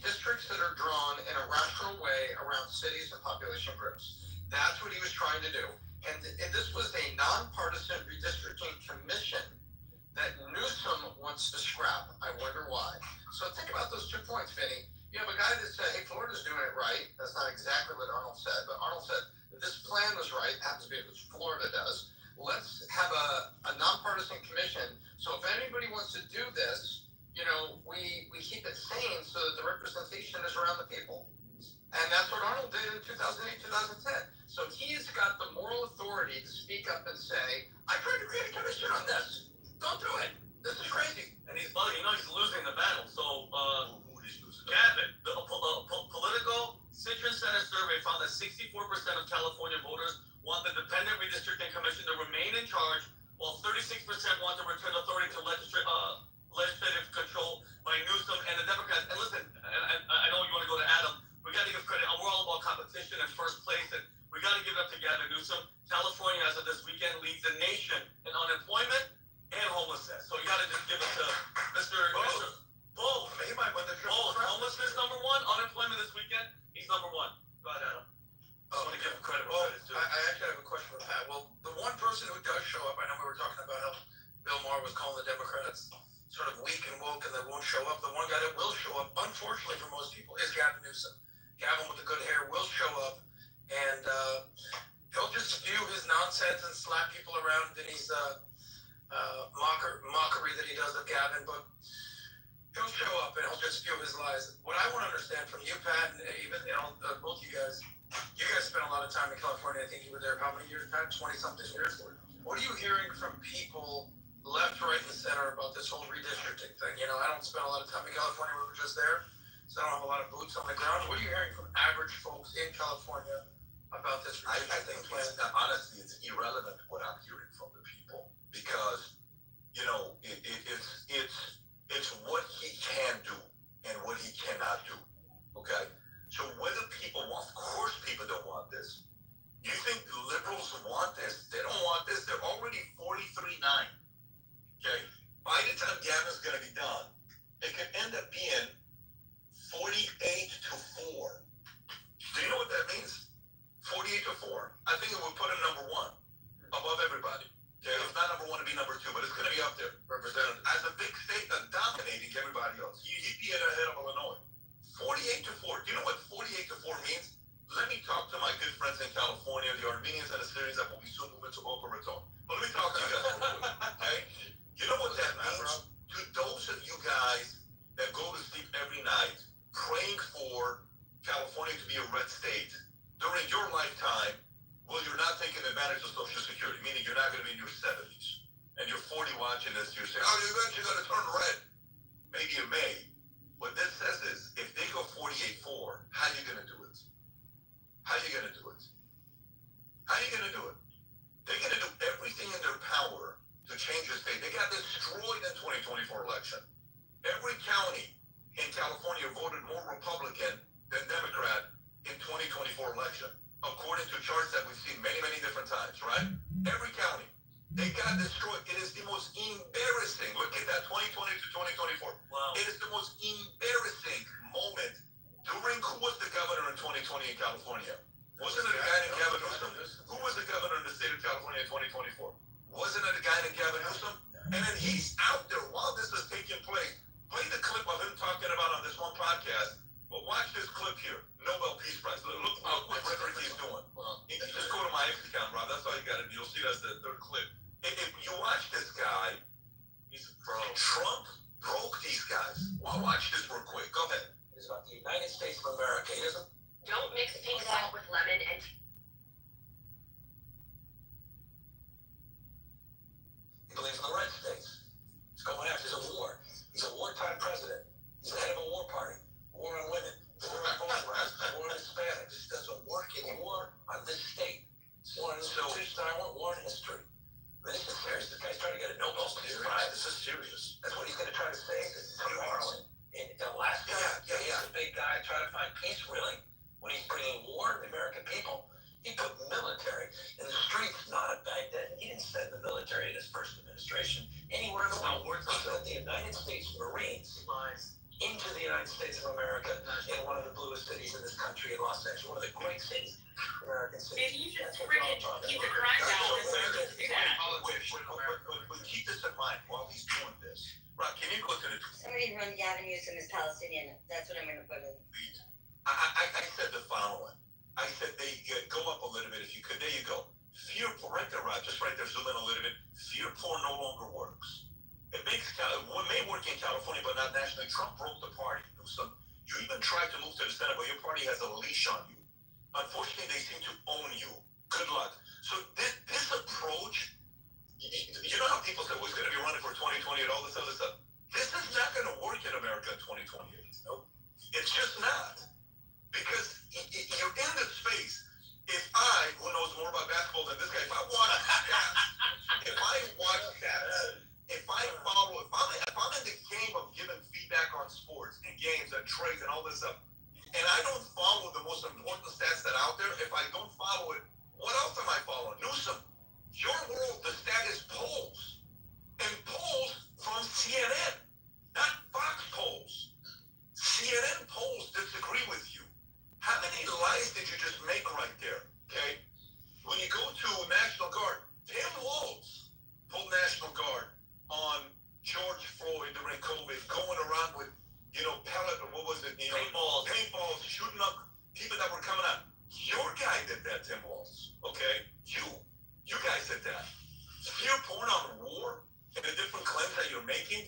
districts that are drawn in a rational way around cities and population groups. That's what he was trying to do. And this was a nonpartisan redistricting commission that Newsom wants to scrap. I wonder why. So think about those 2 points, Vinny. You have a guy that said, hey, Florida's doing it right. That's not exactly what Arnold said, but Arnold said that this plan was right. It happens to be what Florida does. Let's have a nonpartisan commission. So if anybody wants to do this, you know, we keep it sane so that the representation is around the people. And that's what Arnold did in 2008, 2010. So he's got the moral authority to speak up and say, I tried to create a commission on this. Don't do it. This is crazy. And he's bugging. You know he's losing the battle. So, Gavin, the political Citron Center survey found that 64% of California voters want the Dependent Redistricting Commission to remain in charge, while 36% want to return authority to legislative control by Newsom and the Democrats. And listen, I know you want to go to Adam. We got to give credit. We're all about competition in first place, and we got to give it up to Gavin Newsom. California, as of this weekend, leads the nation in unemployment and homelessness. So you got to just give it to Mr. Both. He might win the Both. Homelessness number one. Unemployment this weekend. He's number one. Go ahead, Adam. I want to give him credit. Well, I actually have a question for Pat. Well, the one person who does show up, I know we were talking about how Bill Maher was calling the Democrats sort of weak and woke and they won't show up. The one guy that will show up, unfortunately for most people, is Gavin Newsom. Gavin with the good hair will show up, and he'll just spew his nonsense and slap people around in his mockery that he does of Gavin, but he'll show up and he'll just spew his lies. What I want to understand from you, Pat, and even both you guys spent a lot of time in California. I think you were there how many years, Pat? 20-something years. What are you hearing from people left, right, and center about this whole redistricting thing? You know, I don't spend a lot of time in California. We were just there, so I don't have a lot of boots on the ground. What are you hearing from average folks in California about this redistricting plan? Honestly, it's irrelevant what I'm hearing from the people, because, you know, it's what he can do and what he cannot do. Okay? So whether people want, of course people don't want this. You think the liberals want this? They don't want this. They're already 43-9. Okay? By the time Gavin's going to be done, it could end up being 48-4. Do you know what that means? 48-4. I think it would put him number one above everybody. Okay, if not number one, it'd be number two, but it's going to be up there. Represented as a big state that's dominating everybody else. He'd be ahead of Illinois. 48-4. Do you know what 48-4 means? Let me talk to my good friends in California, the Armenians and the Syrians that will be soon moving to Boca Raton. But let me talk to you guys real quick, okay? You know what that means? To those of you guys that go to sleep every night praying for California to be a red state during your lifetime, well, you're not taking advantage of Social Security, meaning you're not going to be in your 70s. And you're 40 watching this, you're saying, oh, you're eventually going to turn red. Maybe you may. What this says is, if they go 48-4, how are you going to do it? How are you going to do it? How are you going to do it? They're going to do everything in their power to change the state. They got destroyed in 2024 election. Every county in California voted more Republican than Democrat in 2024 election, according to charts that we've seen many, many different times, right? Every county. They got destroyed. It is the most embarrassing. Look at that, 2020 to 2024. Wow. It is the most embarrassing moment during who was the governor in 2020 in California? Wasn't it a guy named Gavin Newsom? Who was the governor in the state of California in 2024? Wasn't it a guy named Gavin Newsom? And then he's out there while this is taking place. Play the clip of him talking about on this one podcast. But watch this clip here. Nobel Peace Prize. Look what rhetoric he's doing. You just go to my X account, Rob. That's all you got to do. You'll see that's the third clip. If you watch this guy, Trump broke these guys. Well, watch this real quick. Go ahead. It's about the United States of America. He doesn't. Don't mix pink salt with lemon and. He believes in the red states. He's going after. He's a war. He's a wartime president. He's the head of a war party. War on women. War on both rights. War on Hispanics. This doesn't work anymore on this state. War on institution. I want war in history. But this is serious. This guy's trying to get a Nobel Peace Prize. This is serious. That's what he's going to try to say to Harlan in Alaska. Yeah. He's a big guy trying to find peace, really. When he's bringing war to the American people, he put military in the streets, not at Baghdad. He didn't send the military in his first administration anywhere in the world. He sent the United States Marines into the United States of America in one of the bluest cities in this country, in Los Angeles, one of the great cities, American cities. If you just freaking keep the grind down, let's do that. But keep this in mind while he's doing this. Rob, can you go to the... Some of me run Gavin Newsom as Palestinian. That's what I'm going to put in. I said the following. I said they go up a little bit if you could. There you go. Fear porn, right there, Rob. Just right there, zoom in a little bit. Fear porn no longer works. It makes what may work in California, but not nationally. Trump broke the party. You even tried to move to the Senate, but your party has a leash on you. Unfortunately, they seem to own you. Good luck. So this approach, you know how people say, well, he's going to be running for 2020 and all this other stuff. This is not going to work in America in 2028. No, it's just not. Because you're in this space. If I, who knows more about basketball than this guy, if I watch stats, if I'm in the game of giving feedback on sports and games and trades and all this stuff, and I don't follow the most important stats that are out there, if I don't follow it, what else am I following? Newsom, your world, the stat is polls. And polls from CNN, not Fox polls. CNN polls disagree with you. How many lies did you just make right there? Okay? When you go to National Guard, Tim Walz pulled National Guard on George Floyd during COVID, going around with, pellet, what was it? Paintballs, shooting up people that were coming out. Your guy did that, Tim Walz. Okay? You guys did that. Fear porn on war and the different claims that you're making,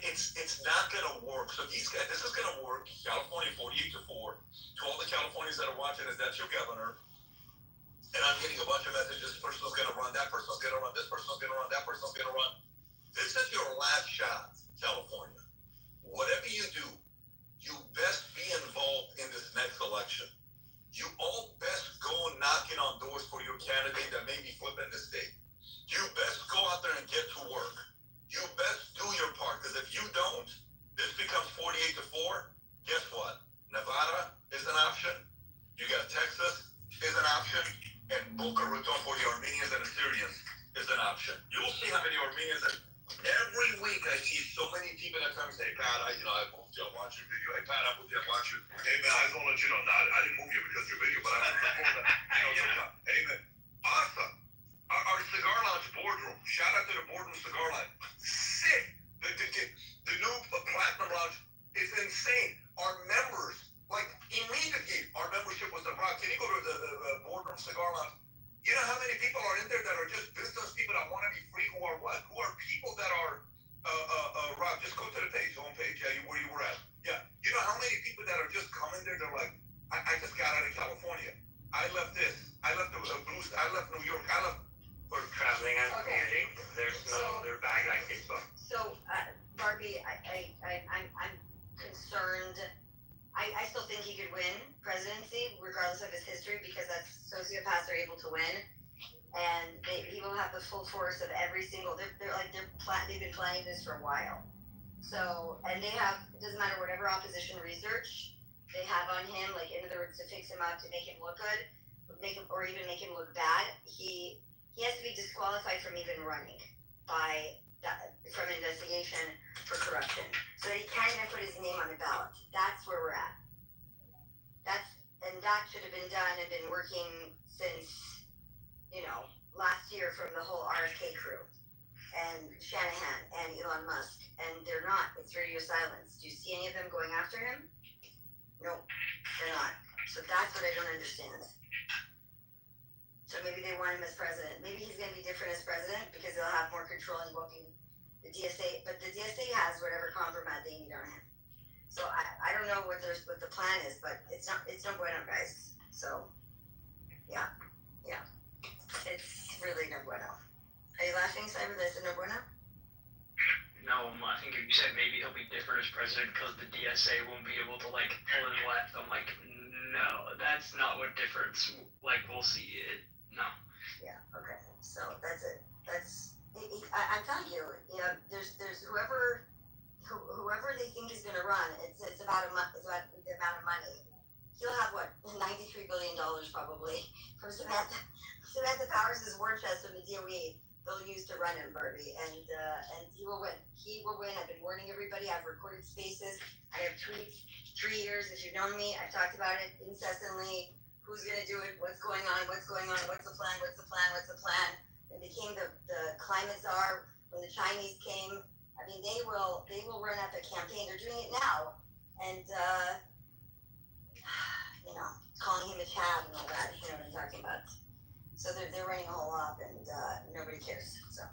it's not going to work. So these guys, this is going to work. California 48-4. To all the Californians that are watching, that's your governor. And I'm getting a bunch of messages. This person's going to run. That person's going to run. This person's going to run. That person's going to run. This is your last shot, California. Whatever you do, you best be involved in this next election. You all best go knocking on doors for your candidate that may be flipping the state. You best go out there and get to work. You best do your part, because if you don't, this becomes 48-4. Guess what? Nevada is an option. You got Texas is an option, and Boca Raton for the Armenians and the Syrians is an option. You'll see how many Armenians. Every week I see so many people that come and say, Pat, I moved you. I watched your video. Hey, Pat, I moved you. I watched you. Hey, man, I just want to let you know. No, I didn't move you because of your video, but I didn't support that. Hey, man. Awesome. Our cigar lounge boardroom. Shout out to the boardroom cigar lounge. Sick. The new platinum lounge is insane. Our members, like immediately, our membership was the rock. Can you go to the boardroom cigar lounge? You know how many people are in there that are just business people that want to be free? Who are what? Who are people that are, Rob, just go to the page, homepage, where you were at. Yeah. You know how many people that are just coming there, they're like, I just got out of California. I left this. I left the Blues. I left New York. I left for traveling and commuting. There's their bag I keep up. So, Barbie, I'm concerned. I still think he could win presidency, regardless of his history, because that's sociopaths are able to win, and he will have the full force of every single. They've been planning this for a while. So, and they have, it doesn't matter whatever opposition research they have on him, like in other words, to fix him up, to make him look good, or even make him look bad. He has to be disqualified from even running from investigation for corruption. So he can't even put his name on the ballot. That's where we're at. That should have been done and been working since, last year from the whole RFK crew and Shanahan and Elon Musk. And they're not. It's radio silence. Do you see any of them going after him? No, they're not. So that's what I don't understand. So maybe they want him as president. Maybe he's going to be different as president because they'll have more control and won't be the DSA. But the DSA has whatever compromise they need on him. So I don't know what the plan is, but it's no bueno, guys. So yeah, it's really no bueno. Are you laughing, Cyber? That's no bueno. No, I think you said maybe he'll be different as president because the DSA won't be able to pull him left. I'm like, no, that's not what difference. We'll see it. No. Yeah. Okay. So that's it. I'm telling you, there's whoever they think is going to run. It's about the amount of money. He'll have what, $93 billion probably from Samantha Powers' war chest from the DOE. They'll use to run him, Barbie, and he will win. He will win. I've been warning everybody. I've recorded spaces. I have tweets. 3 years. If you've known me, I've talked about it incessantly. Who's going to do it? What's going on? What's the plan? It became the climate czar when the Chinese came I mean, they will run up a campaign. They're doing it now, and calling him a Chad and all that. You know what I'm talking about. So they're running a whole op, and nobody cares. So.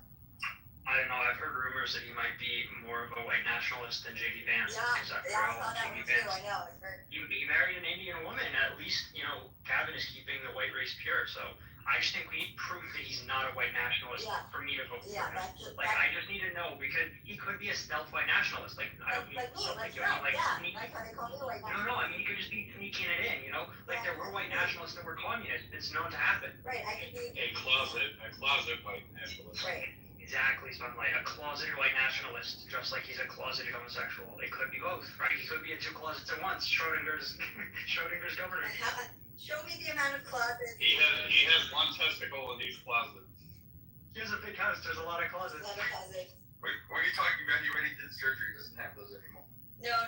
I don't know. I've heard rumors that he might be more of a white nationalist than J.D. Vance. Yeah, I saw that one too. I know. It's very. He married an Indian woman. At least, Gavin is keeping the white race pure. So I just think we need proof that he's not a white nationalist for me to vote for him. I just need to know, because he could be a stealth white nationalist. I don't mean like me. That's sneaky. right. That's why they call me a white nationalist. No. I mean, he could just be sneaking it in. There were white nationalists that were communists. It's known to happen. Right. I could be a closet white nationalist. Right. Exactly, so I'm like a closeted white nationalist, just like he's a closeted homosexual. It could be both, right? He could be in two closets at once. Schrodinger's governor. Show me the amount of closets. He has one testicle in each closet. He has a big house. There's a lot of closets. What are you talking about? He already did surgery. He doesn't have those anymore. No.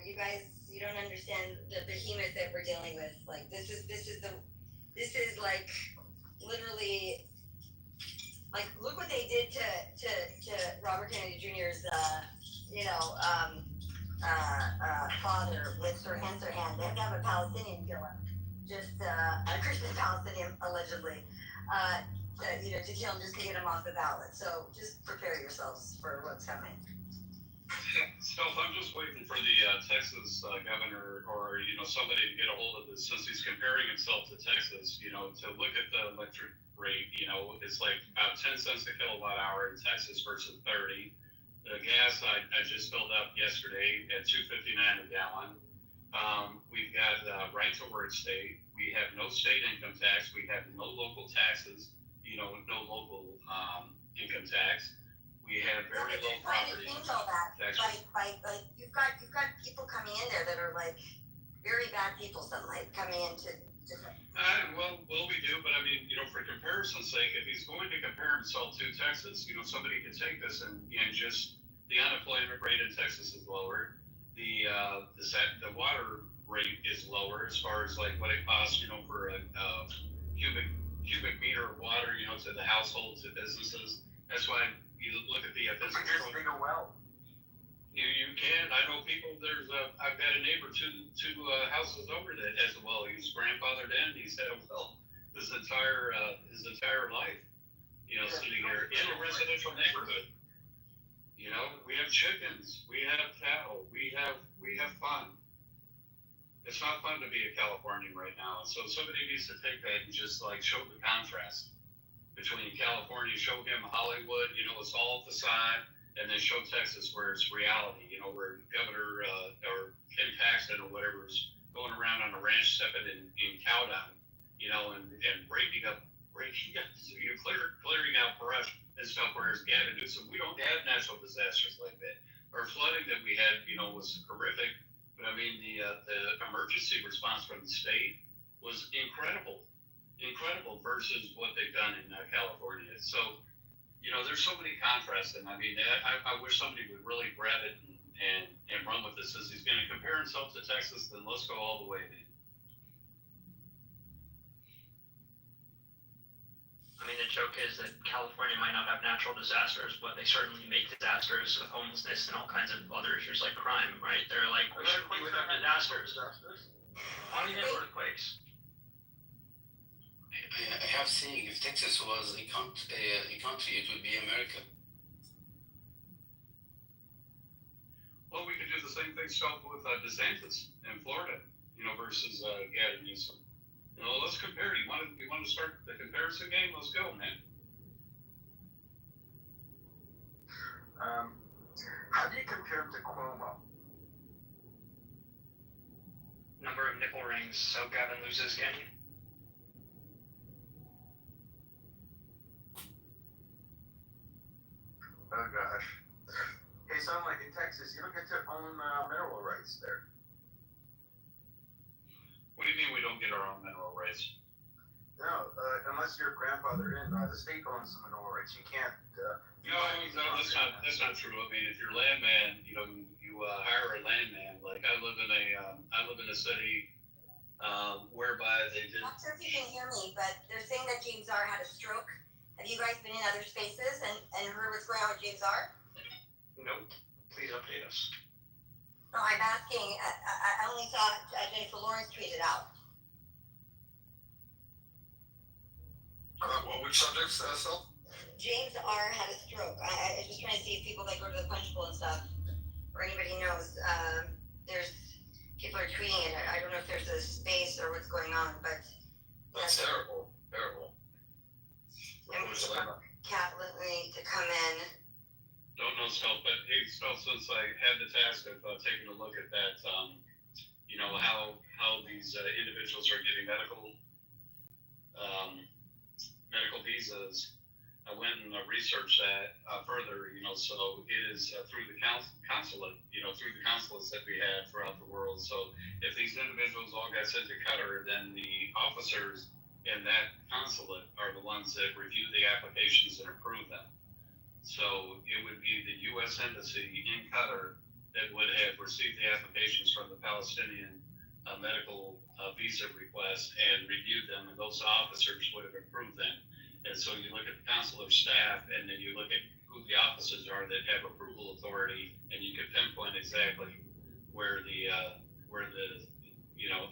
You guys, you don't understand the behemoth that we're dealing with. Like this is like literally. Like, look what they did to Robert Kennedy Jr.'s, father with Sirhan. They have to have a Palestinian kill him, just a Christian Palestinian allegedly, to kill him just to get him off the ballot. So just prepare yourselves for what's coming. Stealth, I'm just waiting for the Texas governor or somebody to get a hold of this, since he's comparing himself to Texas. To look at the electric rate. It's like about 10 cents a kilowatt hour in Texas versus 30. The gas I just filled up yesterday at $2.59 a gallon. We've got right to work state. We have no state income tax. We have no local taxes. No local income tax. We have very low property tax. Like you've got people coming in there that are like very bad people. Coming in to. Well, we do, but I mean, for comparison's sake, if he's going to compare himself to Texas, somebody could take this and just the unemployment rate in Texas is lower, the water rate is lower as far as like what it costs, for a cubic meter of water, to the household, to businesses. That's why you look at the business. Bigger well. You can. I know people. I've got a neighbor two houses over that has a well. He's grandfathered in. He's had a well his entire life. Sitting there in a residential neighborhood. We have chickens. We have cattle. We have fun. It's not fun to be a Californian right now. So somebody needs to take that and just like show the contrast between California. Show him Hollywood. It's all at the side. And then show Texas where it's reality, where Governor or Ken Paxton or whatever is going around on a ranch stepping in cow dung, and breaking up, clearing out brush and stuff. Whereas Gavin Newsom, we don't have natural disasters like that. Our flooding that we had, was horrific. But I mean, the emergency response from the state was incredible versus what they've done in California. So. There's so many contrasts, and I mean, I wish somebody would really grab it and run with this. Since he's going to compare himself to Texas, then let's go all the way. I mean, the joke is that California might not have natural disasters, but they certainly make disasters with homelessness and all kinds of other issues like crime, right? They're like, we should be without disasters. I mean, earthquakes. I have seen if Texas was a country, it would be America. Well, we could do the same thing with DeSantis in Florida, versus Gavin Newsom. Let's compare. You want to start the comparison game? Let's go, man. How do you compare him to Cuomo? Number of nipple rings, so Gavin loses game. Oh gosh. Okay, so like in Texas, you don't get to own mineral rights there. What do you mean we don't get our own mineral rights? No, unless you're grandfathered in, the state owns the mineral rights. You can't. No, that's not true. I mean, if you're landman, you hire a landman. Like I live in a city whereby they did. I'm not sure if you can hear me, but they're saying that James R had a stroke. Have you guys been in other spaces and heard what's going on with James R? please update us. No, I'm asking, I only saw Jennifer Lawrence tweet it out. Which subjects, Sel? James R. had a stroke. I was just trying to see if people that go to the punch bowl and stuff, or anybody knows, there's, people are tweeting it. I don't know if there's a space or what's going on, but. That's terrible, terrible. I'm going to Cat Lindley to come in. Don't know Spell, but hey, Spell, since I had the task of taking a look at that, how these individuals are getting medical visas, I went and researched that further. So it is through the consulate, through the consulates that we have throughout the world. So if these individuals all got sent to Qatar, then the officers in that consulate are the ones that review the applications and approve them. So it would be the U.S. Embassy in Qatar that would have received the applications from the Palestinian medical visa request and reviewed them, and those officers would have approved them. And so you look at the consular staff, and then you look at who the officers are that have approval authority, and you can pinpoint exactly where the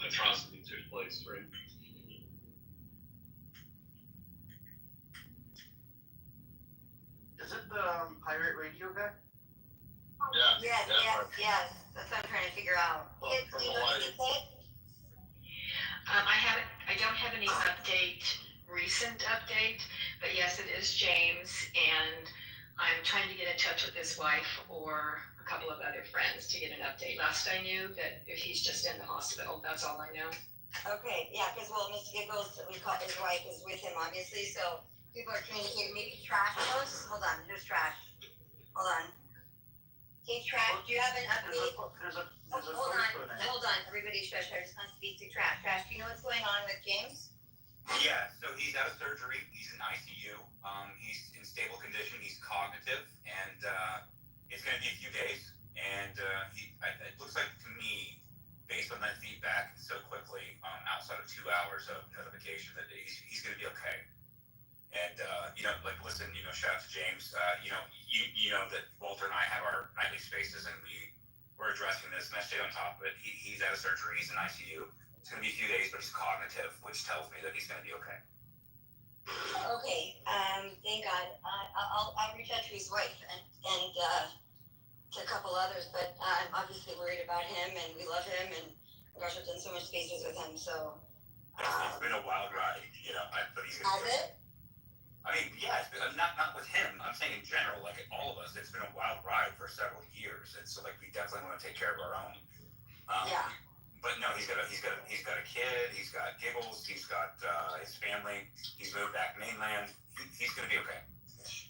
atrocity took place, right? Is it the pirate radio guy? Yes. That's what I'm trying to figure out. I don't have any recent update, but yes, it is James, and I'm trying to get in touch with his wife or a couple of other friends to get an update. Last I knew that he's just in the hospital, that's all I know. Okay, yeah, because Mr. Giggles, we call his wife, is with him obviously, so people are communicating. Maybe Trash knows. Hold on, there's Trash. Hold on. Hey Trash, do you have an update? Hold on, everybody shush. I just want to speak to Trash. Trash, do you know what's going on with James? Yeah, so he's out of surgery. He's in ICU. He's in stable condition. He's cognitive, and it's going to be a few days. And it looks like to me, based on that feedback so quickly, outside of 2 hours of notification, that he's going to be okay. And listen, shout out to James. You know that Walter and I have our nightly spaces, and we're addressing this, and I stayed on top of it. He's out of surgery. He's in ICU. It's going to be a few days, but he's cognitive, which tells me that he's going to be okay. Okay, thank God. I'll reach out to his wife and to a couple others, but I'm obviously worried about him, and we love him, and gosh, I've done so much spaces with him, so. It's been a wild ride, but he's Has it? I mean, yeah, it's been, not with him. I'm saying in general, like all of us, it's been a wild ride for several years, and so we definitely want to take care of our own. Yeah. But no, he's got a kid. He's got Giggles. He's got his family. He's moved back mainland. He's going to be okay.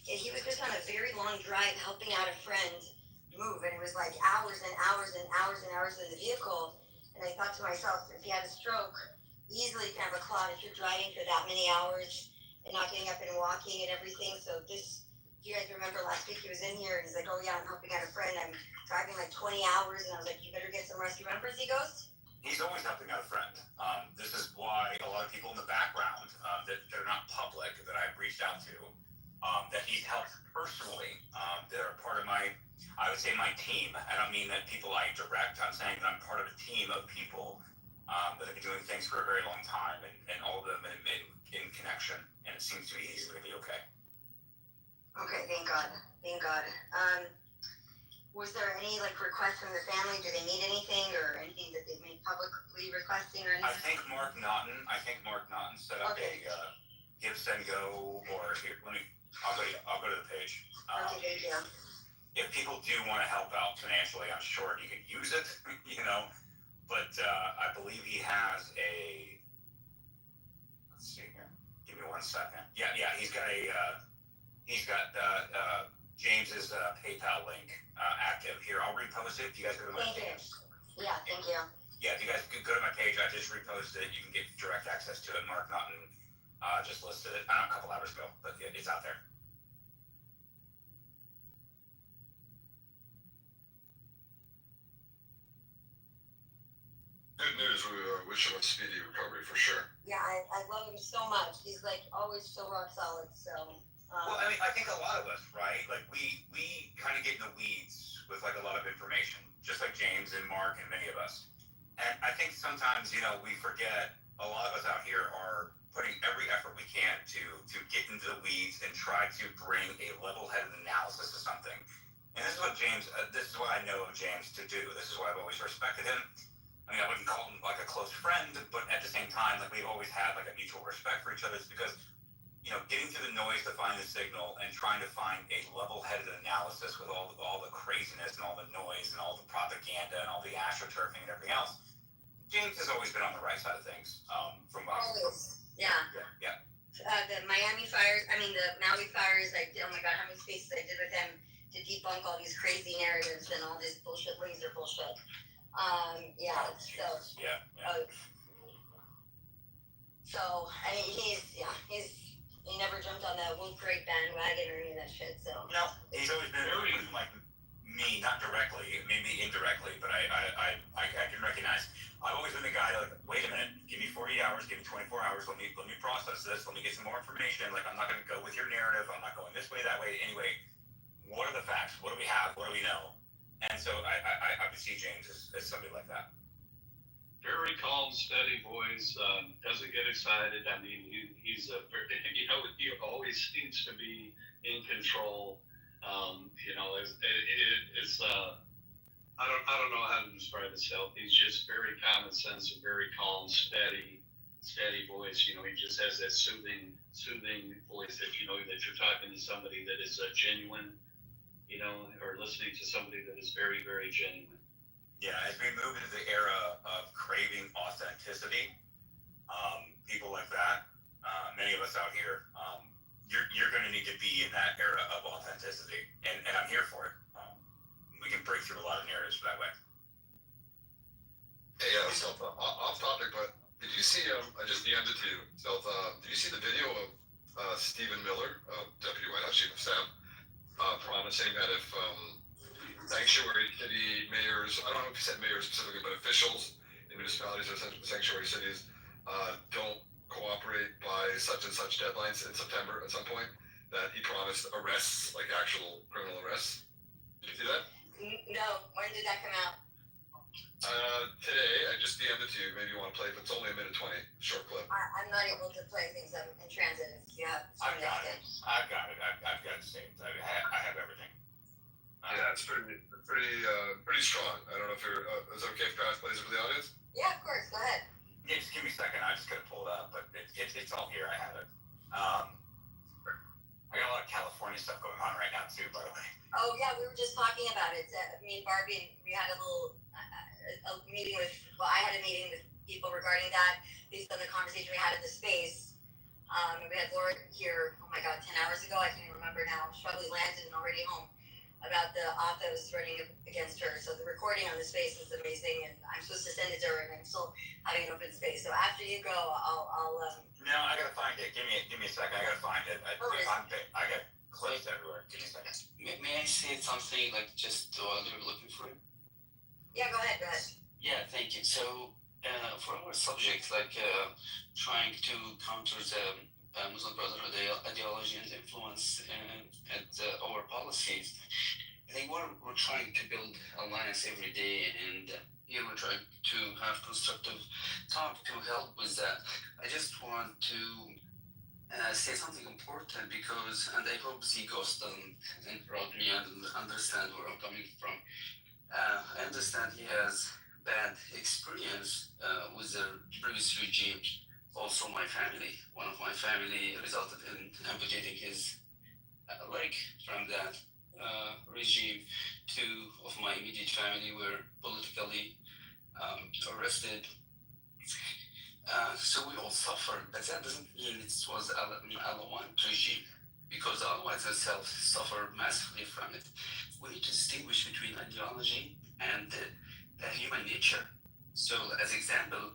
Yeah, he was just on a very long drive helping out a friend move, and it was like hours and hours and hours and hours in the vehicle. And I thought to myself, if he had a stroke, easily can have a clot if you're driving for that many hours and not getting up and walking and everything. So you guys remember last week he was in here and he's like, oh yeah, I'm helping out a friend. I'm driving like 20 hours, and I was like, you better get some rest. You remember as he goes? He's always helping out a friend. This is why a lot of people in the background that they're not public that I've reached out to, that he's helped personally. They're part of my team. I don't mean that people I direct. I'm saying that I'm part of a team of people that have been doing things for a very long time, and all of them in connection. And it seems to me he's going to be okay. Okay, thank God. Thank God. Was there any requests from the family? Do they need anything or anything that they've made publicly requesting or anything? I think Mark Naughton set up a give, send, go, or here. I'll go to the page. Okay, thank you. If people do want to help out financially, I'm sure he could use it. But I believe he has a. Let's see here. Give me 1 second. Yeah. He's got James's PayPal link active here. I'll repost it. If you guys go to my page. Yeah, thank you. Yeah, if you guys could go to my page, I just reposted it. You can get direct access to it. Mark Naughton just listed it. A couple hours ago, but it's out there. Good news. We wish him a speedy recovery for sure. Yeah, I love him so much. He's always so rock solid. So Well, I mean, I think a lot of us, right? Like we kind of get in the weeds with like a lot of information, just like James and Mark and many of us. And I think sometimes, we forget a lot of us out here are putting every effort we can to get into the weeds and try to bring a level-headed analysis to something. And this is what this is what I know of James to do. This is why I've always respected him. I mean, I wouldn't call him like a close friend, but at the same time, like we've always had like a mutual respect for each other. It's because getting through the noise to find the signal and trying to find a level-headed analysis with all the craziness and all the noise and all the propaganda and all the astroturfing and everything else. James has always been on the right side of things. From Always, yeah. Yeah. The Miami fires, the Maui fires, oh my God, how many spaces I did with him to debunk all these crazy narratives and all this bullshit, laser bullshit. Yeah, so. Yeah. So, he never jumped on the Wolf Creek bandwagon or any of that shit, so. No, he's always been like me, not directly, maybe indirectly, but I can recognize. I've always been the guy like, wait a minute, give me 40 hours, give me 24 hours, let me process this, let me get some more information. Like, I'm not going to go with your narrative. I'm not going this way, that way. Anyway, what are the facts? What do we have? What do we know? And so I would see James as somebody like that. Very calm, steady voice. Doesn't get excited. I mean, he's a very, he always seems to be in control. It's I don't know how to describe himself. He's just very common sense and very calm, steady voice. He just has that soothing voice that that you're talking to somebody that is genuine. Or listening to somebody that is very, very genuine. Yeah, as we move into the era of craving authenticity, people like that, many of us out here, you're going to need to be in that era of authenticity, and I'm here for it. We can break through a lot of narratives that way. Hey, off topic, but did you see? I just DM'd it to you. So, did you see the video of Stephen Miller, Deputy White House Chief of Staff, promising that if sanctuary city mayors, I don't know if he said mayors specifically, but officials in municipalities or sanctuary cities don't cooperate by such and such deadlines in September at some point, that he promised arrests, like actual criminal arrests. Did you see that? No, when did that come out? Today, I just DM'd it to you. Maybe you want to play it, but it's only a minute 20, short clip. I'm not able to play things. I'm in transit. If you have I've got it. I've got it saved. I have everything. Yeah, it's pretty strong. I don't know if you're. Is it okay if Pat plays it for the audience? Yeah, of course. Go ahead. Yeah, just give me a second. I just gotta pull it up, but it's all here. I have it. I got a lot of California stuff going on right now too, by the way. Oh yeah, we were just talking about it. Me and Barbie, we had a little meeting with. Well, I had a meeting with people regarding that based on the conversation we had in the space. We had Laura here. Oh my God, 10 hours ago. I can't even remember now. She probably landed and already home. About the op that was threatening against her. So the recording on the space is amazing, and I'm supposed to send it to her, and I'm still having an open space. So after you go, I'll No, I gotta find it. Give me a second. I gotta find it. I got clips everywhere. Give me a second. May I say something just while you're looking for it? Yeah, go ahead. Yeah, thank you. So for our subject, trying to counter the Muslim Brotherhood ideology and influence at our policies, I think we're trying to build alliance every day, and here we're trying to have constructive talk to help with that. I just want to say something important because, and I hope Zigos doesn't interrupt me and understand where I'm coming from. I understand he has bad experience with the previous regime. Also, my family, one of my family resulted in amputating his leg from that regime. Two of my immediate family were politically arrested. So we all suffered, but that doesn't mean it was an Alawite regime, because the Alawites themselves suffered massively from it. We need to distinguish between ideology and human nature. So, as example,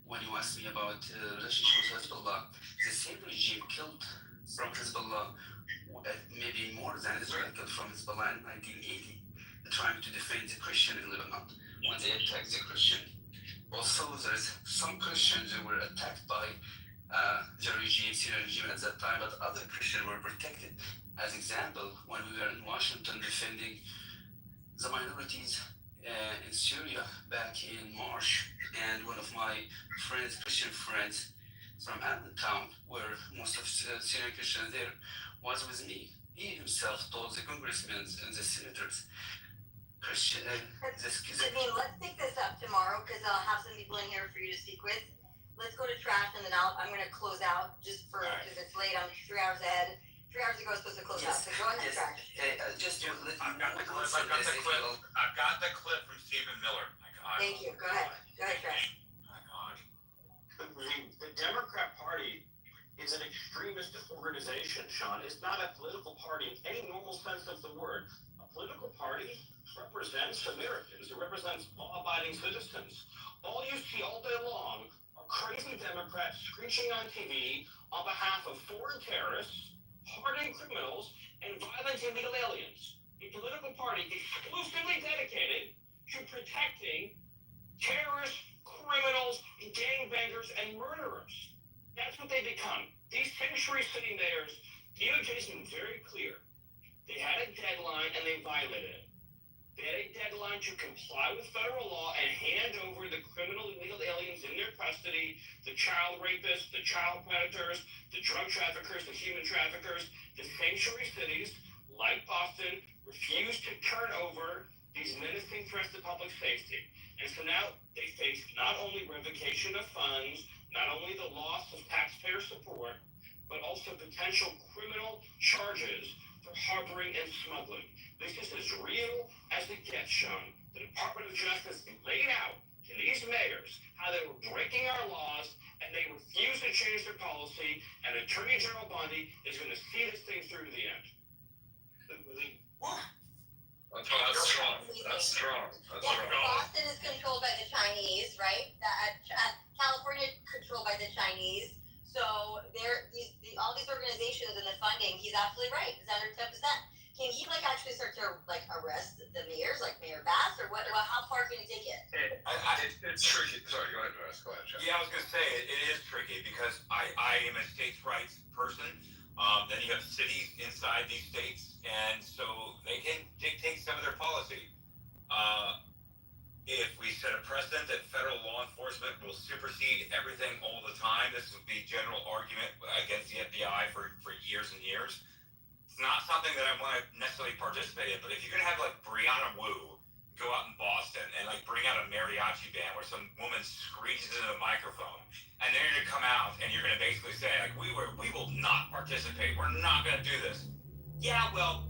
when you asked me about relationship with Hezbollah, the same regime killed from Hezbollah maybe more than Israel killed from Hezbollah in 1980, trying to defend the Christian in Lebanon when they attacked the Christian. Also, there's some Christians who were attacked by the regime, Syrian regime at that time, but other Christians were protected. As example, when we were in Washington defending the minorities in Syria back in March, and one of my friends, Christian friends from Allentown, where most of Syrian Christians there, was with me. He himself told the congressmen and the senators, Christian, Janine, let's take this up tomorrow because I'll have some people in here for you to speak with. Let's go to trash and then I'm going to close out just for because it's late. I'm 3 hours ahead. 3 hours ago I was supposed to close out. So go ahead, trash. Just to let I've got the clip. I've got the clip from Stephen Miller. My God. Thank you. Go ahead. Go ahead, trash. My God. The Democrat Party is an extremist organization, Sean. It's not a political party in any normal sense of the word. A political party represents Americans. It represents law-abiding citizens. All you see all day long are crazy Democrats screeching on TV on behalf of foreign terrorists, hardened criminals, and violent illegal aliens. A political party exclusively dedicated to protecting terrorists, criminals, gangbangers, and murderers. That's what they become. These sanctuary city mayors, DOJ's been very clear. They had a deadline and they violated it. They had a deadline to comply with federal law and hand over the criminal illegal aliens in their custody, the child rapists, the child predators, the drug traffickers, the human traffickers. The sanctuary cities, like Boston, refused to turn over these menacing threats to public safety. And so now they face not only revocation of funds, not only the loss of taxpayer support, but also potential criminal charges for harboring and smuggling. This is as real as it gets, Sean. The Department of Justice laid out to these mayors how they were breaking our laws, and they refused to change their policy, and Attorney General Bundy is going to see this thing through to the end. That's strong. That's strong. That's strong. Boston is controlled by the Chinese, right? California controlled by the Chinese. So all these organizations and the funding, he's absolutely right. It's under 10%. Can he actually start to arrest the mayors, like Mayor Bass, or what? How far can he take it? It's tricky. Sorry, go ahead, Russ. Go ahead, Jeff. Yeah, I was going to say it is tricky because I am a states' rights person. Then you have cities inside these states, and so they can dictate some of their policy. If we set a precedent that federal law enforcement will supersede everything all the time, this would be general argument against the FBI for years and years. It's not something that I want to necessarily participate in, but if you're going to have Brianna Wu go out in Boston and bring out a mariachi band where some woman screeches into the microphone, and then you're going to come out and you're going to basically say we will not participate, we're not going to do this. Yeah, well,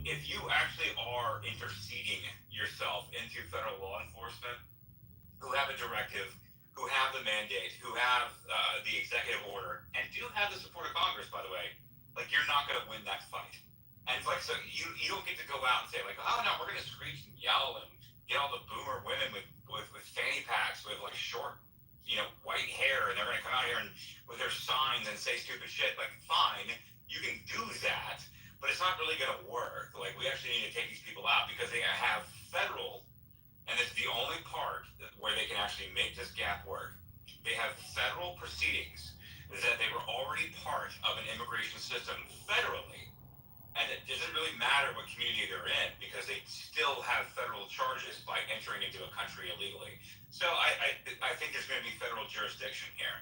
if you actually are interceding yourself into federal law enforcement, who have a directive, who have the mandate, who have the executive order, and do have the support of Congress, by the way, you're not going to win that fight. And so you don't get to go out and say oh no, we're going to screech and yell and get all the boomer women with fanny packs with short, white hair, and they're going to come out here and with their signs and say stupid shit. Fine, you can do that, but it's not really going to work. We actually need to take these people out because they have federal, and it's the only part where they can actually make this gap work. They have federal proceedings that they were already part of an immigration system federally, and it doesn't really matter what community they're in because they still have federal charges by entering into a country illegally. So I think there's going to be federal jurisdiction here.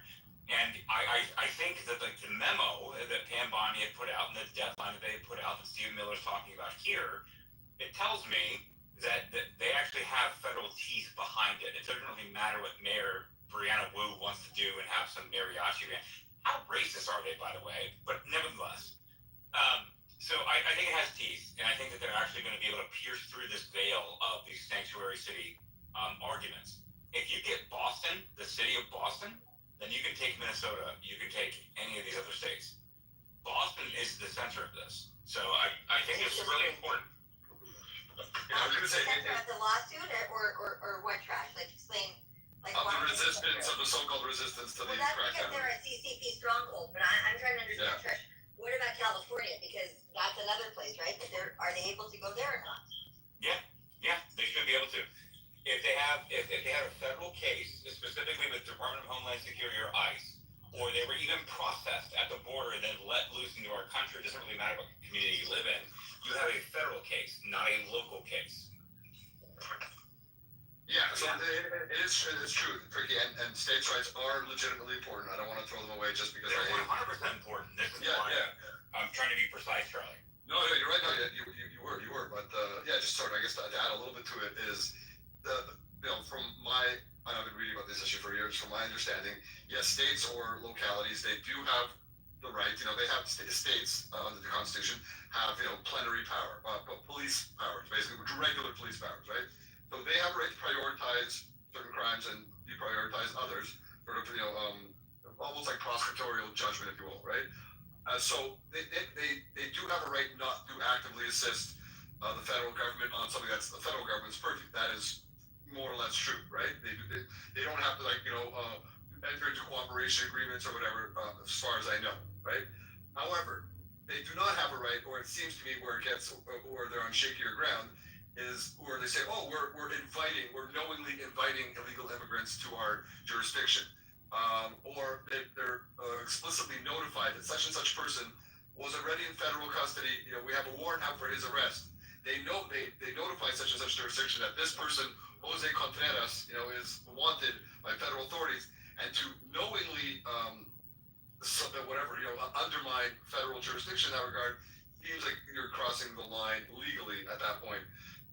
And I think that the memo that Pam Bondi had put out and the deadline that they put out that Stephen Miller's talking about here, it tells me that they actually have federal teeth behind it. It doesn't really matter what Mayor Brianna Wu wants to do and have some mariachi band. How racist are they, by the way? But nevertheless. So I think it has teeth, and I think that they're actually going to be able to pierce through this veil of these sanctuary city arguments. If you get Boston, the city of Boston, then you can take Minnesota, you can take any of these other states. Boston is the center of this. So I think it's really important. I was going to say the lawsuit or what trash? Explain. Of the resistance, of the so-called resistance to these crackdowns. Because they're a CCP stronghold, but I'm trying to understand, Trish. What about California? Because that's another place, right? Are they able to go there or not? Yeah, they should be able to. If they have a federal case, specifically with Department of Homeland Security or ICE, or they were even processed at the border and then let loose into our country, it doesn't really matter what community you live in, you have a federal case, not a local case. Yeah, so it is true, Tricky, and states' rights are legitimately important. I don't want to throw them away just because They're I 100% important. This is why I'm trying to be precise, Charlie. No, you're right. No, you were. But just sort of, I guess, to add a little bit to it is from my, I've been reading about this issue for years. From my understanding, yes, states or localities, they do have the right. They have states under the Constitution have plenary power, police powers, basically regular police powers, right? So they have a right to prioritize certain crimes and deprioritize others, sort of almost like prosecutorial judgment, if you will, right? So they do have a right not to actively assist the federal government on something that's the federal government's purview. That is more or less true, right? They don't have to enter into cooperation agreements or whatever, as far as I know, right? However, they do not have a right, or it seems to me where they're on shakier ground, is where they say, oh, we're knowingly inviting illegal immigrants to our jurisdiction. Or they're explicitly notified that such and such person was already in federal custody. We have a warrant out for his arrest. They notify such and such jurisdiction that this person, Jose Contreras, is wanted by federal authorities, and to knowingly undermine federal jurisdiction in that regard seems like you're crossing the line legally at that point.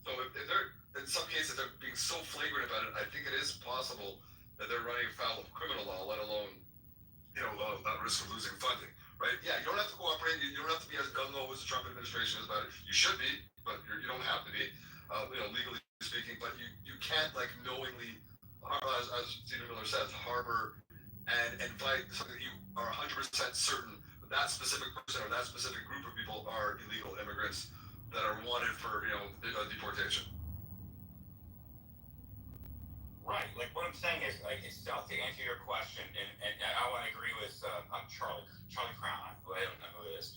So if they're, in some cases, they're being so flagrant about it, I think it is possible that they're running afoul of criminal law, let alone, at risk of losing funding, right? Yeah, you don't have to cooperate. You don't have to be as gung-ho as the Trump administration is about it. You should be, but you don't have to be, legally speaking. But you can't knowingly, as Stephen Miller says, harbor and invite something that you are 100% certain that specific person or that specific group of people are illegal immigrants that are wanted for deportation. Right. Like what I'm saying is, to answer your question, and I want to agree with Charlie Crown. I don't know who it is.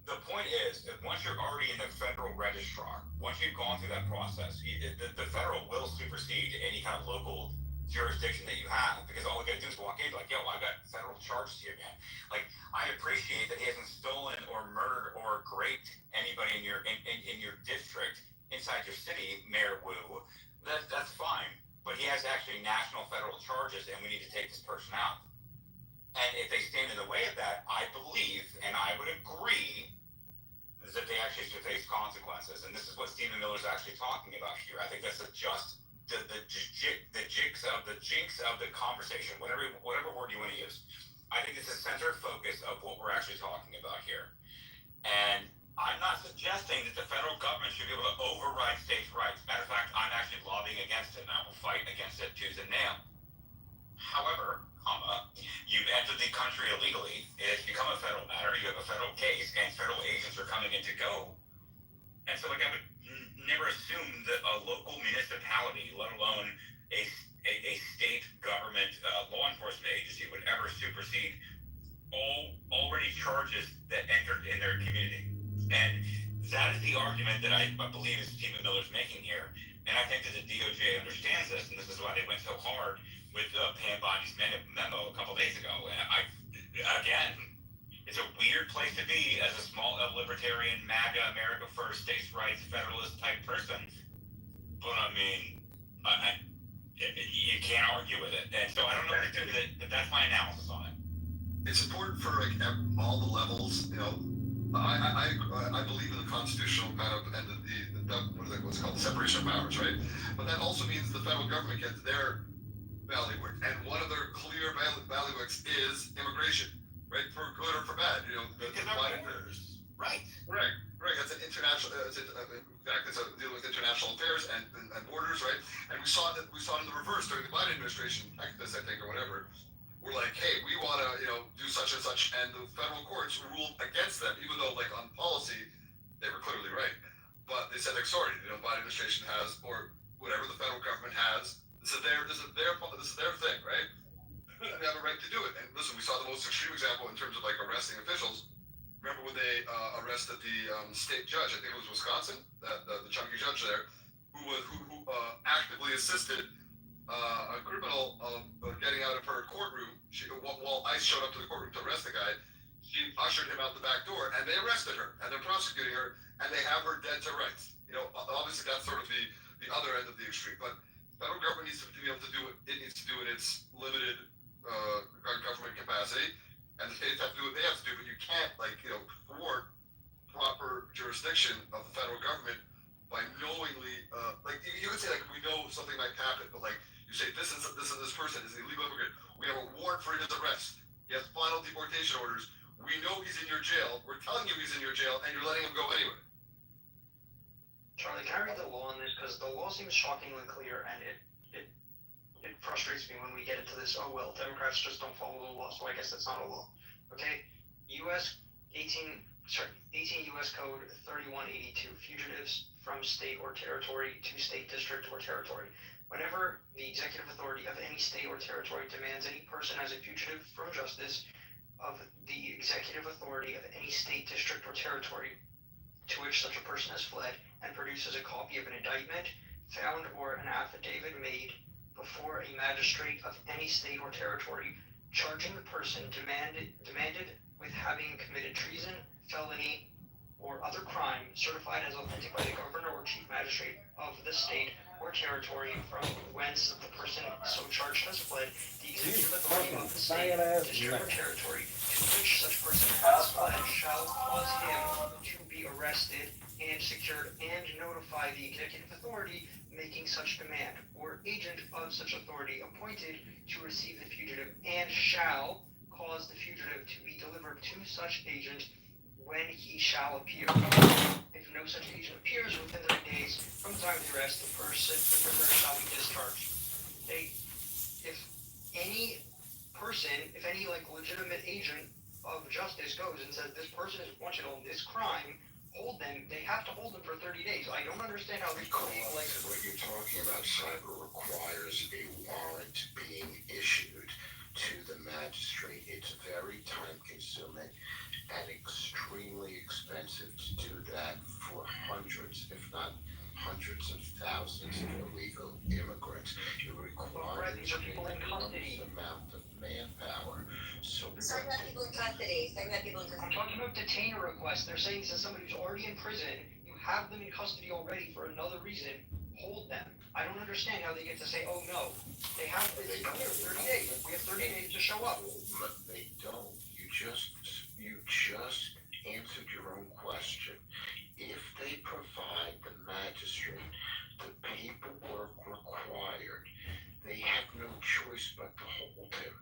The point is that once you're already in the federal registrar, once you've gone through that process, the federal will supersede any kind of local jurisdiction that you have, because all we got to do is walk in, like, yo, I've got federal charges here, man. Like, I appreciate that he hasn't stolen or murdered or raped anybody in your district inside your city, Mayor Wu. That's fine, but he has actually national federal charges, and we need to take this person out. And if they stand in the way of that, I believe, and I would agree, is that they actually should face consequences. And this is what Stephen Miller's actually talking about here. I think that's the jinx of the conversation, whatever word you want to use. I think it's the center focus of what we're actually talking about here. And I'm not suggesting that the federal government should be able to override states' rights. Matter of fact, I'm actually lobbying against it, and I will fight against it tooth and nail. However, you've entered the country illegally. It has become a federal matter. You have a federal case, and federal agents are coming in to go. And so, I would never assume that a local municipality, let alone a state government law enforcement agency, would ever supersede already charges that entered in their community. And that is the argument that I believe is Stephen Miller's making here. And I think that the DOJ understands this, and this is why they went so hard with Pam Bondi's memo a couple days ago. And again, it's a weird place to be as a small libertarian, MAGA, America First, states' rights, federalist type person. But I mean, you can't argue with it. And so I don't know what to do with it, but that's my analysis on it. It's important for all the levels. I believe in the constitutional kind of and what's called separation of powers, right? But that also means the federal government gets their bailiwick, and one of their clear bailiwicks is immigration, right? For good or for bad, Right. That's an international. Exactly. So dealing with international affairs and borders, right? And we saw it in the reverse during the Biden administration, Texas, I think, or whatever. We're like, hey, we want to, do such and such, and the federal courts ruled against them, even though, on policy, they were clearly right. But they said, sorry, Biden administration has, or whatever the federal government has, this is their thing, right? And they have a right to do it. And listen, we saw the most extreme example in terms of arresting officials. Remember when they arrested the state judge? I think it was Wisconsin, the chunky judge there, who actively assisted a criminal getting out of her courtroom. While ICE showed up to the courtroom to arrest the guy, she ushered him out the back door, and they arrested her, and they're prosecuting her, and they have her dead to rights. You know, obviously that's sort of the other end of the extreme, but the federal government needs to be able to do what it needs to do in its limited government capacity, and the states have to do what they have to do, but you can't, thwart proper jurisdiction of the federal government by knowingly, you could say, we know something might happen, but you say this person is an illegal immigrant. We have a warrant for his arrest. He has final deportation orders. We know he's in your jail. We're telling you he's in your jail, and you're letting him go anyway. Charlie, can I read the law on this? Because the law seems shockingly clear, and it frustrates me when we get into this. Oh well, Democrats just don't follow the law, so I guess that's not a law. Okay, 18 U.S. Code 3182, fugitives from state or territory to state, district, or territory. Whenever the executive authority of any state or territory demands any person as a fugitive from justice of the executive authority of any state, district, or territory to which such a person has fled, and produces a copy of an indictment found or an affidavit made before a magistrate of any state or territory charging the person demanded with having committed treason, felony, or other crime certified as authentic by the governor or chief magistrate of the state or territory from whence the person so charged has fled, the executive authority of the state, district, or territory to which such person has fled shall cause him to be arrested and secured and notify the executive authority making such demand or agent of such authority appointed to receive the fugitive, and shall cause the fugitive to be delivered to such agent when he shall appear. If no such agent appears within 30 days from the time of the arrest, the prisoner shall be discharged. If any legitimate agent of justice goes and says this person is wanted on this crime, hold them. They have to hold them for 30 days. I don't understand how this What you're talking about, cyber, requires a warrant being issued to the magistrate. It's very time-consuming and extremely expensive to do that for hundreds, if not hundreds of thousands of illegal immigrants. It requires an enormous amount of manpower. So I'm talking about people in custody. I'm talking about detainer requests. They're saying to somebody who's already in prison, you have them in custody already for another reason, hold them. I don't understand how they get to say, oh no, it's clear, 30 days. We have 30 days to show up. But they don't. You just answered your own question. If they provide the magistrate the paperwork required, they have no choice but to hold him.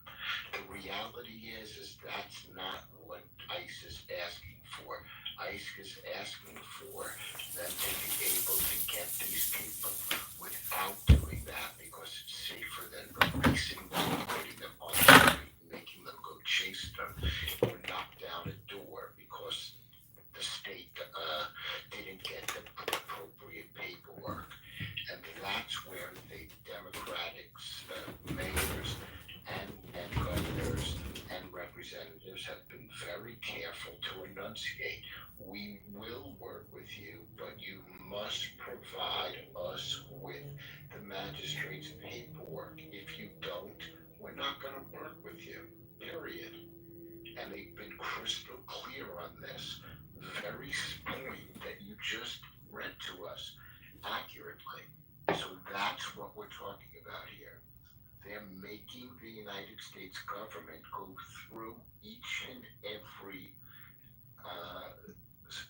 The reality is that's not what ICE is asking for. ICE is asking for them to be able to get these people without doing that, because it's safer than releasing them, putting them on the street, making them go chase them, or knock down a door because the state didn't get the appropriate paperwork. And that's where the Democratic mayors and governors and representatives have been very careful to enunciate. We will work with you, but you must provide us with the magistrate's paperwork. If you don't, we're not going to work with you, period. And they've been crystal clear on this very point that you just read to us accurately. So that's what we're talking about here. They're making the United States government go through each and every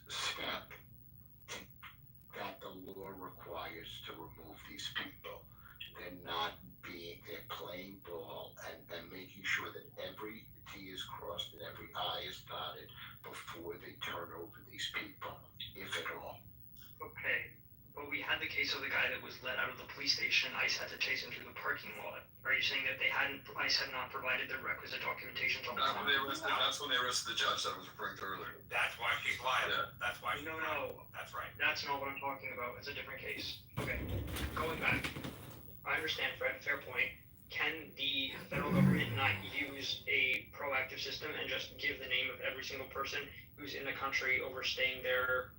step that the law requires to remove these people. They're playing ball and making sure that every T is crossed and every I is dotted before they turn over these people, if at all. Okay, but we had the case of the guy that was let out of the police station. ICE had to chase him through the parking lot. Are you saying that ICE had not provided the requisite documentation to That's when they arrested the judge that I was referring to earlier. That's why she's liable. Yeah. That's why she's liable. No. That's right. That's not what I'm talking about. It's a different case. Okay, going back. I understand, Fred, fair point. Can the federal government not use a proactive system and just give the name of every single person who's in the country overstaying their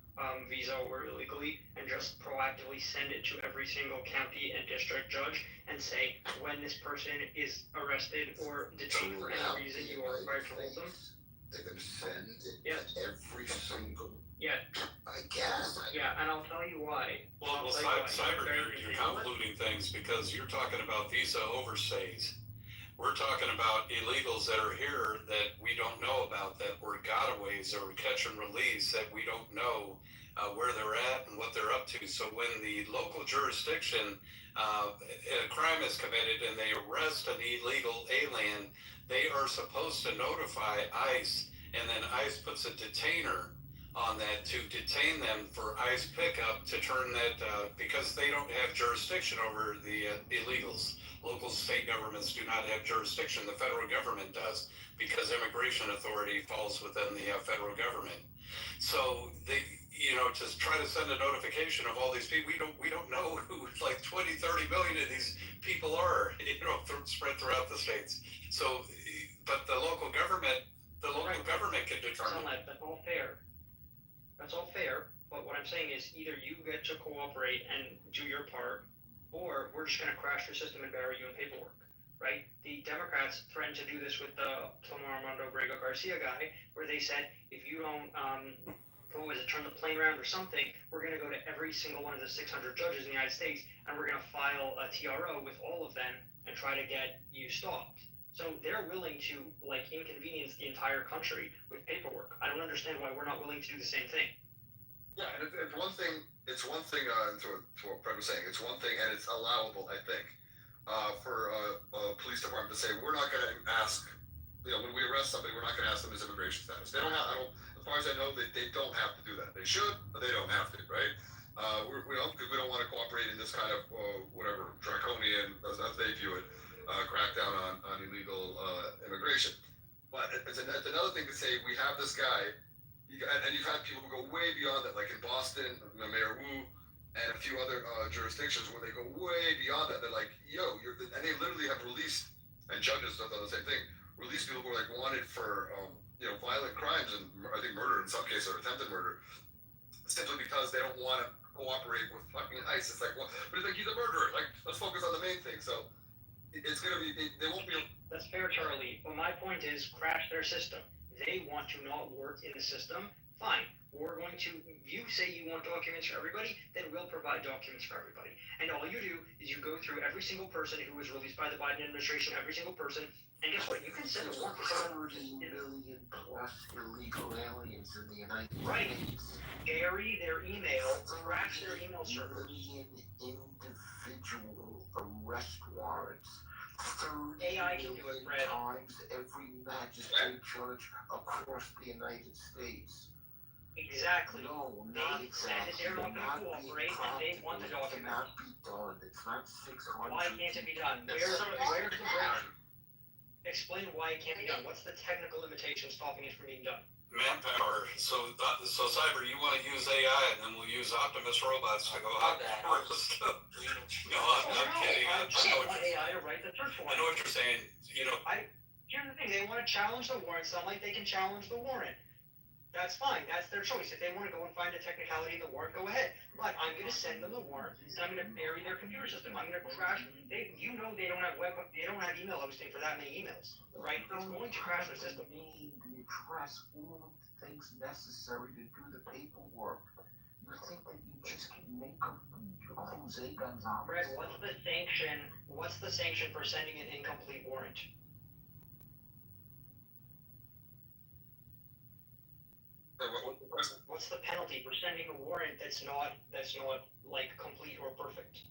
visa or illegally, and just proactively send it to every single county and district judge and say, when this person is arrested or detained for any reason, you are required to hold them. They're gonna send it Yes. every single. Yeah. I guess. Yeah, and I'll tell you why. Well, cyber, you're convoluting things because you're talking about visa overstays. We're talking about illegals that are here that we don't know about, that were gotaways or catch and release that we don't know where they're at and what they're up to. So when the local jurisdiction, a crime is committed and they arrest an illegal alien, they are supposed to notify ICE, and then ICE puts a detainer on that to detain them for ICE pickup to turn that, because they don't have jurisdiction over the illegals. Local state governments do not have jurisdiction. The federal government does, because immigration authority falls within the federal government. So they, to try to send a notification of all these people, we don't know who like 20, 30 million of these people are, spread throughout the states. So, but the local government can determine. That's all fair. That's all fair, but what I'm saying is either you get to cooperate and do your part, or we're just going to crash your system and bury you in paperwork, right? The Democrats threatened to do this with the Tomo Armando Grego Garcia guy, where they said, if you don't, turn the plane around or something, we're going to go to every single one of the 600 judges in the United States, and we're going to file a TRO with all of them and try to get you stopped. So they're willing to inconvenience the entire country with paperwork. I don't understand why we're not willing to do the same thing. Yeah, and it's one thing. It's one thing to what Fred was saying. It's one thing, and it's allowable, I think, for a police department to say we're not going to ask. When we arrest somebody, we're not going to ask them his immigration status. They don't have. As far as I know, they don't have to do that. They should, but they don't have to, right? Because we don't want to cooperate in this kind of whatever draconian, as they view it, crackdown on illegal immigration. But it's another thing to say we have this guy, and you've had people who go way beyond that, like in Boston, Mayor Wu, and a few other jurisdictions where they go way beyond that. They're like, and they literally have released, and judges have done the same thing, released people who are like wanted for violent crimes and I think murder in some cases, or attempted murder, simply because they don't want to cooperate with fucking ICE. It's like, well, but it's like he's a murderer. Like, let's focus on the main thing. So it's gonna be they won't be. That's fair, Charlie. But my point is, crash their system. They want to not work in the system. Fine. We're going to. You say you want documents for everybody, then we'll provide documents for everybody. And all you do is you go through every single person who was released by the Biden administration, every single person, and guess what? You can send a warrant for someone. 30 million plus illegal aliens in the United States. Right. Bury their email, crash their email servers. Individual arrest warrants. 30 AI can do it, Fred. times every magistrate judge across the United States. Exactly. No, not exactly. They're not going to cooperate, and they want the documents. It cannot be done. It's not 600. Why can't it be done? Where's the break? Explain why it can't be done. What's the technical limitation stopping it from being done? Manpower. So Cyber, you want to use AI, and then we'll use Optimus robots to go out there. No, I'm kidding. I know what AI to write the search warrant. I know what you're saying. Here's the thing. They want to challenge the warrant. It's not like they can challenge the warrant. That's fine. That's their choice. If they want to go and find a technicality in the warrant, go ahead. But I'm going to send them the warrant, and I'm going to bury their computer system. I'm going to crash. They don't have they don't have email hosting for that many emails, right? It's going to crash the system. The address, all of the things necessary to do the paperwork. You think that you just can make a Jose Gonzalez? Fred, what's the sanction? What's the sanction for sending an incomplete warrant? What's the penalty for sending a warrant that's not like complete or perfect?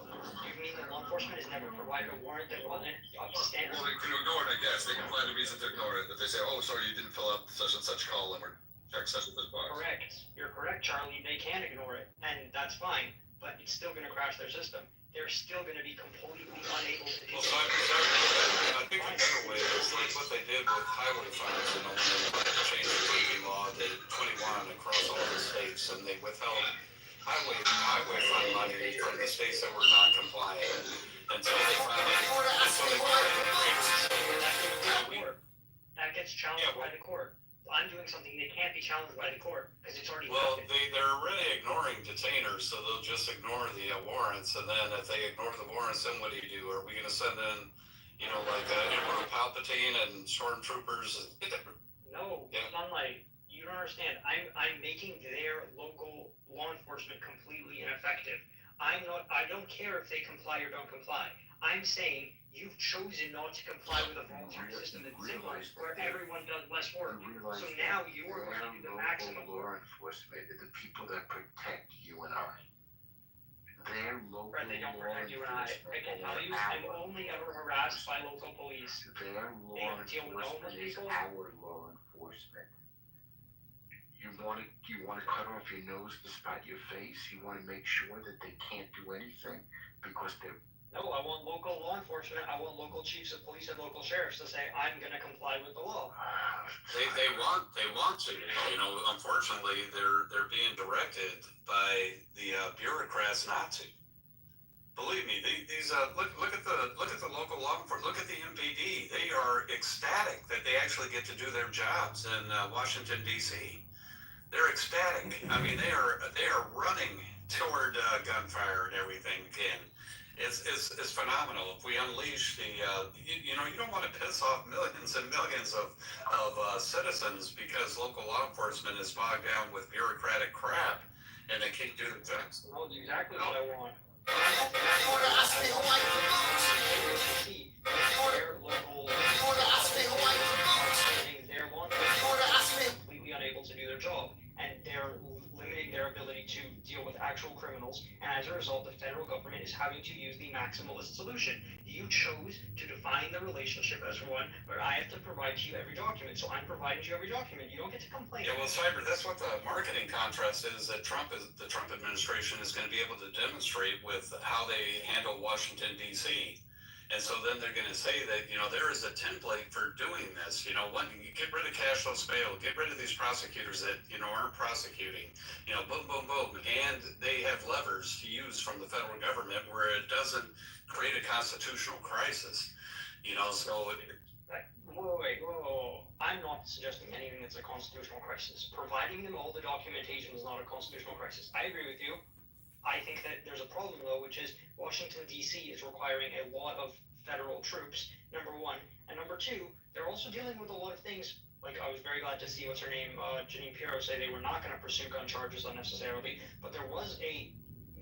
You mean that law enforcement has never provided a warrant that wasn't up to standard? Well, they can ignore it, I guess. They can find a reason to ignore it. If they say, "Oh, sorry, you didn't fill out such and such column or check such and such box." Correct. You're correct, Charlie. They can ignore it, and that's fine. But it's still going to crash their system. They're still going to be completely unable to do. Well, I think the better way is like what they did with highway funds, when they changed the banking law to 21 across all the states, and they withheld highway fund money from the states that were non-compliant until they finally That gets challenged by the court. I'm doing something that can't be challenged by the court because it's already. Well, detainers, so they'll just ignore the warrants, and then if they ignore the warrants, then what do you do? Are we gonna send in, you know, like Emperor Palpatine and stormtroopers? No, Yeah. Sunlight, you don't understand. I'm making their local law enforcement completely ineffective. I don't care if they comply or don't comply. I'm saying you've chosen not to comply with a voluntary system that's simple, where everyone does less work. So now you're going to do the maximum law enforcement are the people that protect you and I. Their local Right, they don't law protect you and I can tell you, I'm only ever harassed by local police. Their law enforcement is our law enforcement. You want to cut off your nose to spite your face. You want to make sure that they can't do anything because they're. No, I want local law enforcement. I want local chiefs of police and local sheriffs to say, I'm going to comply with the law. They want to. You know, unfortunately, they're being directed by the bureaucrats not to. Believe me, these look at the local law enforcement. Look at the MPD. They are ecstatic that they actually get to do their jobs in Washington D.C. They're ecstatic. I mean, they are running toward gunfire and everything again. It's phenomenal. If we unleash the, you don't want to piss off millions and millions of citizens because local law enforcement is bogged down with bureaucratic crap and they can't do the things. No, that's exactly what I want. Completely unable to do their job, and they're limiting their ability to deal with actual criminals, and as a result, the federal government is having to use the maximalist solution. You chose to define the relationship as one, but I have to provide to you every document, so I'm providing to you every document. You don't get to complain. Yeah, well, Cyber, that's what the marketing contrast is that the Trump administration is going to be able to demonstrate with how they handle Washington, D.C. And so then they're going to say that, there is a template for doing this. One, you get rid of cashless bail, get rid of these prosecutors that, aren't prosecuting, boom, boom, boom. And they have levers to use from the federal government where it doesn't create a constitutional crisis, so. Whoa. I'm not suggesting anything that's a constitutional crisis. Providing them all the documentation is not a constitutional crisis. I agree with you. I think that there's a problem, though, which is Washington, D.C. is requiring a lot of federal troops, number one. And number two, they're also dealing with a lot of things. Like, I was very glad to see, Janine Pirro say they were not going to pursue gun charges unnecessarily. But there was a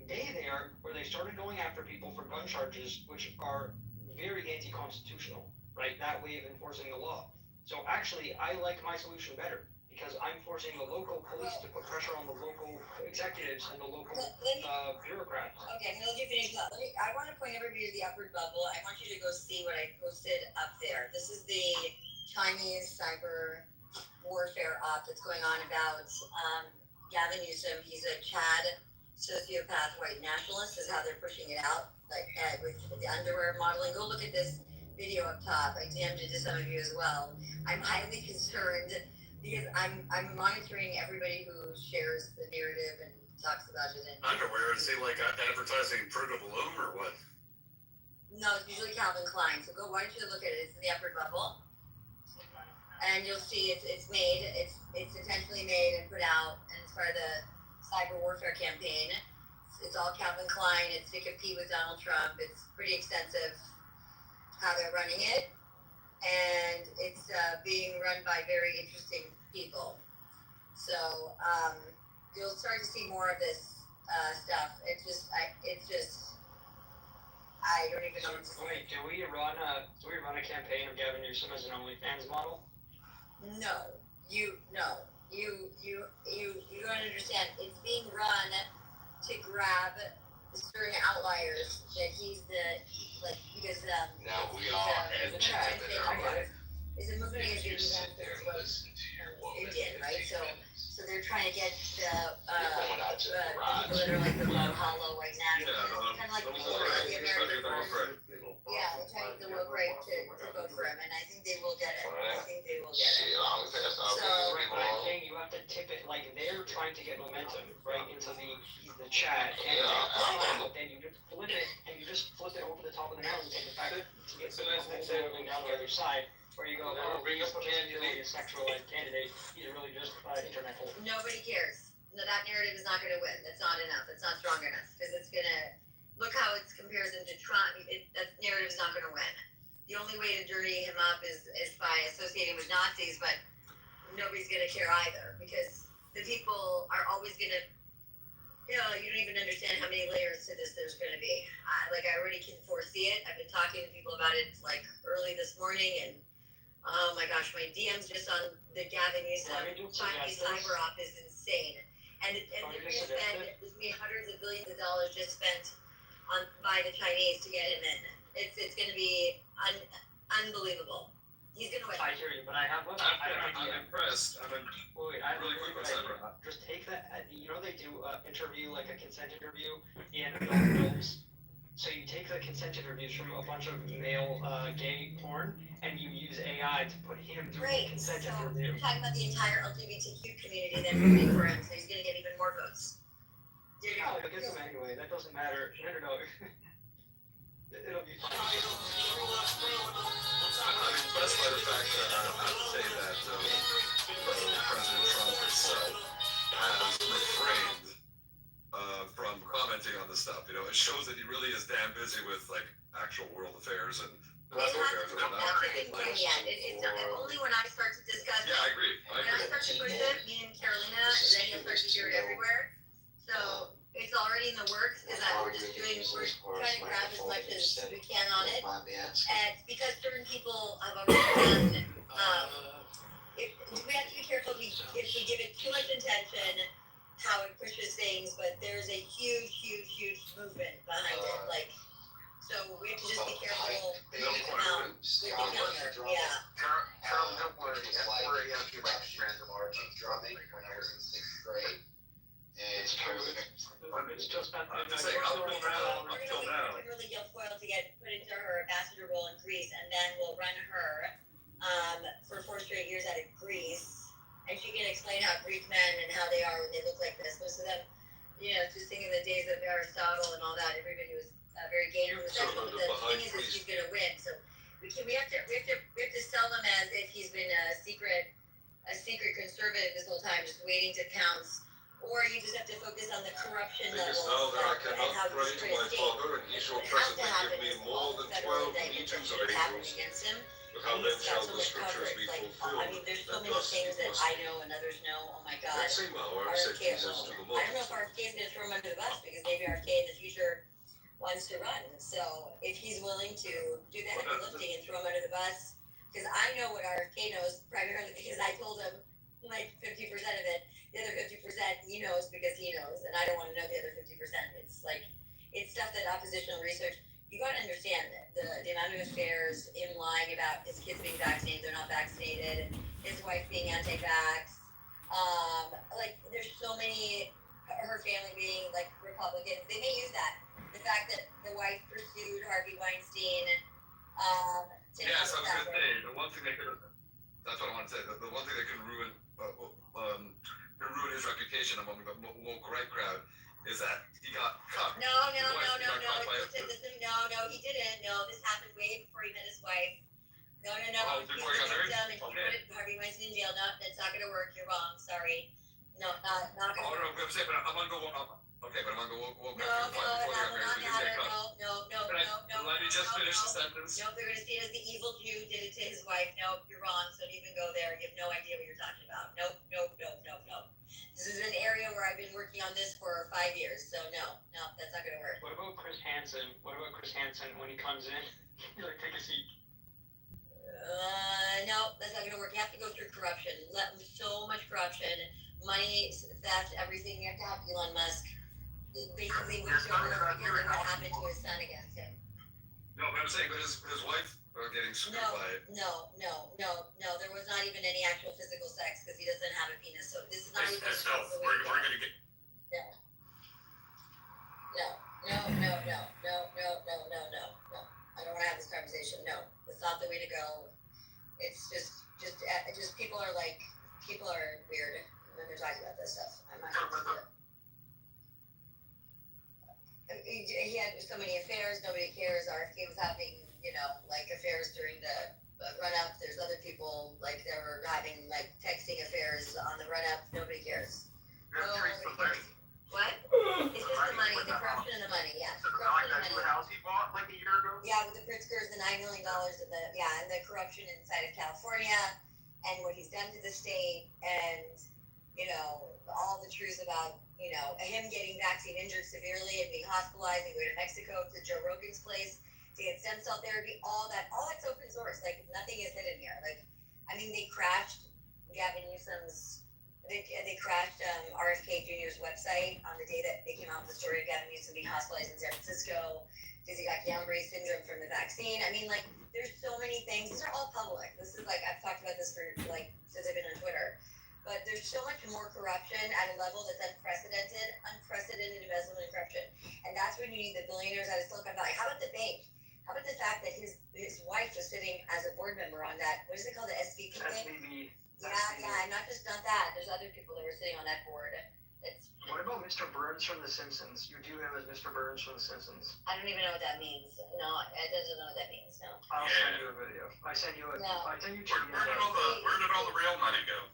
day there where they started going after people for gun charges, which are very anti-constitutional, right? That way of enforcing the law. So actually, I like my solution better, because I'm forcing the local police to put pressure on the local executives and the local bureaucrats. Okay, I'm gonna let you finish that. I want to point everybody to the upward bubble. I want you to go see what I posted up there. This is the Chinese cyber warfare op that's going on about Gavin Newsom. He's a Chad sociopath white nationalist, is how they're pushing it out, like with the underwear modeling. Go look at this video up top. I DM'd it to some of you as well. I'm highly concerned because I'm monitoring everybody who shares the narrative and talks about it. And underwear, is he like advertising Fruit of the Loom or what? No, it's usually Calvin Klein. So why don't you look at it? It's in the upward bubble, and you'll see it's intentionally made and put out, and it's part of the cyber warfare campaign. It's all Calvin Klein. It's to compete with Donald Trump. It's pretty extensive how they're running it. And it's being run by very interesting people. So you'll start to see more of this stuff. I don't even know what to say. Wait, do we run a campaign of Gavin Newsom as an OnlyFans model? No, you don't understand. It's being run to grab the certain outliers that he's because Now we are is a Muslim Indian, right? So they're trying to get the people that are like the hollow white nationalists, kind of like the American Farm. Yeah, they're trying to get the woke right to vote for him, and I think they will get it. King, you have to tip it like they're trying to get momentum right into the chat, and then you just flip it, and you just flip it over the top of the mountain, and the fact that to get the going down the other side, where you go, he's just really a sexualized candidate, he's really just internet hole. Nobody cares. No, that narrative is not not going to win. That's not enough. That's not strong enough because it's going to look how it's comparison to Trump. That narrative is not going to win. The only way to dirty him up is by associating with Nazis, but nobody's going to care either because the people are always going to. You don't even understand how many layers to this there's going to be. I already can foresee it. I've been talking to people about it like early this morning, and oh my gosh, my DMs just on the Gavin Newsom cyber op is insane. And they're going to spend there's going to be hundreds of billions of dollars just spent by the Chinese to get him in. It's going to be unbelievable. He's going to win. I hear you, but I have one. I'm impressed. Wait, I have really quick on cyber. Just take that. They do interview, like a consent interview in adult films. So you take the consent interviews from a bunch of male gay porn, and you use AI to put him through the consent interview. You're talking about the entire LGBTQ community then voting for him, so he's going to get even more votes. I guess him anyway. That doesn't matter. No. It'll be fine. I'm impressed by the fact that I have to say that President Trump himself has refrained from commenting on this stuff. It shows that he really is damn busy with actual world affairs and domestic affairs. I'm not taking point yet. It's not, only when I start to discuss it. Yeah, I agree. When I start to push it, me and Carolina, then you'll start to hear it everywhere. So it's already in the works because we're trying to grab as much as we can on it. And because certain people have already done, we have to be careful if we give it too much attention, how it pushes things, but there's a huge movement behind it. So we have to just be careful with the counter. Yeah. Carol, don't worry. F4 EMP drumming when I was in 6th grade. It's true. It's just not. I'm just saying, up till now. We're really guilfoyle to get put into her ambassador role in Greece, and then we'll run her for 4 straight years out of Greece, and she can explain how Greek men and how they are when they look like this. Most of them, just thinking the days of Aristotle and all that, everybody was very gay and homosexual. But the thing is she's going to win. So we have to sell them as if he's been a secret conservative this whole time, just waiting to pounce. Or you just have to focus on the corruption level and how pray to my Father, and he shall presently give me more than 12 legions of angels. But how then shall the scriptures be fulfilled? I mean, there's so many things that I know and others know. Oh my God. Said Jesus to the I don't know if RFK is going to throw him under the bus because maybe RFK in the future wants to run. So if he's willing to do the heavy lifting and throw him under the bus, because I know what RFK knows primarily because I told him like 50% of it. The other 50% he knows because he knows, and I don't want to know the other 50%. It's stuff that oppositional research. You got to understand that the amount of affairs, him lying about his kids being vaccinated, they're not vaccinated, his wife being anti-vax. There's so many. Her family being Republicans, they may use that. The fact that the wife pursued Harvey Weinstein. Yes, I was going to say the one thing that could. That's what I want to say. The one thing that can ruin his reputation among the woke right crowd is that he got caught. No, he didn't. No, this happened way before he met his wife. No. Before he got married? Okay. Harvey Weinstein in jail. No, that's not going to work. You're wrong. Sorry. No, not going to work. I'm going to say, but I'm going to go. Okay, but I'm going to go woke. No. Let me just finish the sentence. No, they're going to see it as the evil Jew did it to his wife. No, you're wrong. So don't even go there. You have no idea what you're talking about. No. This is an area where I've been working on this for 5 years. So no, that's not going to work. What about Chris Hansen? When he comes in? He's like, take a seat. No, that's not going to work. You have to go through corruption. So much corruption, money, theft, everything. You have to have Elon Musk. Basically, what happened to his son against him. No, but I'm saying, but his wife getting screwed by it. No. There was not even any actual physical sex because he doesn't have a penis. So this is not even. We're going to get. No. I don't want to have this conversation. No, that's not the way to go. It's just people are weird when they're talking about this stuff. I'm not going to do it. He had so many affairs, nobody cares. RFK was having, affairs during the run-up. There's other people, they were having, texting affairs on the run-up. Nobody cares. Yeah, with the Pritzkers, the $9 million and the corruption inside of California, and what he's done to the state, and all the truths about him getting vaccine injured severely and being hospitalized and going to Mexico to Joe Rogan's place to get stem cell therapy. All that's open source. Like nothing is hidden here. Like they crashed Gavin Newsom's. They crashed RFK Jr.'s website on the day that they came out with the story of Gavin Newsom being hospitalized in San Francisco because he got Guillain-Barré syndrome from the vaccine. I mean, like, there's so many things. These are all public. This is like, I've talked about this for since I've been on Twitter. But there's so much more corruption at a level that's unprecedented embezzlement and corruption. And that's when you need the billionaires out of Silicon Valley. How about the bank? How about the fact that his wife was sitting as a board member on that, what is it called, the SVP thing? Yeah, not that. There's other people that were sitting on that board. What about Mr. Burns from The Simpsons? You do him as Mr. Burns from The Simpsons. I don't even know what that means. No, it doesn't know what that means. No. I'll send you a video. I send you No. I send you Where did all the real money go?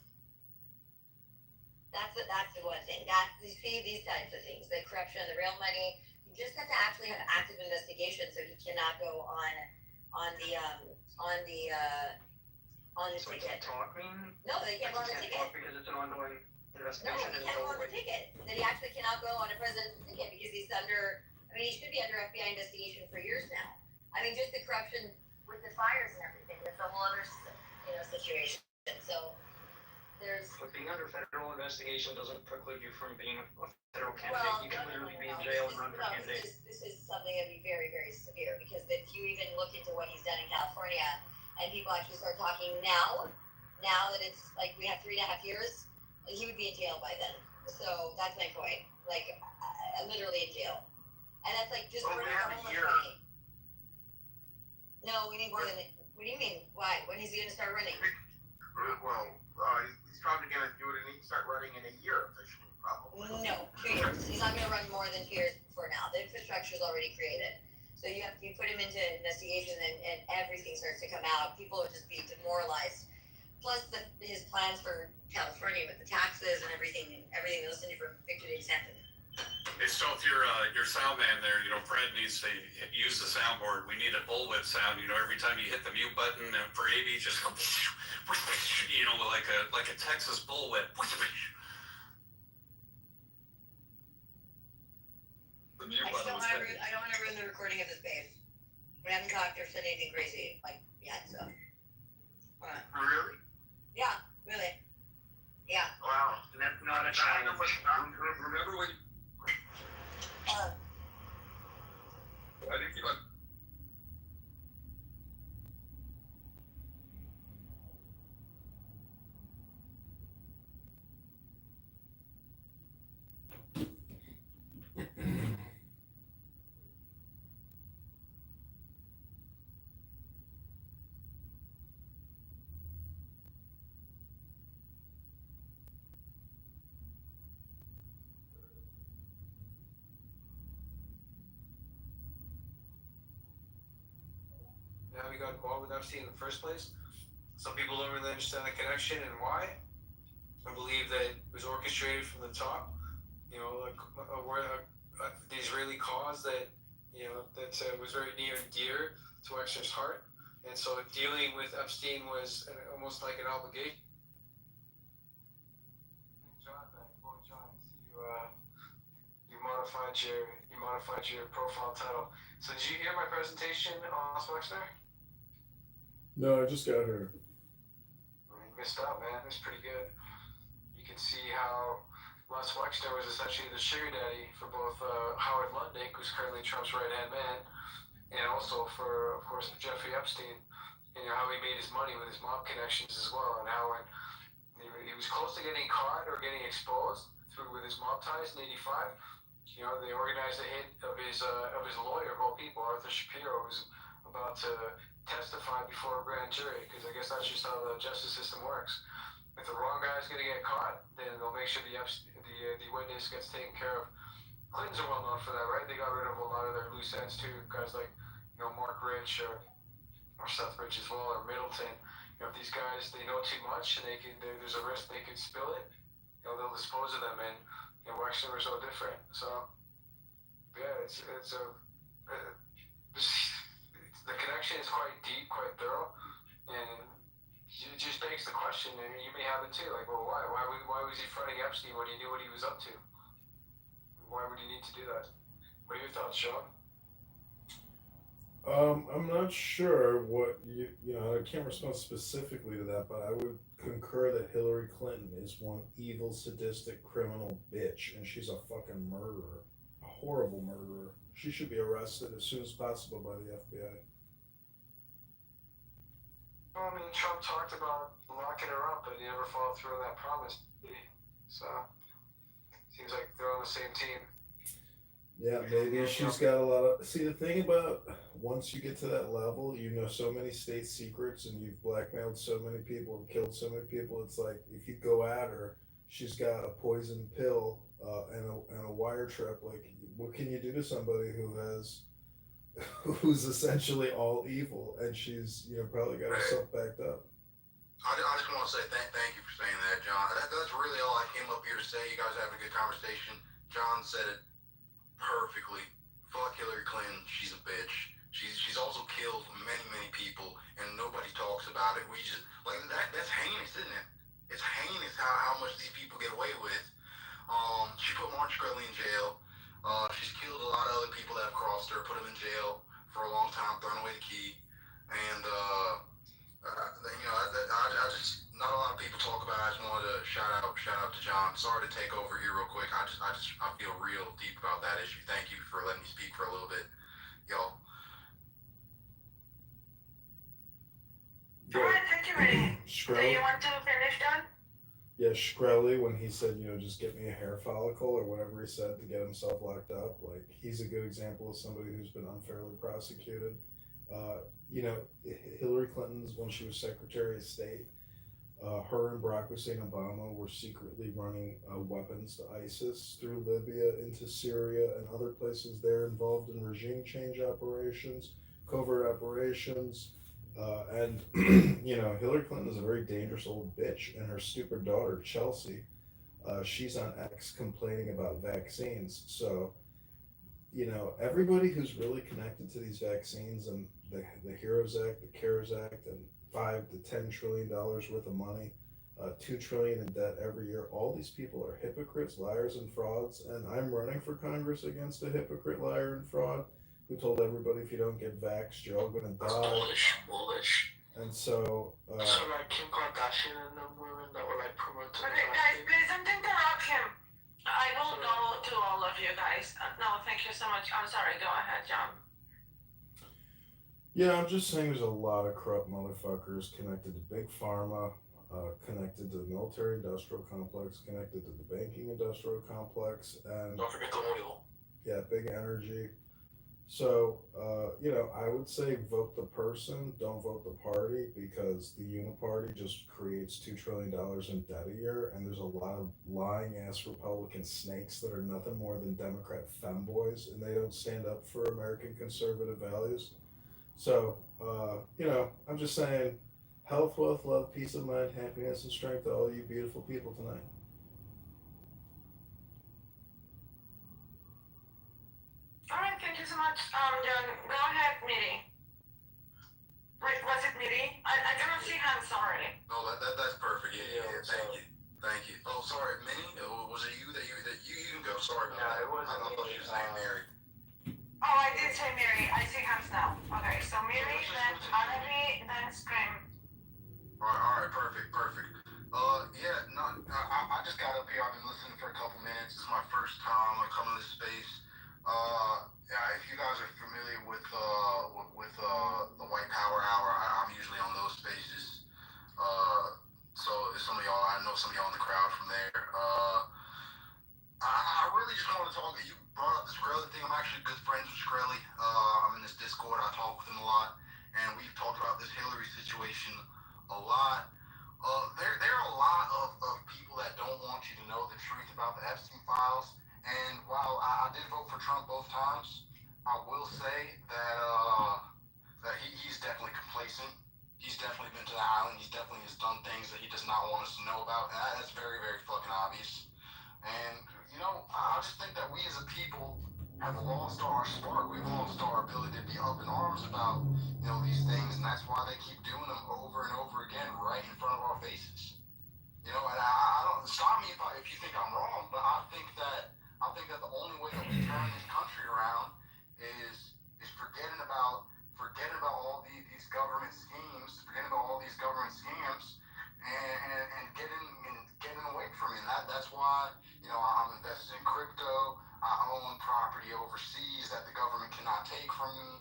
That's the one thing. You see these types of things, the corruption, the real money. You just have to actually have active investigation, so he cannot go on the So he can't ticket. talk, No, they can't go on the He can't ticket. talk because it's an ongoing No, investigation. he can't go on the ticket. That he actually cannot go on a presidential ticket because he's under. I mean, he should be under FBI investigation for years now. I mean, just the corruption with the fires and everything. That's a whole other situation. So there's. But being under federal investigation doesn't preclude you from being a federal candidate. Well, You can literally be in no. jail and run for candidate. This is something that would be very, very severe because if you even look into what he's done in California and people actually start talking now that it's like we have 3.5 years, he would be in jail by then. So that's my point. Like, literally in jail. And that's like just Well, we running have the a homeless year. money. No, we need more than. What do you mean? Why? When is he going to start running? Well, he's probably going to do it and he can start running in a year officially, probably. No, 2 years. He's not going to run more than 2 years for now. The infrastructure is already created. So you put him into investigation and everything starts to come out. People will just be demoralized. Plus his plans for California with the taxes and everything listening from Victor DeSantis. Hey, so if you're sound man there, Fred needs to use the soundboard. We need a bullwhip sound. Every time you hit the mute button for AB, just go, like a Texas bullwhip. I don't want to ruin the recording of his babe. We haven't talked or said anything crazy yet, so. Really? Yeah, really. Yeah. Wow. Not a challenge. Remember when? I think you like. How he got involved with Epstein in the first place. Some people don't really understand the connection and why. I believe that it was orchestrated from the top. The Israeli cause that was very near and dear to Wexner's heart, and so dealing with Epstein was almost like an obligation. John, you modified your profile title. So did you hear my presentation on Wexner? No, I just got here. You missed out, man. It was pretty good. You can see how Les Wexner was essentially the sugar daddy for both Howard Lutnick, who's currently Trump's right-hand man, and also for, of course, Jeffrey Epstein, and how he made his money with his mob connections as well, and how when he was close to getting caught or getting exposed with his mob ties in '85, they organized a hit of his lawyer, of all people, Arthur Shapiro, who's about to testify before a grand jury, because I guess that's just how the justice system works. If the wrong guy's going to get caught, then they'll make sure the witness gets taken care of. Clintons are well known for that, right? They got rid of a lot of their loose ends too. Guys like Mark Rich or Seth Rich as well, or Middleton. If these guys they know too much and there's a risk they could spill it, they'll dispose of them. And Wexner was no different. So yeah, the connection is quite deep, quite thorough, and it just begs the question, and you may have it too, like, well, why was he fronting Epstein when he knew what he was up to? Why would he need to do that? What are your thoughts, Sean? I'm not sure what you know. I can't respond specifically to that, but I would concur that Hillary Clinton is one evil, sadistic, criminal bitch, and she's a fucking murderer, a horrible murderer. She should be arrested as soon as possible by the FBI. Well, I mean, Trump talked about locking her up, but he never followed through on that promise, did he? So, seems like they're on the same team. Yeah, maybe she's got a lot of. See, the thing about once you get to that level, you know so many state secrets and you've blackmailed so many people and killed so many people. It's like if you go at her, she's got a poison pill and a wire trap. Like, what can you do to somebody who has, who's essentially all evil, and she's probably got herself backed up. I just want to say thank you for saying that, John. That's really all I came up here to say. You guys having a good conversation. John said it perfectly. Fuck Hillary Clinton. She's a bitch. She's also killed many people, and nobody talks about it. We just like that's heinous, isn't it? It's heinous how much these people get away with. She put Mark Shkreli in jail. She's killed a lot of other people that have crossed her, put them in jail for a long time, thrown away the key, and I just not a lot of people talk about it. I just wanted to shout out to John. Sorry to take over here real quick. I feel real deep about that issue. Thank you for letting me speak for a little bit, y'all. All right, thank you, Ray. Do you want to finish, John? Yeah, Shkreli, when he said, just get me a hair follicle or whatever he said to get himself locked up, like, he's a good example of somebody who's been unfairly prosecuted. Hillary Clinton's, when she was Secretary of State, her and Barack Hussein Obama were secretly running weapons to ISIS through Libya into Syria and other places. They're involved in regime change operations, covert operations, and Hillary Clinton is a very dangerous old bitch, and her stupid daughter Chelsea, she's on X complaining about vaccines. So everybody who's really connected to these vaccines and the HEROES Act, the CARES Act, and $5 to $10 trillion worth of money, $2 trillion in debt every year. All these people are hypocrites, liars, and frauds. And I'm running for Congress against a hypocrite, liar, and fraud who told everybody if you don't get vaxxed, you're all gonna die. Bullish. And so, so like Kim Kardashian and the women that were like promoting. Okay, guys, please don't interrupt him. I will go to all of you guys. No, thank you so much. I'm sorry. Go ahead, John. yeah, I'm just saying there's a lot of corrupt motherfuckers connected to Big Pharma, connected to the military-industrial complex, connected to the banking-industrial complex, and Don't forget the oil. yeah, big energy. So, I would say vote the person, don't vote the party, because the Uniparty just creates $2 trillion in debt a year, and there's a lot of lying-ass Republican snakes that are nothing more than Democrat femboys, and they don't stand up for American conservative values. So, I'm just saying, health, wealth, love, peace of mind, happiness, and strength to all you beautiful people tonight. All right, thank you so much, John. Go ahead, Miri. Wait, was it Miri? I cannot see hands already. No, that's perfect. Yeah. Thank you. Oh, sorry, Minnie. Was it you that you can go? Sorry about that. It wasn't I thought you were saying Mary. Oh, I did say Miri. I see hands now. Okay, so Miri, then Annalie, then Scream. All right, perfect. I just got up here. I've been listening for a couple minutes. This is my first time coming to this space. If you guys are familiar with the White Power Hour, I'm usually on those spaces. So some of y'all, I know some of y'all in the crowd from there. I really just want to talk. You brought up the Shkreli thing. I'm actually good friends with Shkreli. I'm in this Discord. I talk with him a lot, and we've talked about this Hillary situation a lot. There are a lot of people that don't want you to know the truth about the Epstein files. And while I did vote for Trump both times, I will say that he's definitely complacent. He's definitely been to the island. He definitely has done things that he does not want us to know about. And that's very, very fucking obvious. And, I just think that we as a people, have lost our spark. We've lost our ability to be up in arms about, these things, and that's why they keep doing them over and over again right in front of our faces. And I don't stop me if you think I'm wrong, but I think that the only way that we turn this country around is forgetting about all these government schemes, forgetting about all these government scams, and getting away from it. And that's why I'm invested in crypto. I own property overseas that the government cannot take from me.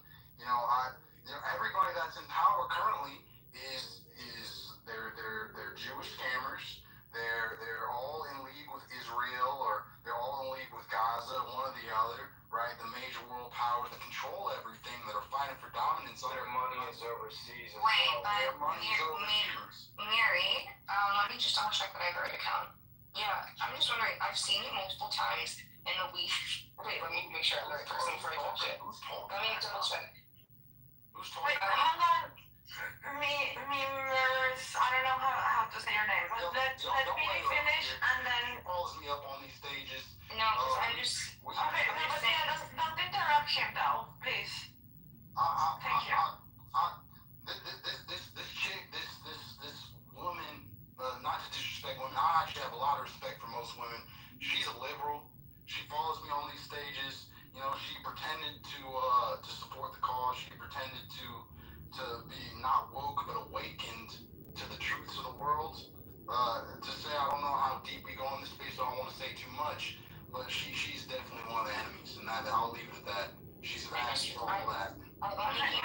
Everybody that's in power currently is they're Jewish scammers. They're all in league with Israel, or they're all in league with Gaza, one or the other, right? The major world powers that control everything, that are fighting for dominance. Their money is overseas. Wait, but Mary, let me just double check that I have the right account. Yeah, I'm just wondering, I've seen it multiple times in the week. Wait, let me make sure I'm the right person before I touch it. Let me double check. Who's talking? Wait, hold on. I don't know how to say your name, but let me finish and then. Follows me up on these stages. No, because I'm just. Okay, but yeah, don't interrupt him though, please. Thank you. This chick, this woman, not to disrespect women, I actually have a lot of respect for most women. She's a liberal. She follows me on these stages. She pretended to support the cause. She pretended to be not woke but awakened to the truths of the world. To say, I don't know how deep we go in this space, so I don't want to say too much, but she's definitely one of the enemies, and I'll leave it at that. She's fast for all that. Let's not make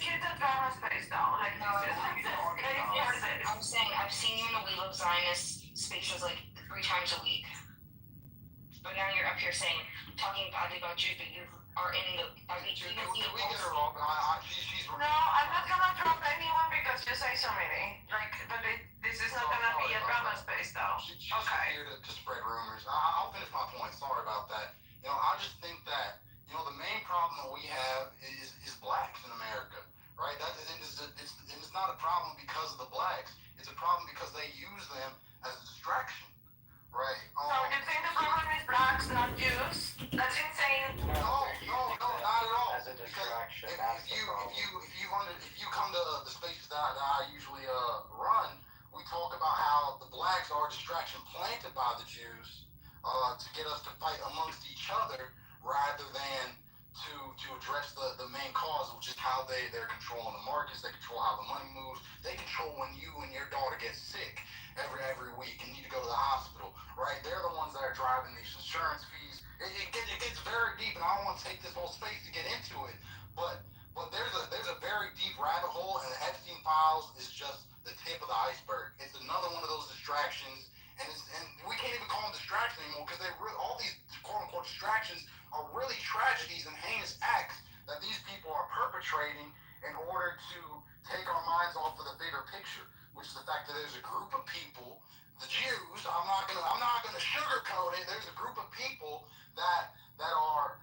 it a drama space though. Like, No, I'm saying I've seen you in the We Love Zionist spaces like 3 times a week. But now you're up here talking badly about Jews, but you are in the. Did we get her wrong? She's. No, I'm not gonna drop anyone because you say so many. This is not gonna be a drama space though. She's here to spread rumors. I'll finish my point. Sorry about that. I just think that the main problem that we have is blacks in America, right? It's not a problem because of the blacks. It's a problem because they use them as a distraction. Right. So you think the problem is blacks, not Jews? That's insane. No, not at all. As a distraction. If you come to the spaces that I usually run, we talk about how the blacks are a distraction planted by the Jews to get us to fight amongst each other rather than to address the main cause, which is how they're controlling the markets. They control how the money moves. They control when you and your daughter get sick every week and need to go to the hospital, right? They're the ones that are driving these insurance fees. It gets very deep, and I don't want to take this whole space to get into it, but there's a very deep rabbit hole, and the Epstein files is just the tip of the iceberg. It's another one of those distractions, and we can't even call them distractions anymore because all these quote unquote distractions are really tragedies and heinous acts that these people are perpetrating in order to take our minds off of the bigger picture, which is the fact that there's a group of people, the Jews. I'm not gonna sugarcoat it. There's a group of people that are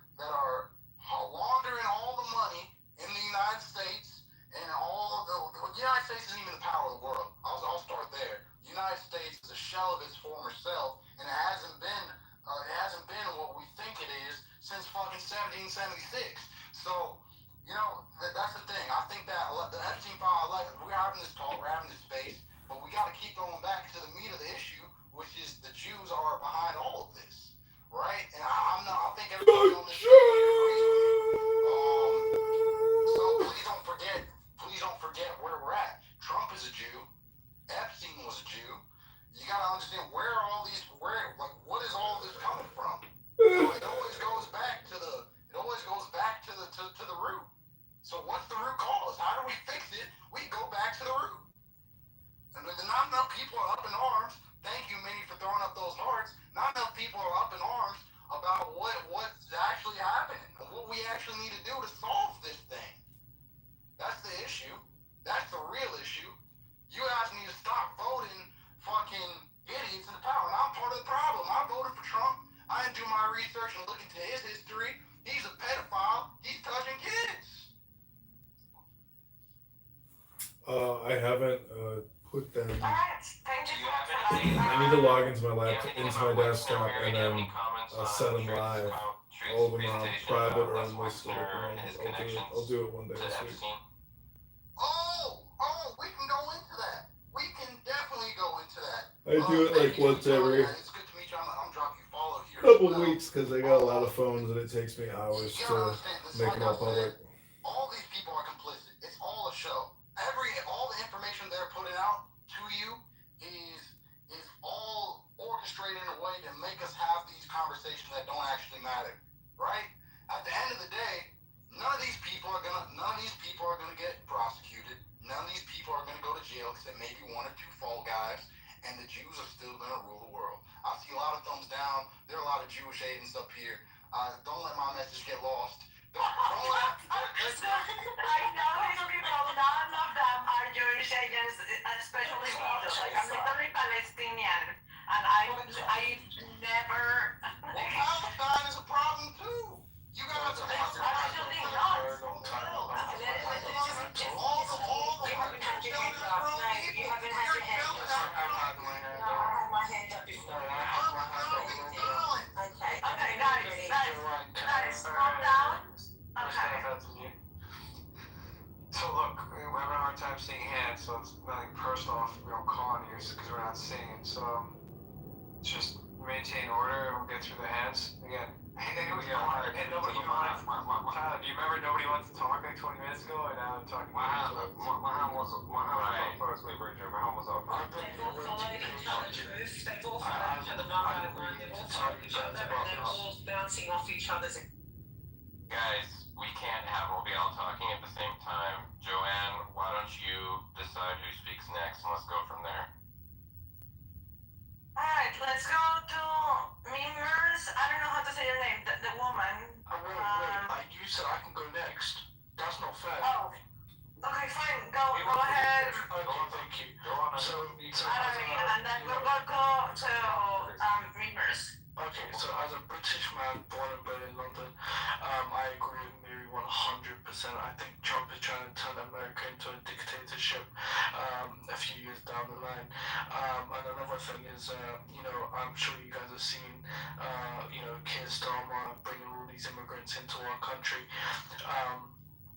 laundering all the money in the United States, and all of the United States isn't even the power of the world. I'll start there. The United States is a shell of its former self, and it hasn't been what we think it is since fucking 1776. So. That's the thing. I think that the Epstein file, we're having this talk, we're having this space, but we got to keep going back to the meat of the issue, which is the Jews are behind all of this, right? And I think everybody on this stage agrees with me. So please don't forget where we're at. Trump is a Jew. Epstein was a Jew. You got to understand what is all this coming from? It always goes back to the root. So what's the root cause? How do we fix it? We go back to the root. And not enough people are up in arms. Thank you, Minnie, for throwing up those hearts. Not enough people are up in arms about what's actually happening and what we actually need to do to solve this thing. That's the issue. That's the real issue. You guys need to stop voting fucking idiots into power. And I'm part of the problem. I voted for Trump. I didn't do my research and look into his history. He's a pedophile. He's touching kids. I haven't put them. Alright, thank you. I need to log into my laptop, into my desktop, and then set them live. All of them are on private or enlisted at the moment. I'll do it one day this week. Oh, we can go into that. We can definitely go into that. I do it like once every It's good to meet you. I'm dropping you follow here. couple weeks because I got a lot of phones and it takes me hours to make them all public. All these people are complicit. It's all a show. All the information they're putting out to you is all orchestrated in a way to make us have these conversations that don't actually matter, right? At the end of the day, none of these people are gonna get prosecuted. None of these people are gonna go to jail except maybe one or two fall guys, and the Jews are still gonna rule the world. I see a lot of thumbs down. There are a lot of Jewish agents up here. Don't let my message get lost. Don't let. I know these people, none of them are Jewish agents, especially like I'm literally Palestinian, and I never. Well, Palestine is a problem too. You guys are Actually not. You haven't had your hand up. No, I had my hand up before. Okay, guys, calm down. Okay. So look, we're having a hard time seeing hands, so it's nothing personal if we don't call on you because we're not seeing. So just maintain order and we'll get through the hands. Again, and nobody wants. Tyler, do you remember nobody wants to talk like 20 minutes ago, and now I'm talking. My hand was up first, Bridger. My hand was up. They've all followed each other's moves. They've all followed each other one by one. They've all followed each other, and they're all bouncing off each other's. Guys, we can't have be all talking at the same time. Joanne, why don't you decide who speaks next, and let's go from there. Alright, let's go to Mimers. I don't know how to say your name. The woman. Wait. You said I can go next. That's not fair. Oh. Okay, fine. Go ahead. Okay, thank you. So And then we'll go to Mimers. Okay, so as a British man born and bred in London, I agree with Miri 100%. I think Trump is trying to turn America into a dictatorship a few years down the line. And another thing is, I'm sure you guys have seen, Keir Starmer bringing all these immigrants into our country.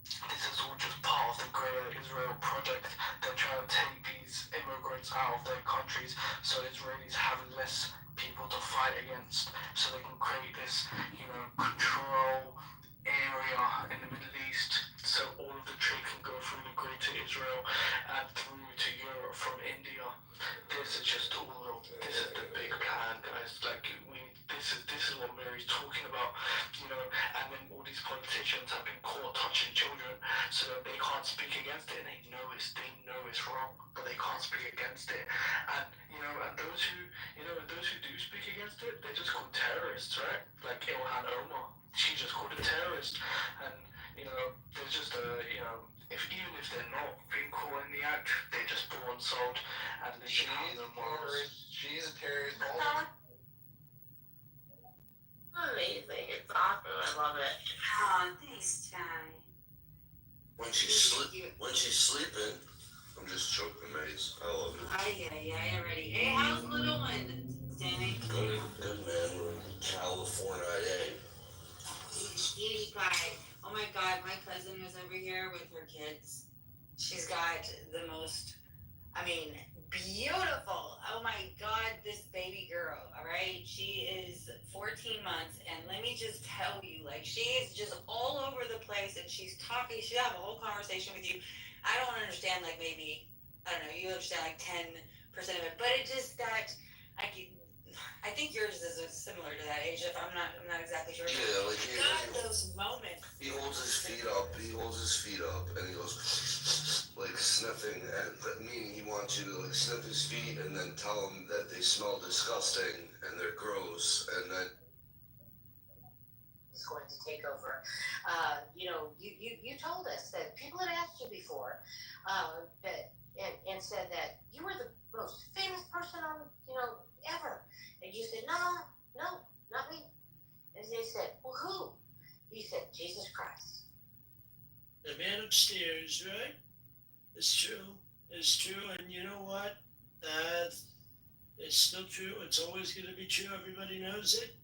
This is all just part of the greater Israel project. They're trying to take these immigrants out of their countries so Israelis have less people to fight against, so they can create this, control area in the Middle East, so all of the trade can go through the greater Israel and through to Europe from India. This is the big plan, guys. This is what Mary's talking about, and then all these politicians have been caught touching children so that they can't speak against it, and they know it's wrong, but they can't speak against it. And those who do speak against it, they're just called terrorists, right? Like Ilhan Omar, she's just called a terrorist. And there's just even if they're not being caught in the act, they're just bought and sold, and they should have no morals. She's a terrorist. Amazing. It's awesome. I love it. Oh, thanks, Ty. When she's sleeping, I'm just choking maze. I love it. Yeah, already. Hey, how's the little one, Danny? Good man. We're in California, Cutie pie. Oh my God, my cousin was over here with her kids. She's got the most, beautiful. Oh my God, this baby girl, all right? She is 14 months, and let me just tell you, she is just all over the place, and she's talking, she'll have a whole conversation with you. I don't understand, maybe, I don't know, you understand 10% of it, but it just that, I think yours is similar to that age. If I'm not exactly sure. Yeah, God, those moments. He holds his feet up, and he goes, sniffing, meaning he wants you to, sniff his feet and then tell him that they smell disgusting and they're gross, and then is going to take over. You told us that people had asked you before, and said that you were the most famous person on, ever. And you said, no, not me. And they said, well, who? You said, Jesus Christ. The man upstairs, right? It's true. And you know what? It's still true. It's always going to be true. Everybody knows it.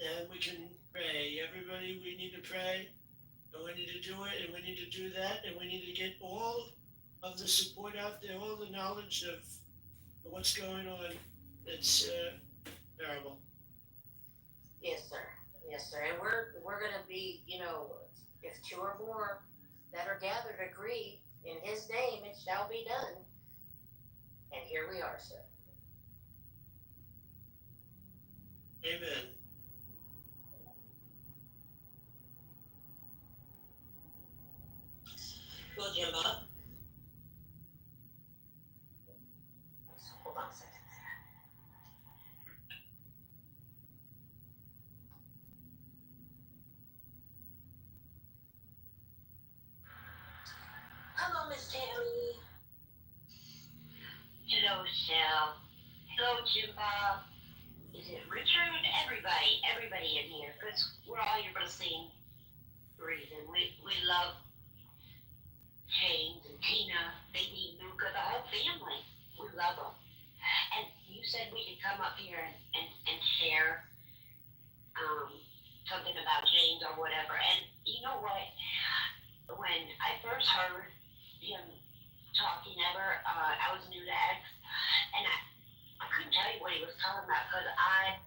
and we can pray. Everybody, we need to pray, and we need to do it, and we need to do that, and we need to get all of the support out there, all the knowledge of what's going on. It's terrible. Yes, sir. Yes, sir. And we're gonna be, if two or more that are gathered agree in His name, it shall be done. And here we are, sir. Amen. Well, Jimbo. Hold on a second. Hello, Miss Tammy. Hello, Shell. Hello, Jim Bob. Is it Richard? Everybody in here, because we're all here for the same reason. We love James and Tina, baby Luca, the whole family. We love them. And you said we could come up here and share something about James or whatever. And you know what? When I first heard him talking ever, I was new to X, and I couldn't tell you what he was talking about because I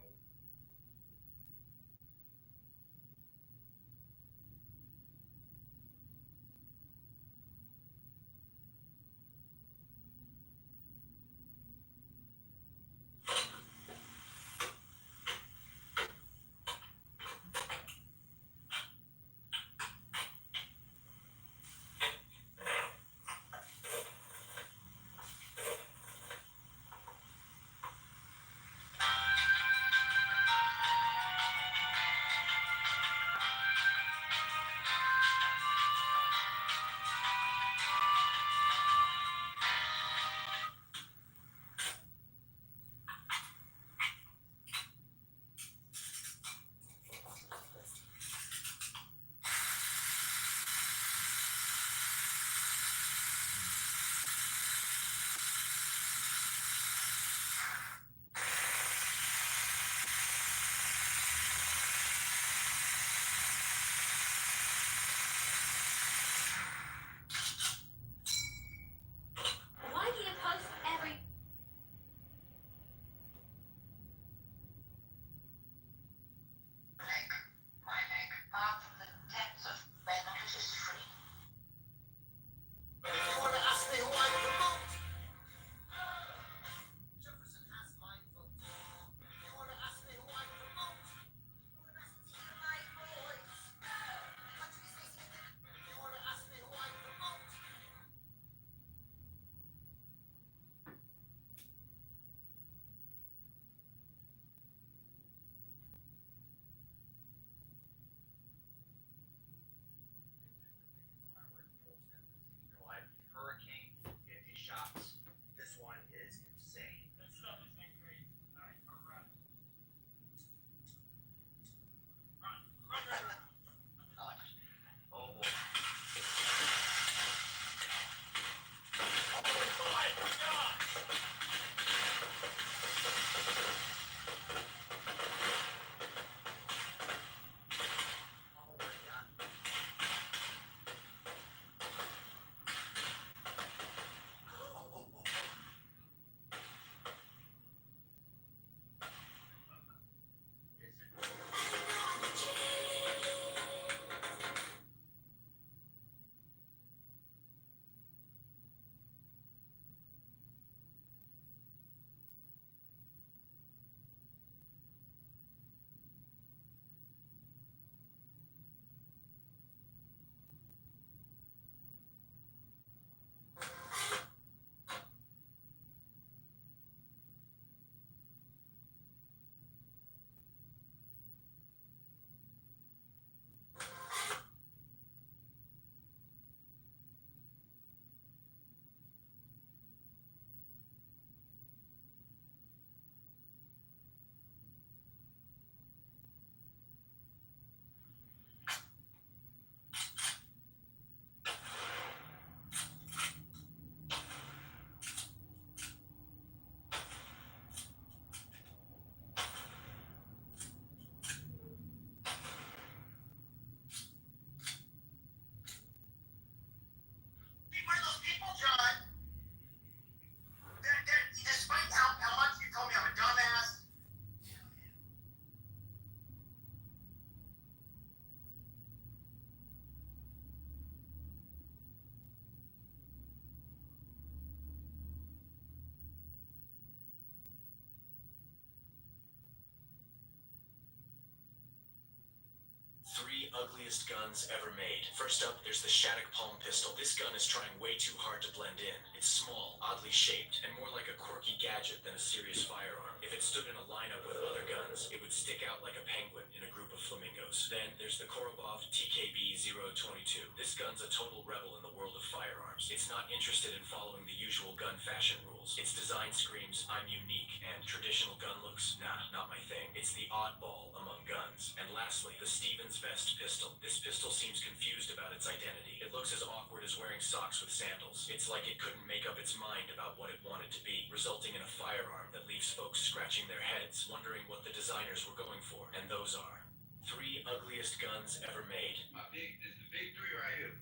ugliest guns ever made. First up, there's the Shattuck Palm Pistol. This gun is trying way too hard to blend in. It's small, oddly shaped, and more like a quirky gadget than a serious firearm. If it stood in a lineup with other guns, it would stick out like a penguin in a group of flamingos. Then there's the Korobov TKB-022. This gun's a total rebel in the world of firearms. It's not interested in following the usual gun fashion rules. Its design screams, I'm unique, and traditional gun looks, nah, not my thing. It's the oddball among guns. And lastly, the Stevens Vest pistol. This pistol seems confused about its identity. It looks as awkward as wearing socks with sandals. It's like it couldn't make up its mind about what it wanted to be, resulting in a firearm that leaves folks scratching their heads, wondering what the designers were going for. And those are 3 ugliest guns ever made. This is the big 3 right here.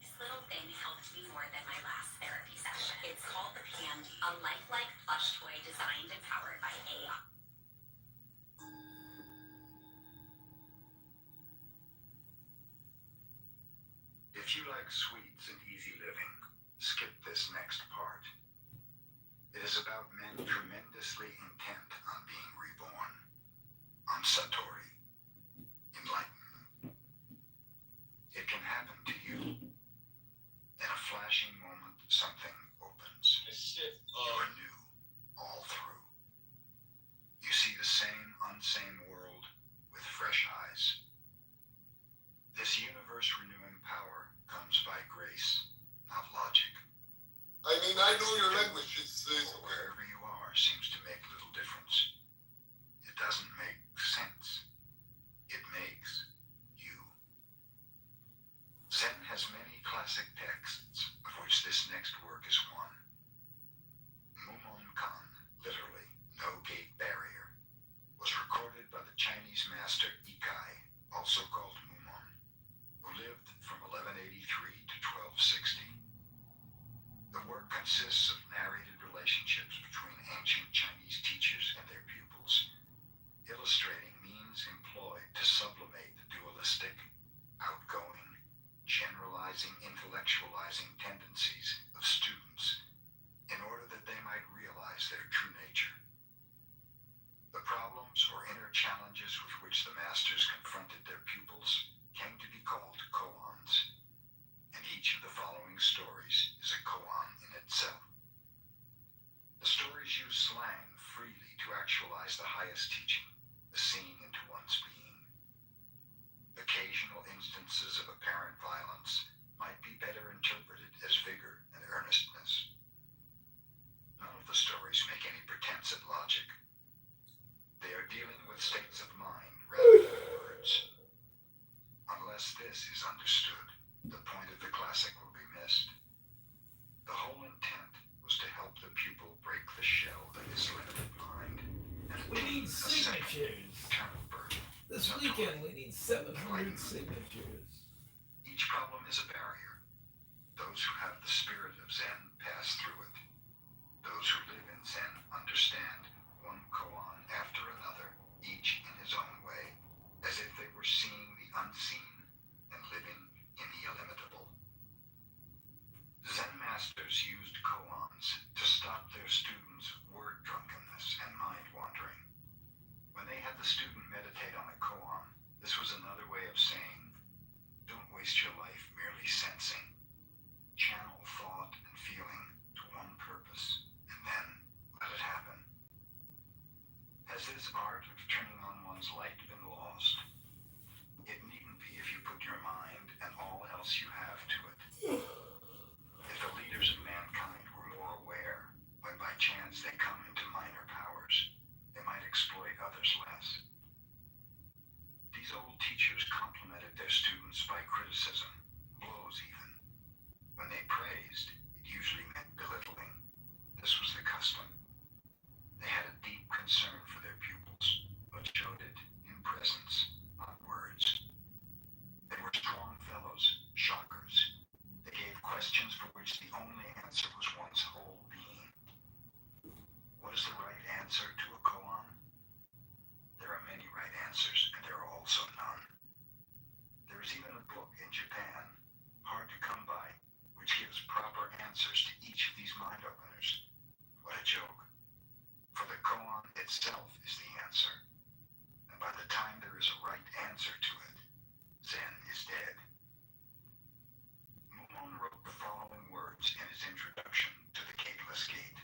This little thing helped me more than my last therapy session. It's called the Candy, a lifelike plush toy designed and powered by AI. If you like sweets and easy living, skip this next part. It is about men tremendously intent on being reborn. On Satori. Enlightenment. It can happen to you. In a flashing moment, something opens. You are new, all through. You see the same unsame world with fresh eyes. This universe-renewing power comes by grace, not logic. I mean, I know your language. It's Wherever you are seems to make little difference. It doesn't make sense. It makes you. Zen has many classic texts, of which this next work is one. Mumon Kan, literally, no gate barrier, was recorded by the Chinese master Ikai, also called Mumon, who lived from 1183 to 1260. The work consists of narrated relationships between ancient Chinese teachers and their pupils, illustrating means employed to sublimate the dualistic, outgoing, generalizing, intellectualizing tendencies of students in order that they might realize their true nature. The problems or inner challenges with which the masters confronted their pupils came to be called koans, and each of the following stories is a koan in itself. The stories use slang freely to actualize the highest teaching, the seeing into one's being. Occasional instances of apparent violence might be better interpreted as vigor and earnestness. None of the stories make any pretense at logic. They are dealing with states of mind rather than words. Unless this is understood, the point of the classic will be missed. The whole intent was to help the pupil break the shell of his limited mind and We attain need a second signatures. eternal birth. This weekend we need 700 signatures. Each problem is a barrier. Those who have the spirit of Zen pass through it. Those who live in Zen understand one koan after another, each in his own way, as if they were seeing the unseen and living in the illimitable. Zen masters used koans to stop their students' word drunkenness and mind wandering. When they had the student meditate on a koan, this was another way of saying, don't waste your life merely sensing. Channel thought and feeling to one purpose, and then let it happen. Has this art of turning on one's light been lost? It needn't be if you put your mind and all else you have to it. If the leaders of mankind were more aware, when by chance they come into minor powers, they might exploit others less. These old teachers complimented their students by criticism, blows even. When they praised, it usually meant belittling. This was the custom. They had a deep concern for their pupils, but showed it in presence, not words. They were strong fellows, shockers. They gave questions questions for which the only answer was one's whole being. What is the right answer to a koan? There are many right answers, and there are also none. There is even a book in Japan, hard to come by, which gives proper answers to each of these mind openers. What a joke. For the koan itself is the answer. And by the time there is a right answer to it, Zen is dead. Mumon wrote the following words in his introduction to the Gateless Gate.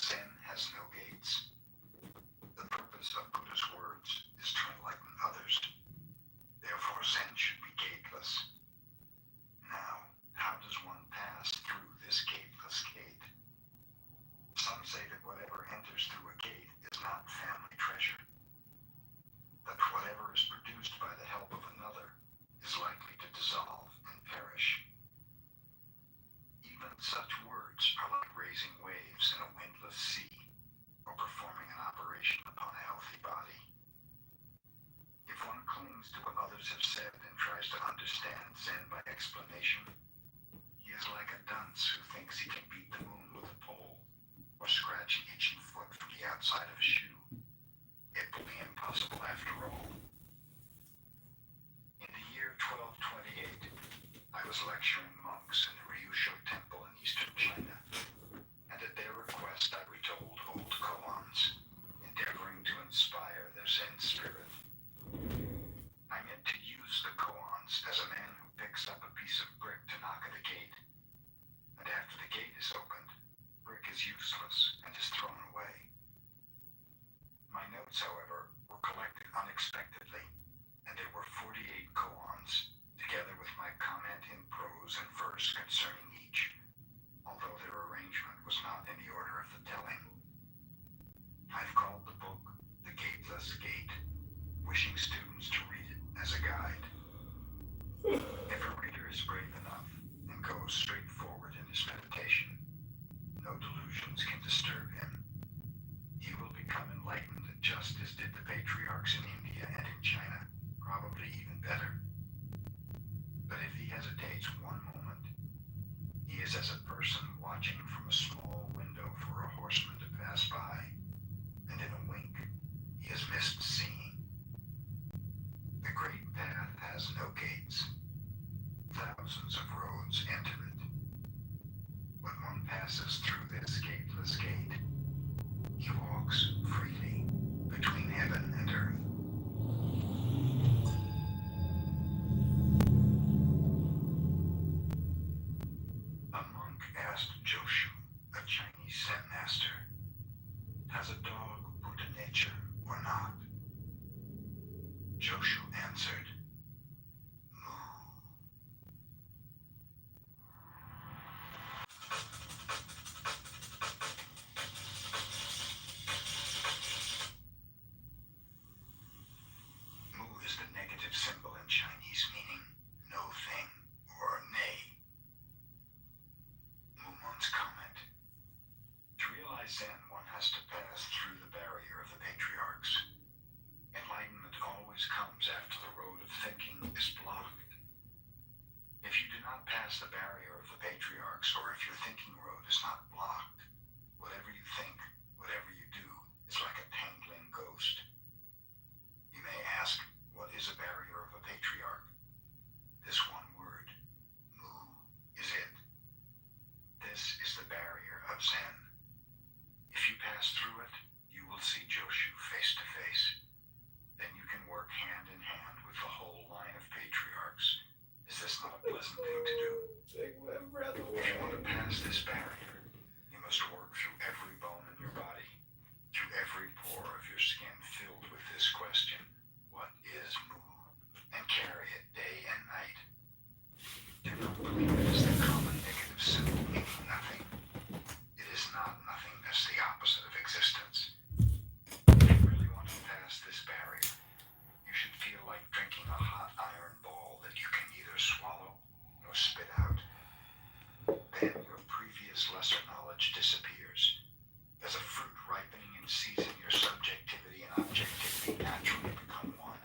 Zen has no gates. The purpose of Buddha's words is to enlighten others. Therefore, Zen should be gateless. Now, how does one pass through this gateless gate? Some say that whatever enters through a gate is not family treasure. That whatever is produced by the help of another is likely to dissolve and perish. Even such words are like raising waves in a windless sea, or performing an operation upon a healthy body. If one clings to what others have said and tries to understand Zen by explanation, he is like a dunce who thinks he can beat the moon with a pole, or scratch an itching foot from the outside of a shoe. It will be impossible after all. In the year 1228, I was lecturing monks in the Ryusho Temple in eastern China, and at their request I retold old koans, endeavoring to inspire their Zen spirit. I meant to use the koans as a man who picks up a piece of brick to knock at a gate, and after the gate is opened, brick is useless and is thrown away. My notes, however, were collected unexpectedly, and there were 48 koans, together with my comment in prose and verse concerning each, although their arrangement was not in the order of the telling. I've called the book The Gateless Gate, wishing students to read it as a guide. If a reader is brave enough and goes straight forward in his meditation, no delusions can disturb him. He will become enlightened just as did the patriarchs in India and in China, probably even better. But if he hesitates one moment, he is as a person watching from a small window for a horseman to pass by, and in a wink, he has missed seeing. The great path has no gates. Thousands of roads enter it. When one passes through this gateless gate, he walks freely between heaven and earth. A monk asked Joshu, a Chinese Zen master, has a dog Buddha nature or not? Joshu answered, Moo. Mu is the negative symbol in Chinese meaning no thing or nay. Mumon's comment. To realize Zen, one has to pass through the barrier of the patriarchs. Enlightenment always comes after the road of thinking is blocked. If you do not pass the barrier of the patriarchs, or if your thinking road is not blocked, whatever you think, whatever you do, is like a tangling ghost. You may ask, what is a barrier of a patriarch? This one word, Mu, is it. This is the barrier of Zen. If you pass through it, you will see Joshu face to face. Then you can work hand in hand with the whole line of patriarchs. Is this not a pleasant thing to do? Take my breath If away. you want to pass this barrier, you must work through every bone in your body, through every pore of your skin filled with this question, what is Mu? And carry it day and night. Do not believe it is the common negative symbol meaning nothing. It is not nothingness, the opposite of existence. If you really want to pass this barrier, you should feel like drinking a hot iron ball that you can neither swallow nor spit out. Then your previous lesser knowledge disappears. As a fruit ripening in season, your subjectivity and objectivity naturally become one.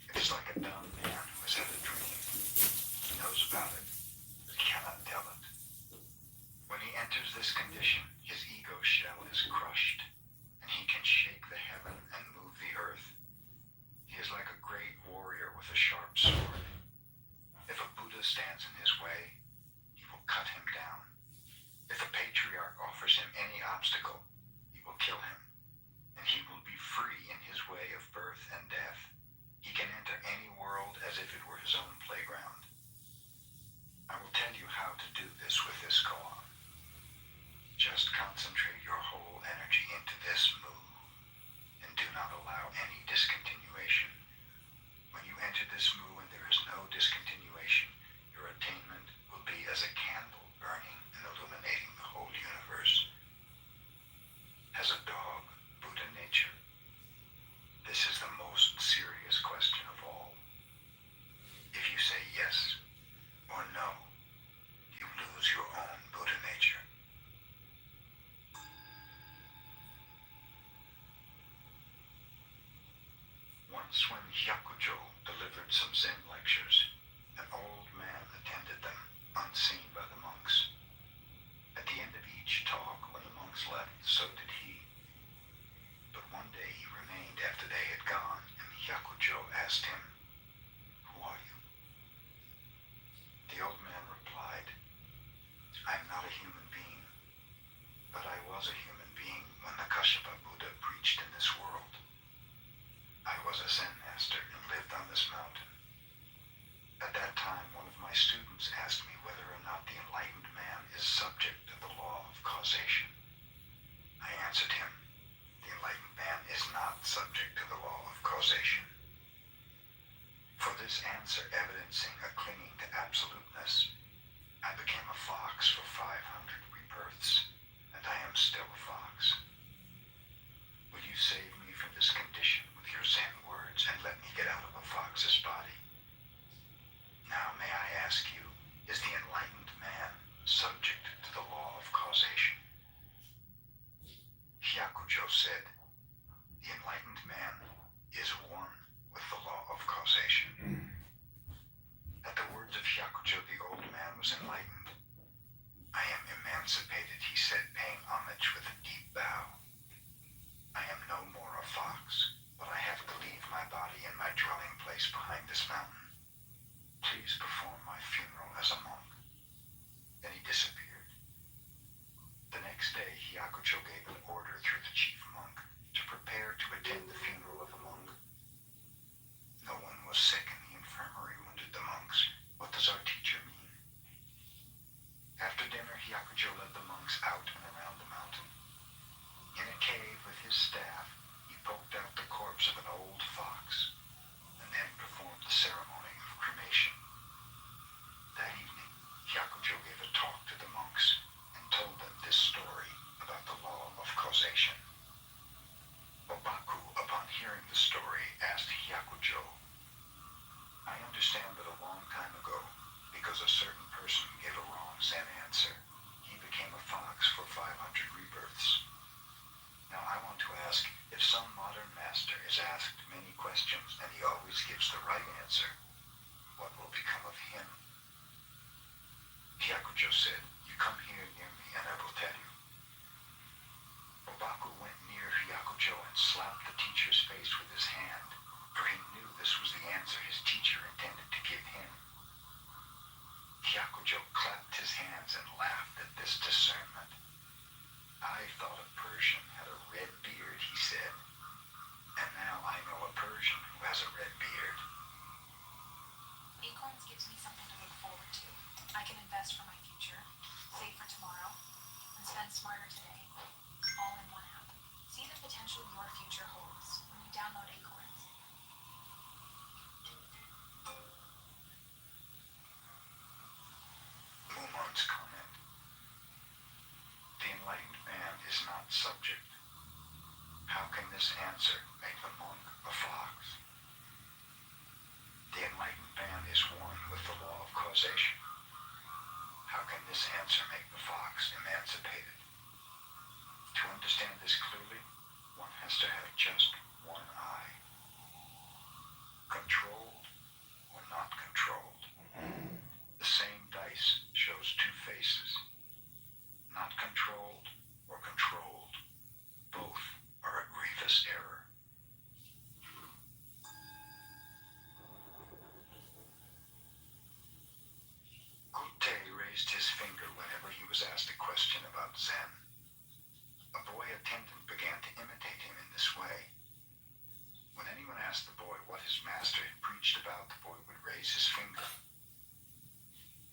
It is like a dumb man who has had a dream. He knows about it, cannot tell it. When he enters this condition, his ego shell is crushed, and he can shake the heaven and move the earth. He is like a great warrior with a sharp sword. If a Buddha stands in his way, he will cut him down. If a patriarch offers him any obstacle, he will kill him, and he will be free in his way of birth and death. He can enter any world as if it were his own playground. I will tell you how to do this with this koan. Just concentrate your whole energy into this move, and do not allow any discontinuation. When you enter this move and there is no discontinuation, your attainment will be as a candle burning and illuminating the whole universe. Has a dog Buddha nature? This is the most serious question of all. If you say yes or no, you lose your own Buddha nature. Once when Hyakujo delivered some Zen lectures, an old man attended them, unseen by the monks. At the end of each talk, when the monks left, so did he. But one day he remained after they had gone, and Hyakujo asked him, "Who are you?" The old man replied, "I'm not a human being, but I was a human being when the Kashyapa Buddha preached in this world. I was a Zen master and lived on this mountain. At that time, one of my students asked me whether or not the enlightened man is subject to the law of causation. I answered him, the enlightened man is not subject to the law of causation." For this answer evidencing a clinging to absoluteness, I became a fox for 500 rebirths, and I am still a fox. Will you save me from this condition with your Zen words and let me get out of a fox's body? Now may I ask you, is the enlightened man subject to the law of causation? Hyakujo said, the enlightened man is one with the law of causation. At the words of Hyakujo, the old man was enlightened. I am emancipated, he said, paying homage with a deep bow. I am no more a fox, but I have to leave my body and my dwelling place behind this mountain. Please perform my funeral as a monk. Then he disappeared. The next day, Hyakujo gave an order through the chief monk to prepare to attend the funeral of a monk. No one was sick in the infirmary, wondered the monks. What does our teacher mean? After dinner, Hyakujo led the monks out and around the mountain. In a cave with his staff, he poked out the corpse of an old fox, and then performed the ceremony of cremation. That evening, Hyakujo gave a talk to the monks and told them this story about the law of causation. Obaku, upon hearing the story, asked Hyakujo, I understand that a long time ago, because a certain person gave a wrong Zen answer, he became a fox for 500 rebirths. Now I want to ask, if some modern master is asked many questions and he always gives the right answer, what will become of him? Hyakujo said, you come here near me and I will tell you. Obaku went near Hyakujo and slapped the teacher's face with his hand, for he knew this was the answer his teacher intended to give him. Hyakujo clapped his hands and laughed at this discernment. I thought a Persian had a red beard, he said, and now I know a Persian who has a red beard. Acorns gives me something to look forward to. I can invest for my future, save for tomorrow, and spend smarter today, all in one app. See the potential your future holds when you download Acorns. Mumon's comment. The enlightened man is not subject. How can this answer make the monk a fox? The enlightened man is one with the law of causation. How can this answer make the fox emancipated? To understand this clearly, one has to have just one eye. Controlled or not controlled. The same dice shows two raised his finger whenever he was asked a question about Zen. A boy attendant began to imitate him in this way. When anyone asked the boy what his master had preached about, the boy would raise his finger.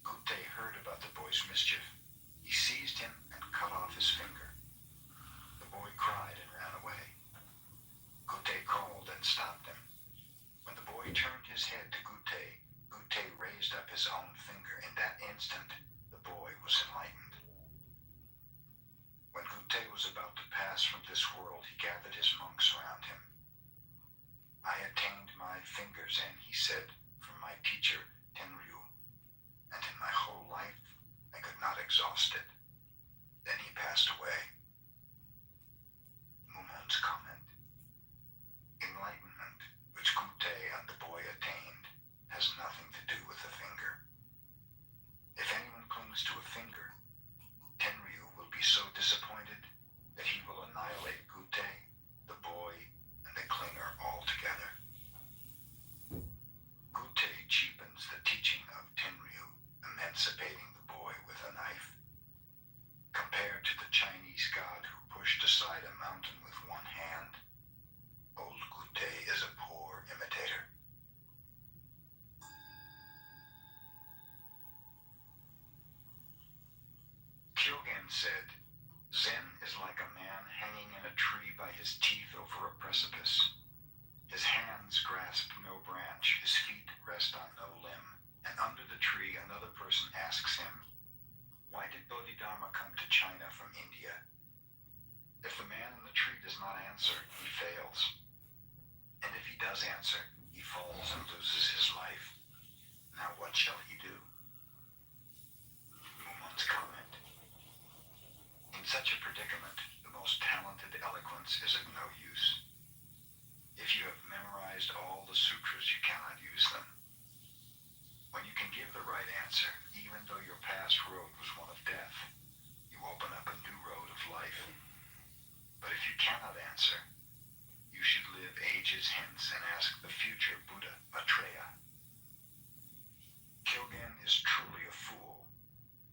Gute heard about the boy's mischief. He seized him and cut off his finger. The boy cried and ran away. Gute called and stopped him. When the boy turned his head to Gute, Gute raised up his own finger. In that instant, the boy was enlightened. When Gute was about to pass from this world, he gathered his monks around him. I attained my finger, Zen, he said, from my teacher, Tenryu, and in my whole life, I could not exhaust it. Then he passed away. Mumon's comment. Enlightenment, which Gute and the boy attained, has nothing to do with the finger. If anyone clings to a finger, Tenryu will be so disappointed that he will annihilate Gute, the boy, and the clinger altogether. Gute cheapens the teaching of Tenryu, emancipating the boy with a knife. Compared to the Chinese god who pushed aside a mountain with one hand, old Gute is a poor imitator. Kyogen said, Zen is like a man hanging in a tree by his teeth over a precipice. His hands grasp no branch, his feet rest on no limb, and under the tree another person asks him, why did Bodhidharma come to China from India? If the man in the tree does not answer, he fails. And if he does answer, he falls and loses his life. Now what shall he do? Mumon's comment. In such a predicament, the most talented eloquence is of no use. If you have memorized all the sutras, you cannot use them. When you can give the right answer, even though your past road was one of death, you open up a new road of life. But if you cannot answer, you should live ages hence and ask the future Buddha Maitreya. Kyogen is truly a fool,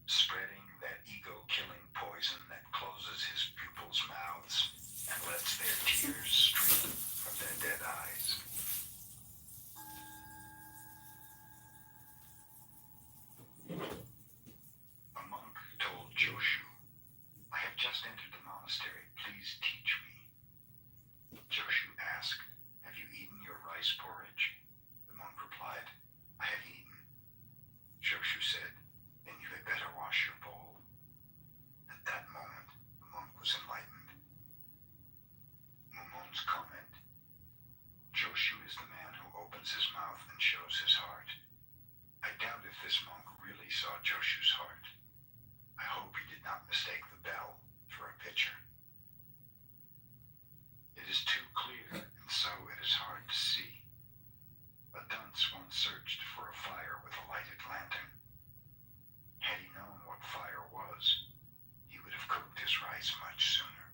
spreading that ego-killing poison that closes his pupils' mouths and lets their tears stream from their dead eyes. A monk told Joshu, I have just entered the monastery, please teach me. Joshu asked, have you eaten your rice porridge? The monk replied, I have eaten. Joshu said, then you had better wash your bowl. At that moment, the monk was enlightened. Mumon's comment, Joshu is the man who opens his mouth and shows his heart. I doubt if this monk really saw Joshu's heart. I hope he did not mistake the bell for a pitcher. It is too clear, and so it is hard to see. A dunce once searched for a fire with a lighted lantern. Had he known what fire was, he would have cooked his rice much sooner.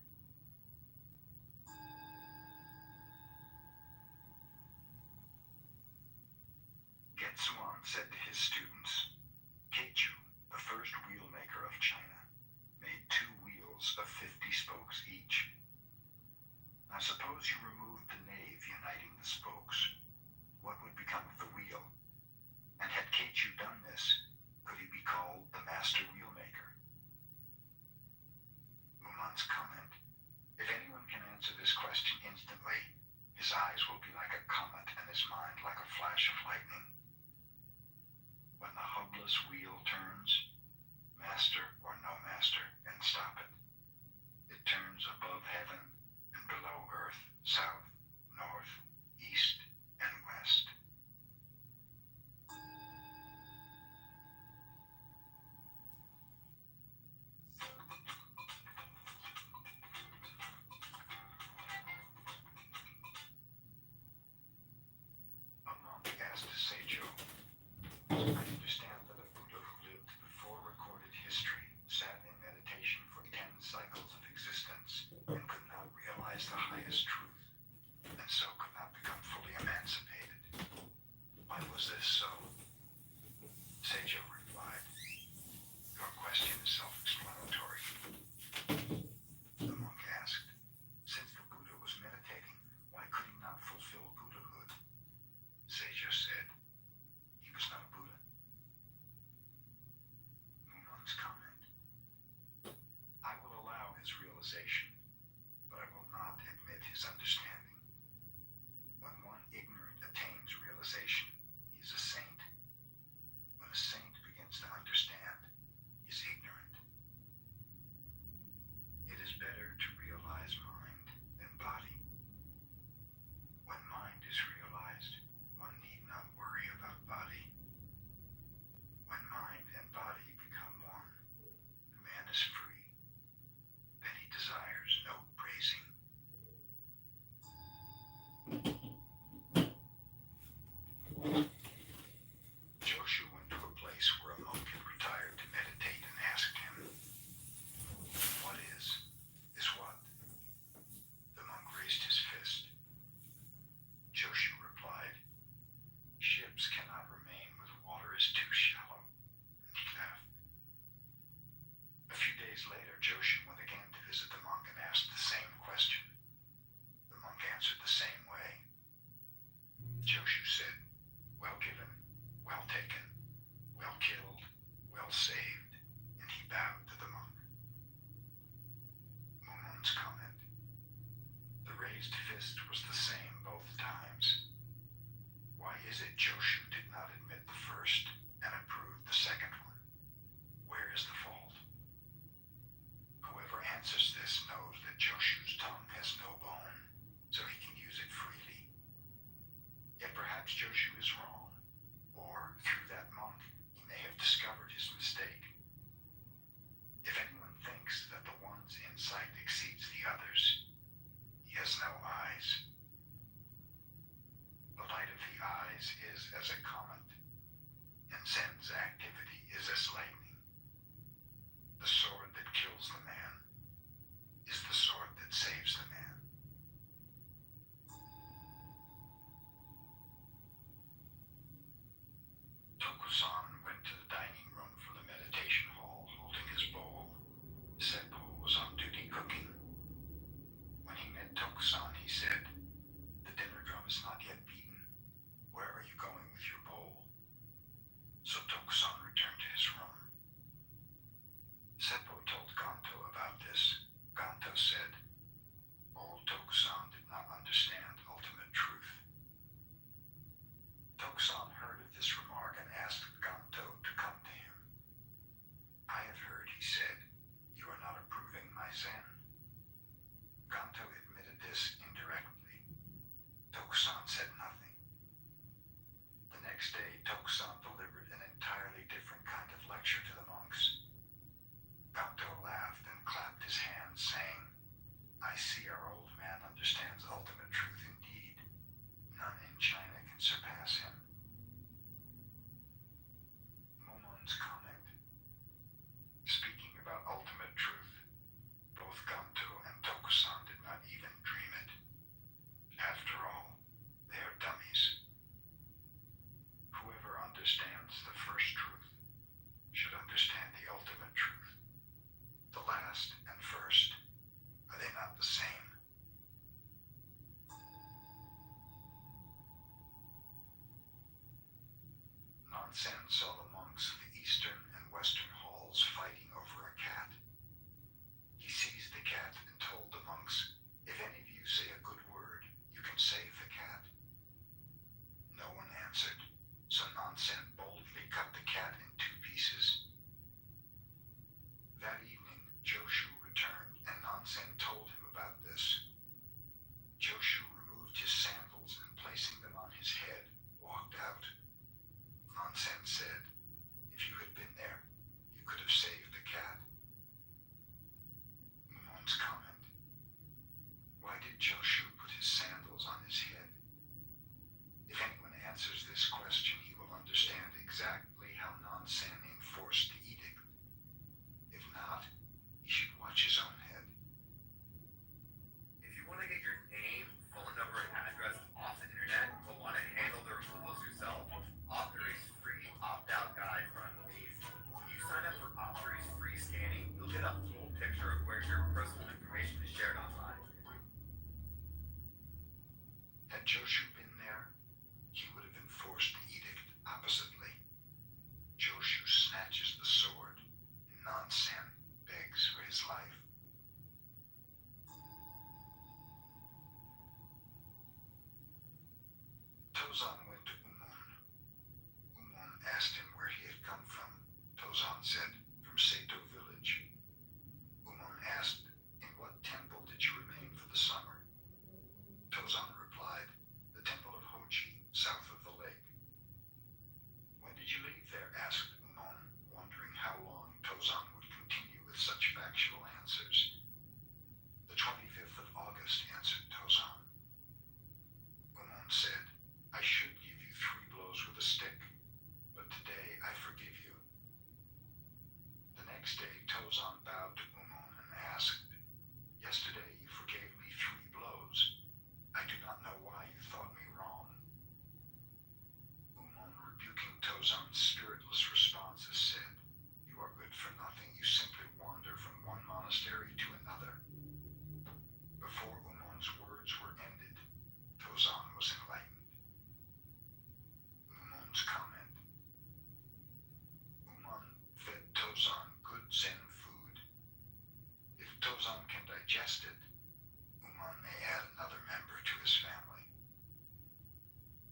Getsuan said to his students, Keichu, the first wheel maker of China, made 2 wheels of 50 spokes each. Now suppose you removed the nave uniting the spokes. What would become of the wheel? And had Keichu done this, could he be called the master wheelmaker? Mumon's comment. If anyone can answer this question instantly, his eyes will be like a comet and his mind like a flash of lightning. When the hubless wheel turns, master or no master can stop it. It turns above heaven and below earth, south, north, east, and west. A monk asked Seijo, I understand that a Buddha who lived before recorded history sat in meditation for 10 cycles of existence and could not realize the highest truth, and so could not become fully emancipated. Why was this so? Seijo replied, Moon's comment. I will allow his realization, but I will not admit his understanding. When one ignorant attains realization, he is a saint. When a saint begins to understand, he is ignorant. It is better to realize mind than body. When mind is realized, one need not worry about body. When mind and body become one, the man is free. Then he desires no praising. Joshua went to a place where a monk had retired to meditate and asked him, "What is what?" The monk raised his fist. Joshua replied, "Ships cannot remain where the water is too shallow," and he laughed. A few days later, Joshua went again to visit the monk and asked the same question. The monk answered the same way. Joshua said, "Well given, well taken, well killed, well saved," and he bowed to the monk. Mumun's comment. The raised fist was the same both times. Why is it Joshua did not admit the first and approved the second one? Where is the fault? Whoever answers this knows that Joshua's tongue has no bone, so he can use it freely. Yet perhaps Joshua is wrong, or through that monk, he may have discovered his mistake. If anyone thinks that the one's insight exceeds the others, he has no eyes. The light of the eyes is as a comet, and Zen's activity is next day, Tozan bowed to Umon and asked, "Yesterday you forgave me 3 blows. I do not know why you thought me wrong." Umon, rebuking Tozan's spiritless responses, said, "You are good for nothing. You simply wander from one monastery to another." Before Umon's words were ended, Tozan was enlightened. Umon's comment. Umon fed Tozan good Zen food. If Tozan can digest it, Umon may add another member to his family.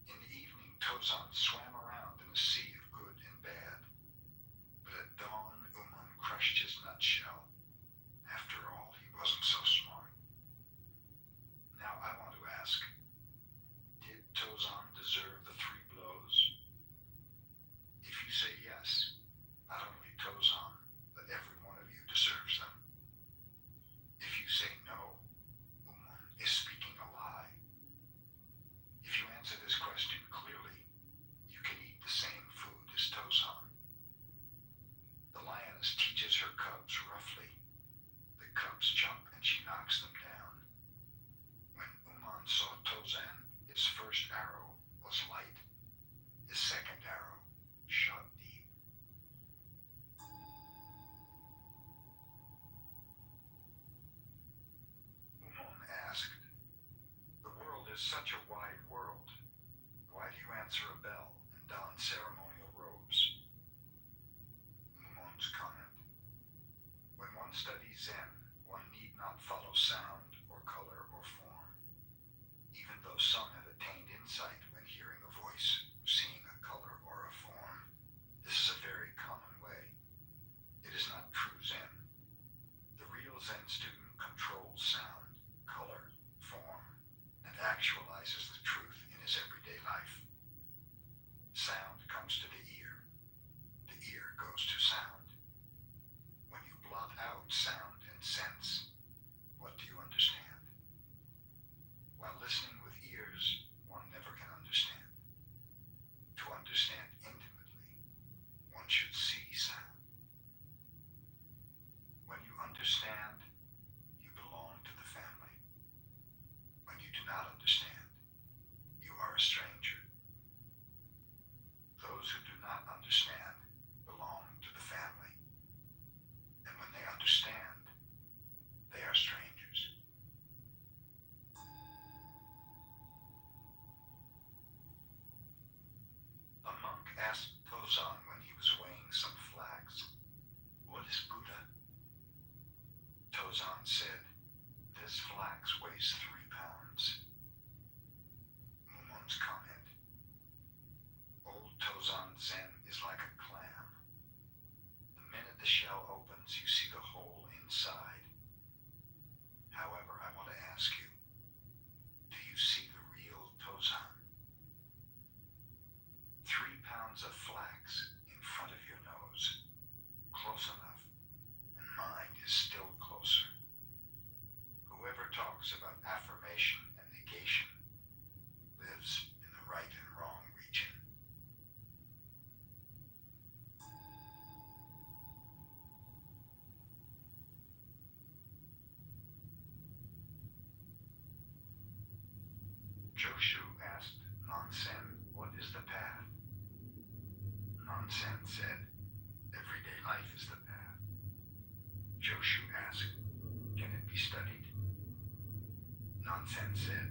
In the evening, Tozan swam around in a sea of good and bad. But at dawn, Umon crushed his nutshell. After all, he wasn't so smart. Now I want to ask, did Tozan deserve the 3 blows? If you say yes, not only Tozan, but every one of you deserves them. If you say no, Umon is speaking a lie. If you answer this question clearly, you can eat the same food as Tozan. The lioness teaches her cubs roughly. The cubs jump and she knocks them down. When Umon saw Tozan, his first arrow was light. His second arrow shot deep. Umon asked, "The world is such a wide world. Why do you answer a bell and don ceremonial robes?" Umon's comment. When one studies Zen, one need not follow sound or color or form. Even though some have attained insight when hearing a voice, seeing a color or a form, this is a very common way. It is not true Zen. The real Zen student controls sound, color, form, and actualizes the truth in his everyday life. Sound comes to the ear goes to sound. When you blot out sound and sense, what do you understand? While listening with ears, one never can understand. To understand intimately, one should see sound. When you understand, you belong to the family. When you do not understand, you are a stranger. Those who do not understand belong to the family. And when they understand, they are strangers. A monk asked Tozan when he was weighing some flax, "What is Buddha?" Tozan said, "This flax weighs 3 pounds." Umon's comment. Old Tozan Zen is like a clam. The minute the shell opens, you see the hole inside. However, I want to ask you, do you see the real Tozan? 3 pounds of flax in front of your nose, close enough, and mine is still closer. Whoever talks about affirmation and negation lives in the right and wrong region. Joshu asked Nansen, "What is the path?" Nansen said, "Everyday life is the path." Joshu asked, "Can it be studied?" Nansen said,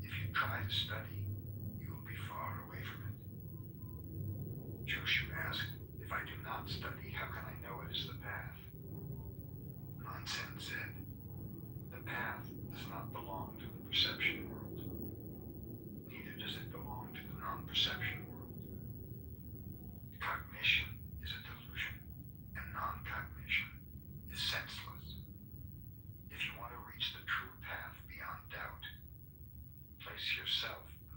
"If you try to study, you will be far away from it." Joshu asked, "If I do not study, how can I know it is the path?" Nansen said, "The path does not belong to the perception world. Neither does it belong to the non-perception world. Cognition is a delusion, and non-cognition is senseless. If you want to reach the true path beyond doubt, place yourself in